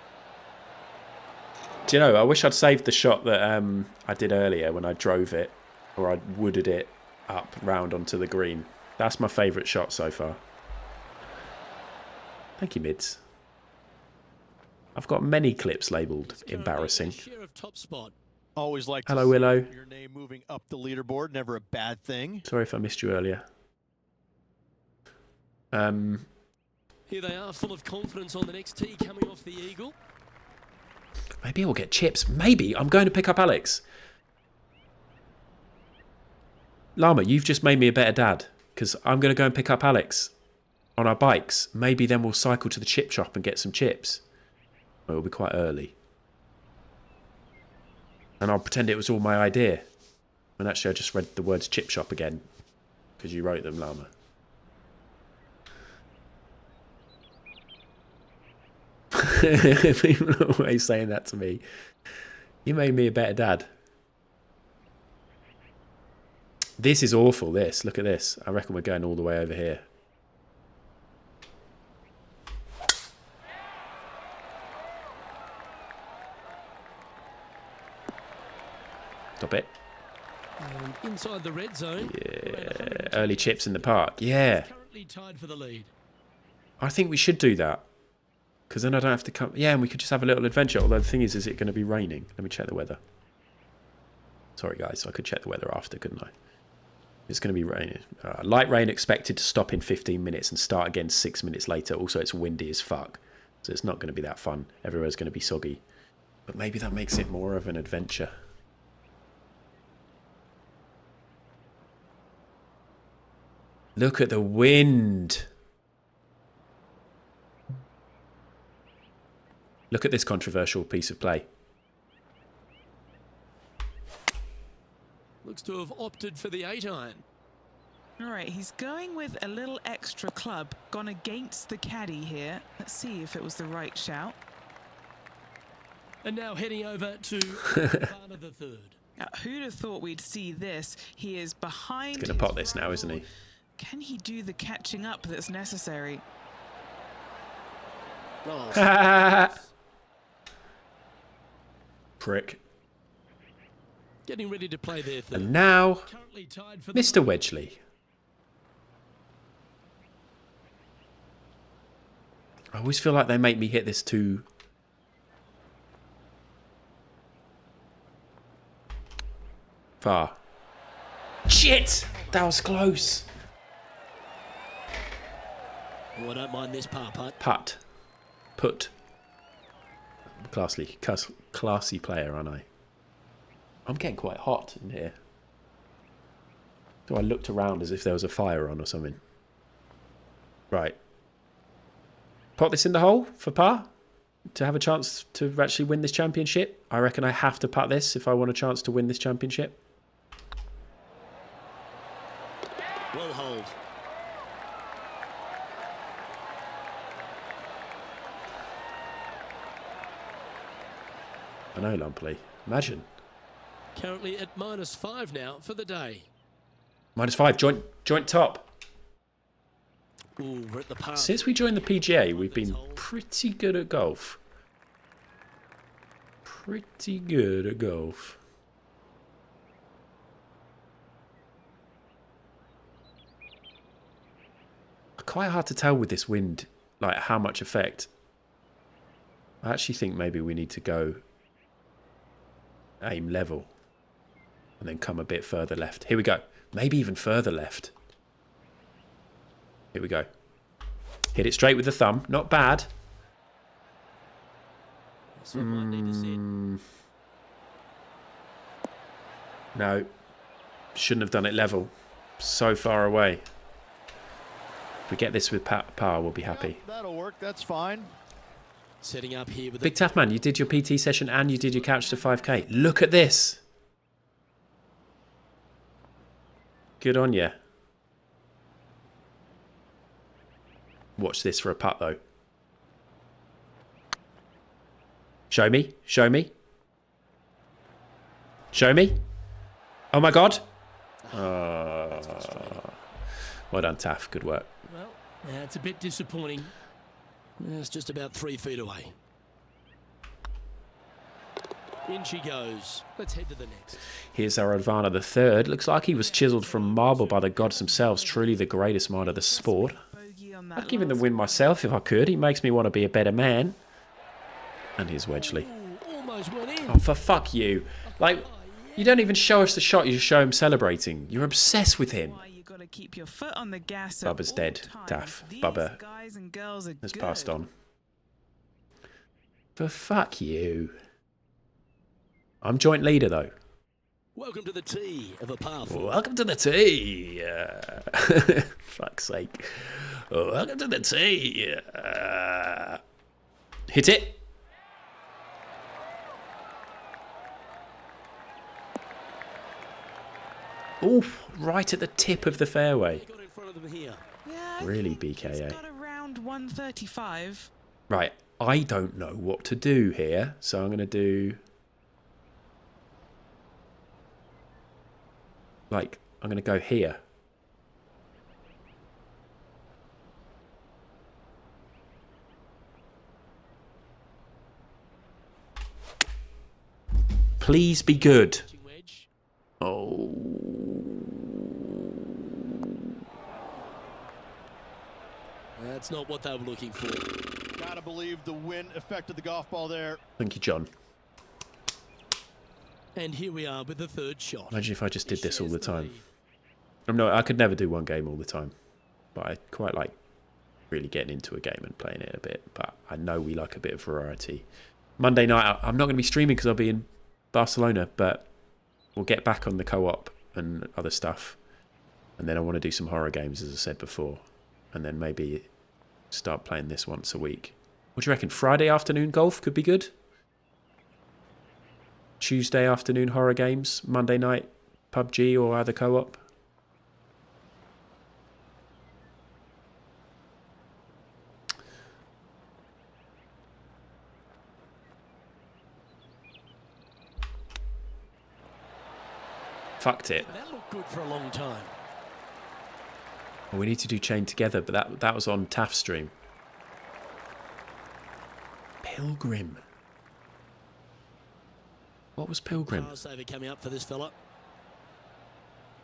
Do you know, I wish I'd saved the shot that I did earlier when I drove it, or I wooded it up round onto the green. That's my favourite shot so far. Thank you, Mids. I've got many clips labelled embarrassing. Share of top spot. Always like to Hello, see Willow. your name moving up the leaderboard. Never a bad thing. Sorry if I missed you earlier. Here they are, full of confidence on the next tee, coming off the eagle. Maybe I'll get chips. Maybe I'm going to pick up Alex. Llama, you've just made me a better dad because I'm going to go and pick up Alex on our bikes. Maybe then we'll cycle to the chip shop and get some chips. Well, it'll be quite early. And I'll pretend it was all my idea. And actually I just read the words chip shop again because you wrote them, Llama. People are always saying that to me. You made me a better dad. This is awful, this. Look at this. I reckon we're going all the way over here. Stop it. And inside the red zone. Yeah. Early chips in the park. Yeah. Currently tied for the lead. I think we should do that. Because then I don't have to come... Yeah, and we could just have a little adventure. Although the thing is it going to be raining? Let me check the weather. Sorry, guys. I could check the weather after, couldn't I? It's going to be raining. Light rain expected to stop in 15 minutes and start again 6 minutes later. Also, it's windy as fuck. So it's not going to be that fun. Everywhere's going to be soggy. But maybe that makes it more of an adventure. Look at the wind. Look at this controversial piece of play. Looks to have opted for the 8-iron. All right, he's going with a little extra club. Gone against the caddy here. Let's see if it was the right shout. And now heading over to Varner the third. Now, who'd have thought we'd see this? He is behind. He's going to pot this now, isn't he? Can he do the catching up that's necessary? Oh. Prick. Getting ready to play their third. And now, Mr. Wedgely. I always feel like they make me hit this too... far. Shit! That was close. Oh, I don't mind this par putt. Putt. Put. Classy player, aren't I? I'm getting quite hot in here. So I looked around as if there was a fire on or something. Right. Pot this in the hole for par to have a chance to actually win this championship. I reckon I have to putt this if I want a chance to win this championship. Well hold. I know, Lumpley. Imagine. Currently at -5 now for the day. -5, joint top. Ooh, we're at the par. Since we joined the PGA, we've been pretty good at golf. Pretty good at golf. Quite hard to tell with this wind, like how much effect. I actually think maybe we need to go aim level and then come a bit further left. Here we go. Maybe even further left. Here we go. Hit it straight with the thumb. Not bad. No. Shouldn't have done it level. So far away. If we get this with par, we'll be happy. Yeah, that'll work. That's fine. Setting up here with Big Tough Man, you did your PT session and you did your couch to 5K. Look at this. Good on you. Watch this for a putt, though. Show me. Show me. Show me. Oh, my God. Well done, Taff. Good work. Well, it's a bit disappointing. It's just about 3 feet away. In she goes. Let's head to the next. Here's our Varner the third. Looks like he was chiseled from marble by the gods themselves. Truly the greatest mind of the sport. I'd give him the win myself if I could. He makes me want to be a better man. And here's Wedgely. Almost went in. Oh, for fuck you. Like, you don't even show us the shot. You just show him celebrating. You're obsessed with him. You got to keep your foot on the gas. Bubba's dead. Daff. Bubba has passed on. For fuck you. I'm joint leader, though. Welcome to the tee of a par 4. Welcome to the tee. Fuck's sake. Welcome to the tee. Hit it. Oof, right at the tip of the fairway. Got in front of them here. Yeah, Really, BKA. got around 135. Right, I don't know what to do here, so I'm going to do... Like, I'm going to go here. Please be good. That's not what they were looking for. Gotta believe the wind affected the golf ball there. Thank you, John. And here we are with the third shot. Imagine if I just did this all the time. I could never do one game all the time, but I quite like really getting into a game and playing it a bit. But I know we like a bit of variety. Monday night, I'm not going to be streaming because I'll be in Barcelona, but we'll get back on the co-op and other stuff. And then I want to do some horror games, as I said before. And then maybe start playing this once a week. What do you reckon? Friday afternoon golf could be good? Tuesday afternoon horror games? Monday night PUBG or other co-op? Fucked it. That looked good for a long time. Well, we need to do Chain Together, but that was on TAF stream. Pilgrim. What was Pilgrim? Power saver coming up for this fella.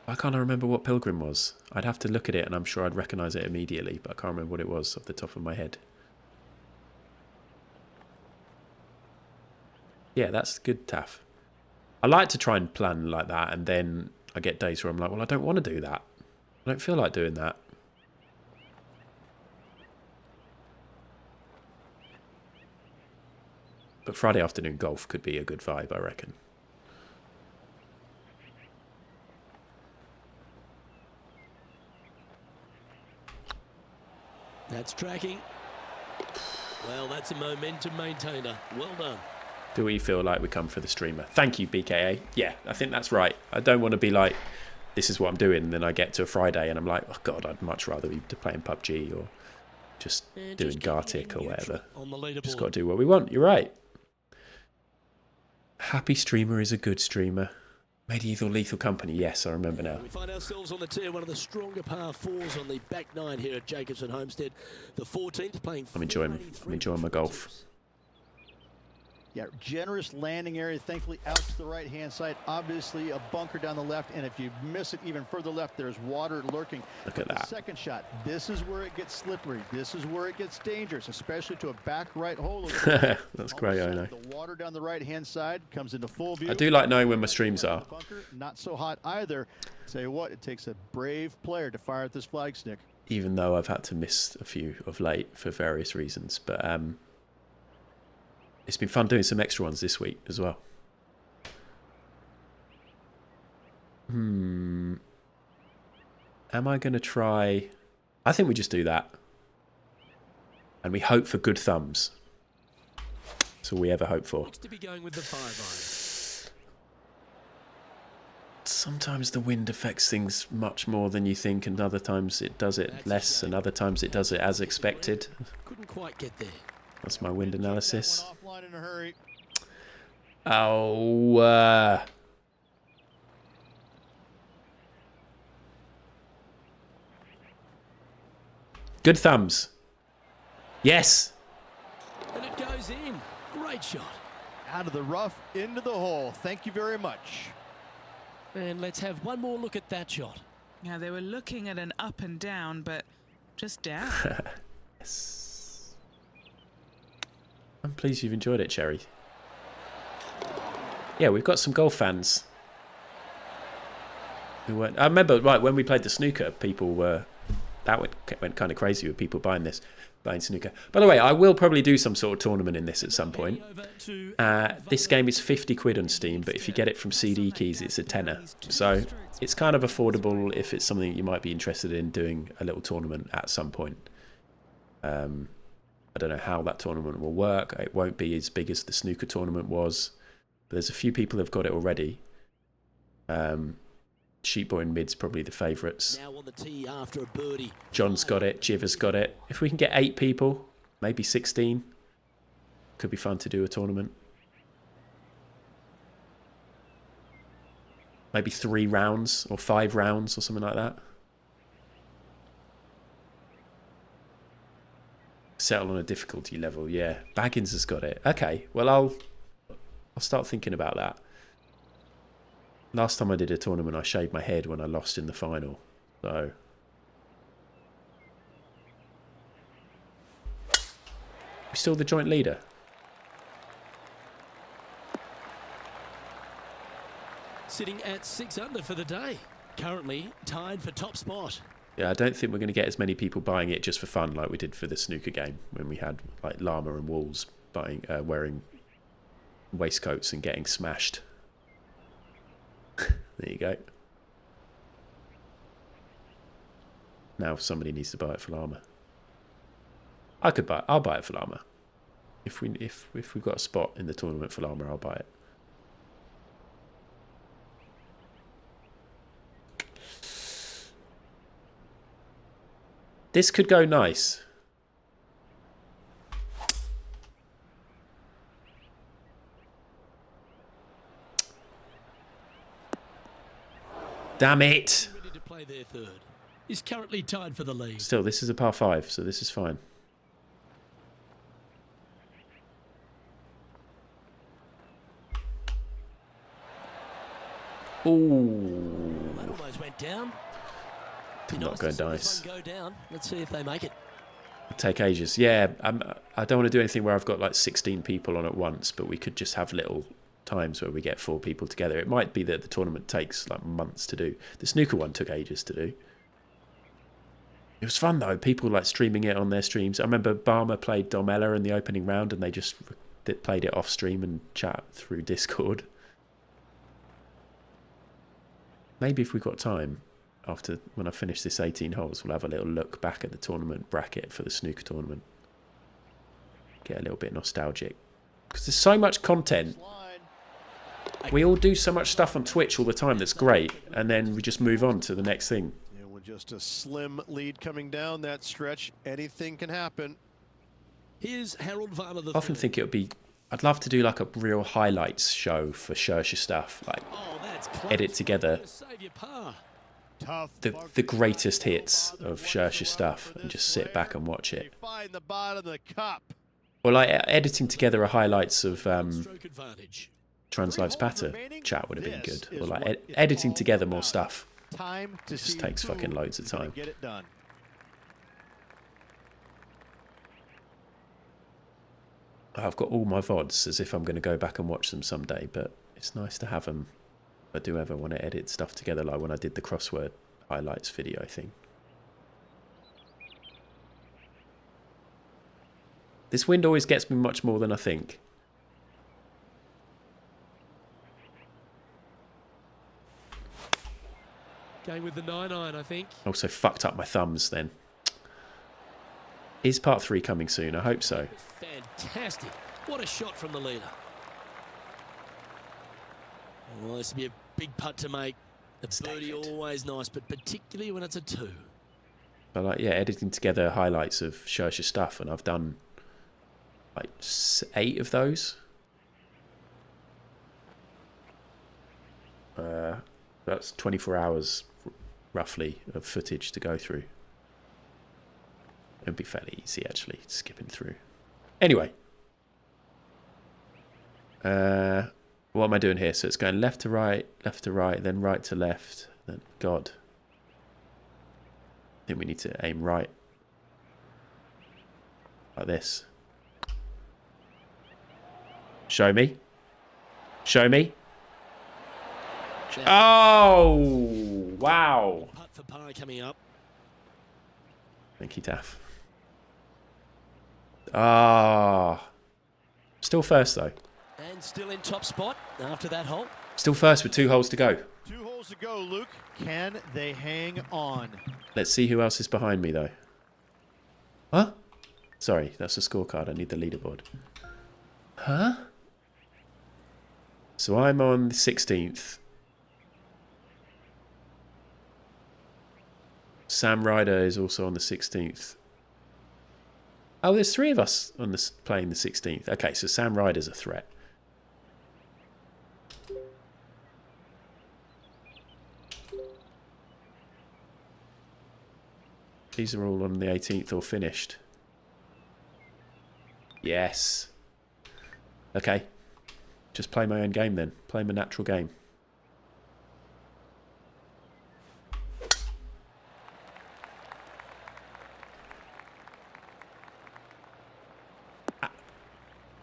I can't remember what Pilgrim was. I'd have to look at it and I'm sure I'd recognise it immediately, but I can't remember what it was off the top of my head. Yeah, that's good, TAF. I like to try and plan like that, and then I get days where I'm like, well, I don't want to do that. I don't feel like doing that. But Friday afternoon golf could be a good vibe, I reckon. That's tracking. Well, that's a momentum maintainer. Well done. Do we feel like we come for the streamer? Thank you, BKA. Yeah, I think that's right. I don't want to be like, this is what I'm doing, and then I get to a Friday and I'm like, oh God, I'd much rather be playing PUBG or just doing Gartic or whatever. Just got to do what we want. You're right. Happy streamer is a good streamer. Medieval Lethal Company. Yes, I remember now. We find ourselves on the tee, one of the stronger par fours on the back nine here at Jacobson Homestead. The 14th playing. I'm enjoying my golf. Yeah, generous landing area, thankfully out to the right-hand side. Obviously a bunker down the left, and if you miss it even further left, there's water lurking. Look at that. The second shot, this is where it gets slippery. This is where it gets dangerous, especially to a back right hole. That's great, I know. The water down the right-hand side comes into full view. I do like knowing when my streams are. Bunker, not so hot either. Tell you what, it takes a brave player to fire at this flag stick. Even though I've had to miss a few of late for various reasons, but it's been fun doing some extra ones this week as well. Am I going to try... I think we just do that. And we hope for good thumbs. That's all we ever hope for. Looks to be going with the 5-iron. Sometimes the wind affects things much more than you think, and other times it does it less, and other times it does it as expected. Couldn't quite get there. That's my wind analysis. Offline in a hurry. Oh, good thumbs. Yes. And it goes in. Great shot. Out of the rough, into the hole. Thank you very much. And let's have one more look at that shot. Yeah, they were looking at an up and down, but just down. Yes. I'm pleased you've enjoyed it, Cherry. Yeah, we've got some golf fans. Who weren't, I remember, right, when we played the snooker, people were... That went kind of crazy with people buying snooker. By the way, I will probably do some sort of tournament in this at some point. This game is 50 quid on Steam, but if you get it from CD Keys, it's a tenner. So it's kind of affordable if it's something you might be interested in doing a little tournament at some point. I don't know how that tournament will work. It won't be as big as the snooker tournament was, but there's a few people who've got it already. Sheepboy and Mid's probably the favourites. Now on the tee after a birdie. John's got it. Jiver's got it. If we can get 8 people, maybe 16, could be fun to do a tournament. Maybe 3 rounds or 5 rounds or something like that. Settle on a difficulty level, yeah. Baggins has got it. Okay, well I'll start thinking about that. Last time I did a tournament, I shaved my head when I lost in the final. So We still the joint leader? Sitting at 6 under for the day. Currently tied for top spot. Yeah, I don't think we're going to get as many people buying it just for fun like we did for the snooker game when we had like Llama and Walls wearing waistcoats and getting smashed. There you go. Now somebody needs to buy it for Llama. I'll buy it for Llama. If we've got a spot in the tournament for Llama, I'll buy it. This could go nice. Damn it. Ready to play their third. Is currently tied for the lead. Still, this is a par 5, so this is fine. Ooh. That almost went down. Did not go nice. Go down. Let's see if they make it. Take ages. Yeah, I don't want to do anything where I've got like 16 people on at once, but we could just have little times where we get 4 people together. It might be that the tournament takes like months to do. The snooker one took ages to do. It was fun though. People like streaming it on their streams. I remember Barmer played Domella in the opening round, and they just played it off stream and chat through Discord. Maybe if we've got time, after when I finish this 18 holes, we'll have a little look back at the tournament bracket for the snooker tournament. Get a little bit nostalgic. Because there's so much content. We all do so much stuff on Twitch all the time that's great, and then we just move on to the next thing. And with just a slim lead coming down that stretch, anything can happen. Here's Harold Varner. I often think it would be... I'd love to do like a real highlights show for Shersha stuff. Like, edit together the greatest hits of Shersha stuff and just sit back and watch it. Find the bottom of the cup. Or like editing together a highlights of Translive Spatter chat would have been good. Or like editing together more stuff. It just takes fucking loads of time. Get it done. I've got all my VODs as if I'm going to go back and watch them someday, but it's nice to have them. I do ever want to edit stuff together, like when I did the crossword highlights video thing. This wind always gets me much more than I think. Going with the 9-iron, I think. Also fucked up my thumbs then. Is part 3 coming soon? I hope so. Fantastic. What a shot from the leader. Well, this would be a big putt to make. A birdie always nice, but particularly when it's a 2. But like, yeah, editing together highlights of Shersha stuff, and I've done like 8 of those. That's 24 hours roughly of footage to go through. It'd be fairly easy actually, skipping through. Anyway. What am I doing here? So it's going left to right, then right to left. Then God. I think we need to aim right. Like this. Show me. Show me. Oh, wow. Putt for par coming up. Thank you, Daff. Ah. Still first, though. And still in top spot after that hole. Still first with 2 holes to go. 2 holes to go, Luke. Can they hang on? Let's see who else is behind me, though. Huh? Sorry, that's a scorecard. I need the leaderboard. Huh? So I'm on the 16th. Sam Ryder is also on the 16th. Oh, there's 3 of us on this playing the 16th. Okay, so Sam Ryder's a threat. These are all on the 18th or finished. Yes. Okay. Just play my own game then. Play my natural game.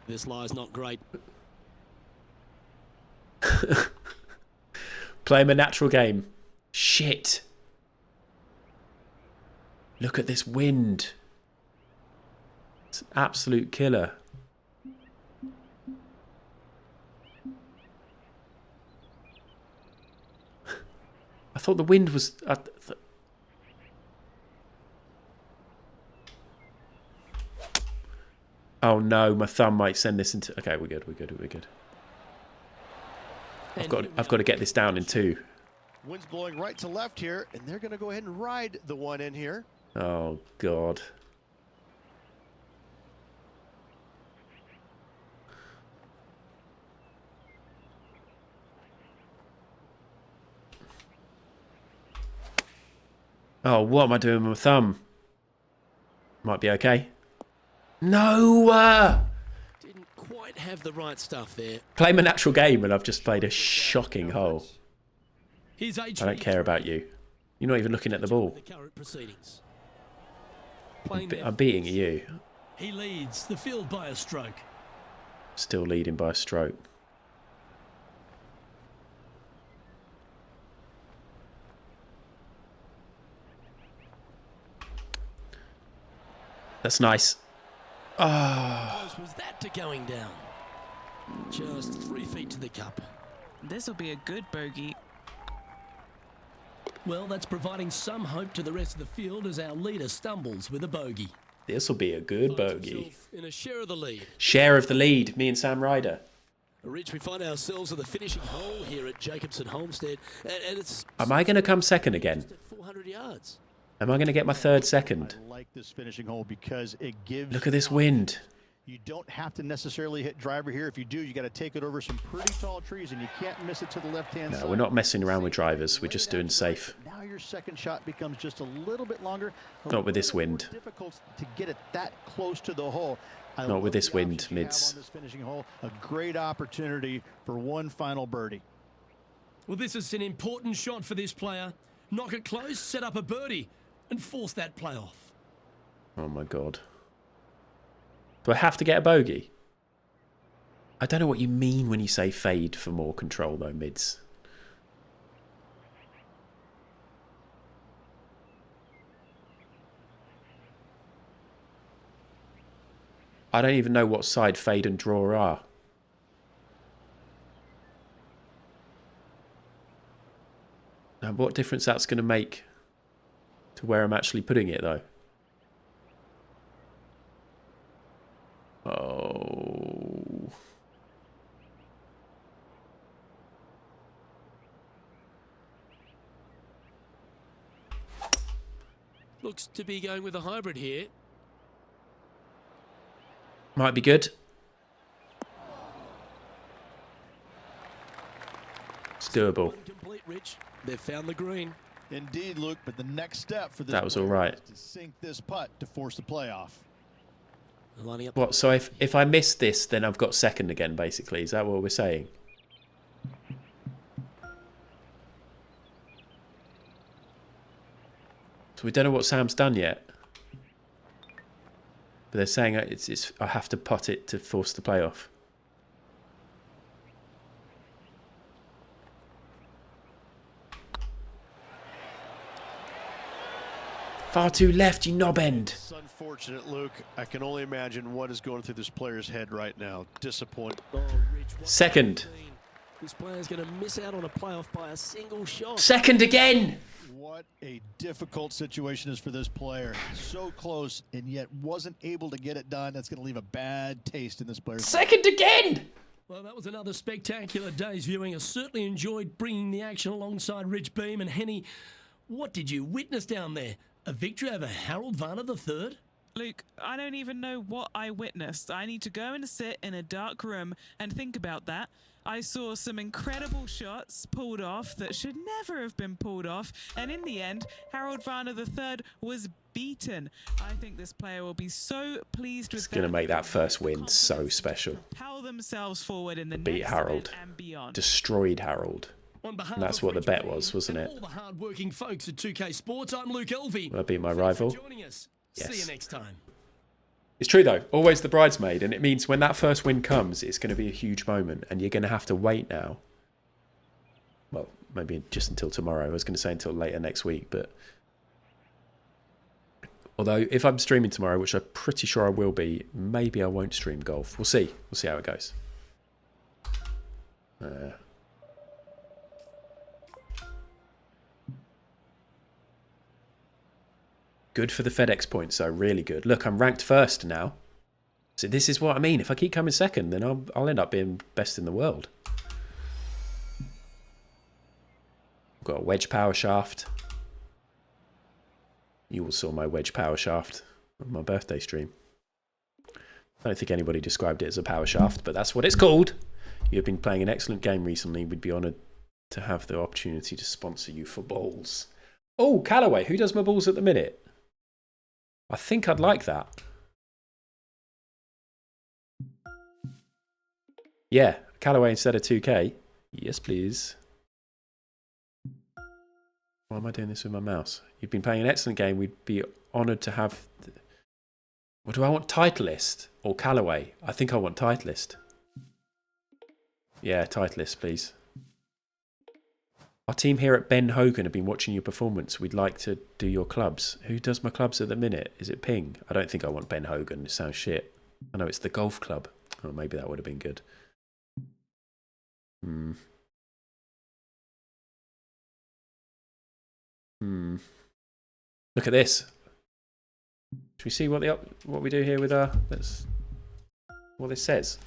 This lie's not great. Play him a natural game. Shit. Look at this wind. It's an absolute killer. I thought the wind was... Oh no, my thumb might send this into... Okay, we're good, we're good, we're good. I've got to get this down in 2. Wind's blowing right to left here, and they're going to go ahead and ride the one in here. Oh, God. Oh, what am I doing with my thumb? Might be okay. No! Didn't quite have the right stuff there. Play my natural game, and I've just played a shocking hole. Here's I don't care about you. You're not even looking at the ball. I'm beating you. He leads the field by a stroke. Still leading by a stroke. That's nice. How close was that to going down? Just 3 feet to the cup. This will be a good bogey. Well, that's providing some hope to the rest of the field as our leader stumbles with a bogey. This will be a good bogey. In a share of the lead. Share of the lead, me and Sam Ryder. Rich, we find ourselves at the finishing hole here at Jacobson Homestead, and it's... Am I going to come second again? 400 yards. Am I going to get my 3rd second? I like this finishing hole because it gives... Look at this wind. You don't have to necessarily hit driver here. If you do, you got to take it over some pretty tall trees, and you can't miss it to the left-hand side. No, we're not messing around with drivers. We're just doing safe. Now your second shot becomes just a little bit longer. Not with this wind. Difficult to get it that close to the hole. Not with this wind, mids. On this finishing hole, a great opportunity for one final birdie. Well, this is an important shot for this player. Knock it close, set up a birdie, and force that play off. Oh my God. Do I have to get a bogey? I don't know what you mean when you say fade for more control though, mids. I don't even know what side fade and draw are. And what difference that's going to make to where I'm actually putting it though. Oh. Looks to be going with a hybrid here. Might be good. It's doable. Complete, Rich. They've found the green. Indeed, Luke, but the next step for this That was all right. is to sink this putt to force the playoff. What, so if I miss this, then I've got second again, basically. Is that what we're saying? So we don't know what Sam's done yet. But they're saying I have to putt it to force the playoff. Far too left, you knob end. It's unfortunate, Luke. I can only imagine what is going through this player's head right now. Disappointed. Oh, Rich, Second. This player's going to miss out on a playoff by a single shot. Second again. What a difficult situation is for this player. So close and yet wasn't able to get it done. That's going to leave a bad taste in this player's Second again. Well, that was another spectacular day's viewing. I certainly enjoyed bringing the action alongside Rich Beem and Henny. What did you witness down there? A victory over Harold Varner III? Luke, I don't even know what I witnessed. I need to go and sit in a dark room and think about that. I saw some incredible shots pulled off that should never have been pulled off. And in the end, Harold Varner III was beaten. I think this player will be so pleased with It's going to make that first win so special. propel themselves forward in the Beat next Harold. event and beyond. Destroyed Harold. On behalf And that's of what the Rich bet Beem was, wasn't and it? all the hard-working folks at 2K Sports, I'm Luke Elvey. Will I beat my Thanks rival? for joining us. Yes. See you next time. It's true though, always the bridesmaid, and it means when that first win comes, it's going to be a huge moment, and you're going to have to wait now. Well, maybe just until tomorrow. I was going to say until later next week, but although if I'm streaming tomorrow, which I'm pretty sure I will be, maybe I won't stream golf. We'll see. We'll see how it goes. Good for the FedEx points, though. Really good. Look, I'm ranked first now. So this is what I mean. If I keep coming second, then I'll end up being best in the world. I've got a wedge power shaft. You all saw my wedge power shaft on my birthday stream. I don't think anybody described it as a power shaft, but that's what it's called. You've been playing an excellent game recently. We'd be honoured to have the opportunity to sponsor you for balls. Oh, Callaway, who does my balls at the minute? I think I'd like that. Yeah, Callaway instead of 2K. Yes, please. Why am I doing this with my mouse? You've been playing an excellent game. We'd be honoured to have... What do I want? Titleist or Callaway? I think I want Titleist. Yeah, Titleist, please. Our team here at Ben Hogan have been watching your performance. We'd like to do your clubs. Who does my clubs at the minute? Is it Ping? I don't think I want Ben Hogan. It sounds shit. I know it's the golf club. Oh, maybe that would have been good. Look at this. Should we see what we do here with what this says?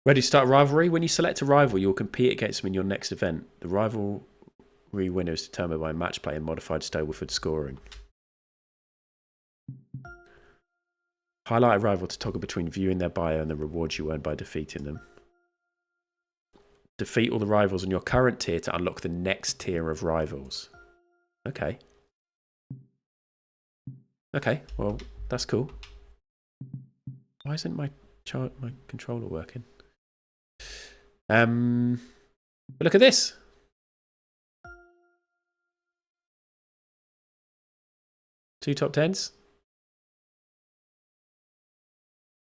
Ready to start rivalry? When you select a rival, you'll compete against them in your next event. The rivalry winner is determined by match play and modified Stableford scoring. Highlight a rival to toggle between viewing their bio and the rewards you earn by defeating them. Defeat all the rivals in your current tier to unlock the next tier of rivals. Okay. Okay, well, that's cool. Why isn't my controller working? But look at this. Two top tens.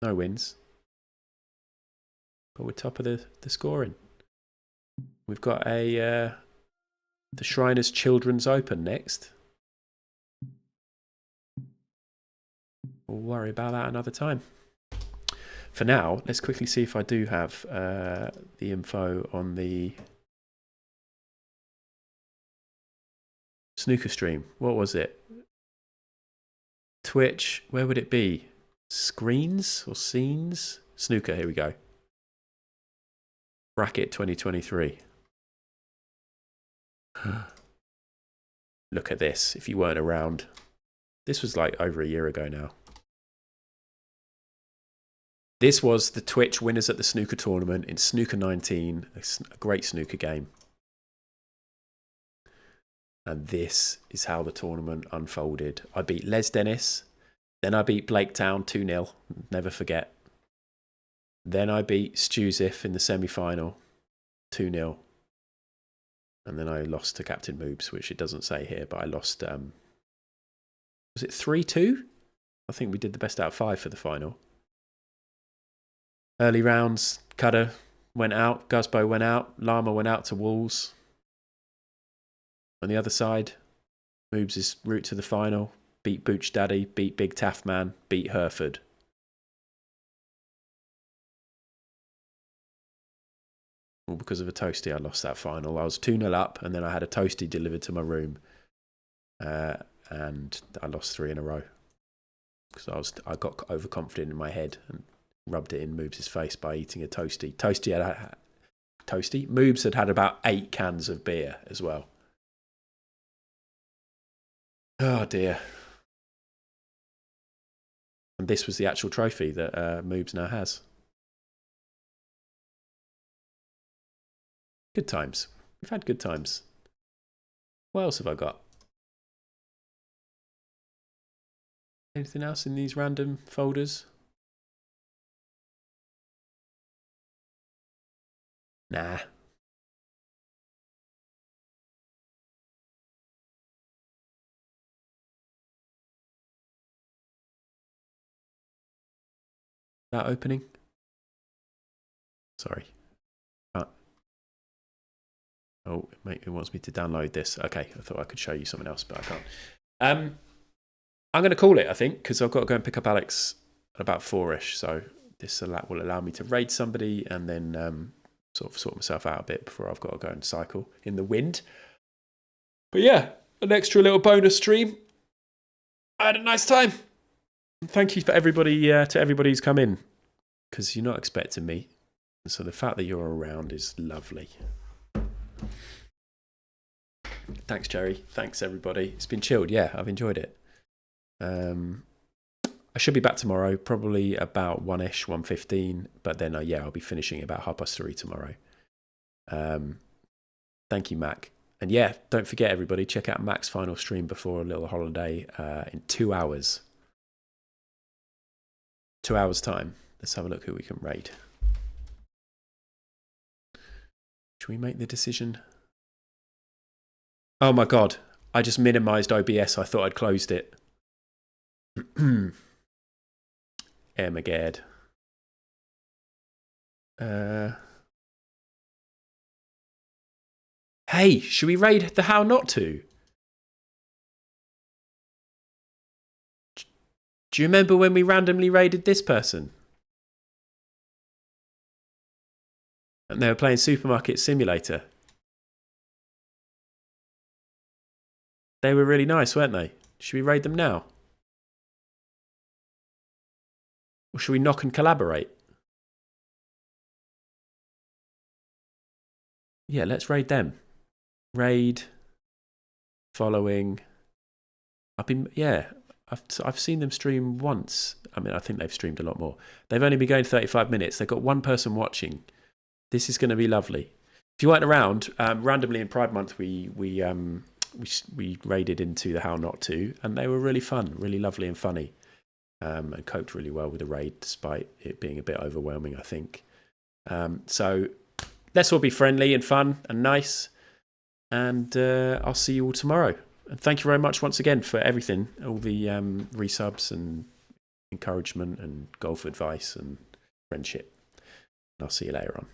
No wins. But we're top of the scoring. We've got the Shriners Children's Open next. We'll worry about that another time. For now, let's quickly see if I do have the info on the snooker stream. What was it? Twitch, where would it be? Screens or scenes? Snooker, here we go. Bracket 2023. Look at this, if you weren't around. This was like over a year ago now. This was the Twitch winners at the snooker tournament in Snooker 19, a great snooker game. And this is how the tournament unfolded. I beat Les Dennis, then I beat Blake Town 2-0, never forget. Then I beat Stuzif in the semi-final 2-0. And then I lost to Captain Moobs, which it doesn't say here, but I lost, was it 3-2? I think we did the best out of 5 for the final. Early rounds, Cutter went out, Guzbo went out, Lama went out to Wolves. On the other side, Moobs' route to the final, beat Booch Daddy, beat Big Taff Man, beat Hereford. Well, because of a toasty, I lost that final. I was 2-0 up, and then I had a toasty delivered to my room. And I lost 3 in a row. Because I got overconfident in my head and rubbed it in Moobs' face by eating a toasty. Moobs had about 8 cans of beer as well. Oh dear. And this was the actual trophy that Moobs now has. Good times. We've had good times. What else have I got? Anything else in these random folders? Nah. that opening? Sorry. Oh, it wants me to download this. Okay, I thought I could show you something else, but I can't. I'm going to call it, I think, because I've got to go and pick up Alex at about 4ish. So this will allow me to raid somebody and then sort of sort myself out a bit before I've got to go and cycle in the wind. But yeah, an extra little bonus stream. I had a nice time. Thank you for everybody to everybody who's come in, because you're not expecting me. So the fact that you're around is lovely. Thanks, Jerry. Thanks, everybody. It's been chilled. Yeah, I've enjoyed it. I should be back tomorrow, probably about 1ish, 1:15. But then, yeah, I'll be finishing about 3:30 tomorrow. Thank you, Mac. And yeah, don't forget, everybody, check out Mac's final stream before a little holiday in 2 hours. 2 hours' time. Let's have a look who we can raid. Should we make the decision? Oh my God, I just minimized OBS. I thought I'd closed it. Emagad. Hey, should we raid the How Not To? Do you remember when we randomly raided this person? And they were playing Supermarket Simulator. They were really nice, weren't they? Should we raid them now? Or should we knock and collaborate? Yeah, let's raid them. Raid. Following. I've seen them stream once. I mean, I think they've streamed a lot more. They've only been going 35 minutes. They've got one person watching. This is going to be lovely. If you weren't around, randomly in Pride Month, we raided into the How Not To, and they were really fun, really lovely and funny, and coped really well with the raid, despite it being a bit overwhelming, I think. So let's all be friendly and fun and nice, and I'll see you all tomorrow. And thank you very much once again for everything, all the resubs and encouragement and golf advice and friendship. And I'll see you later on.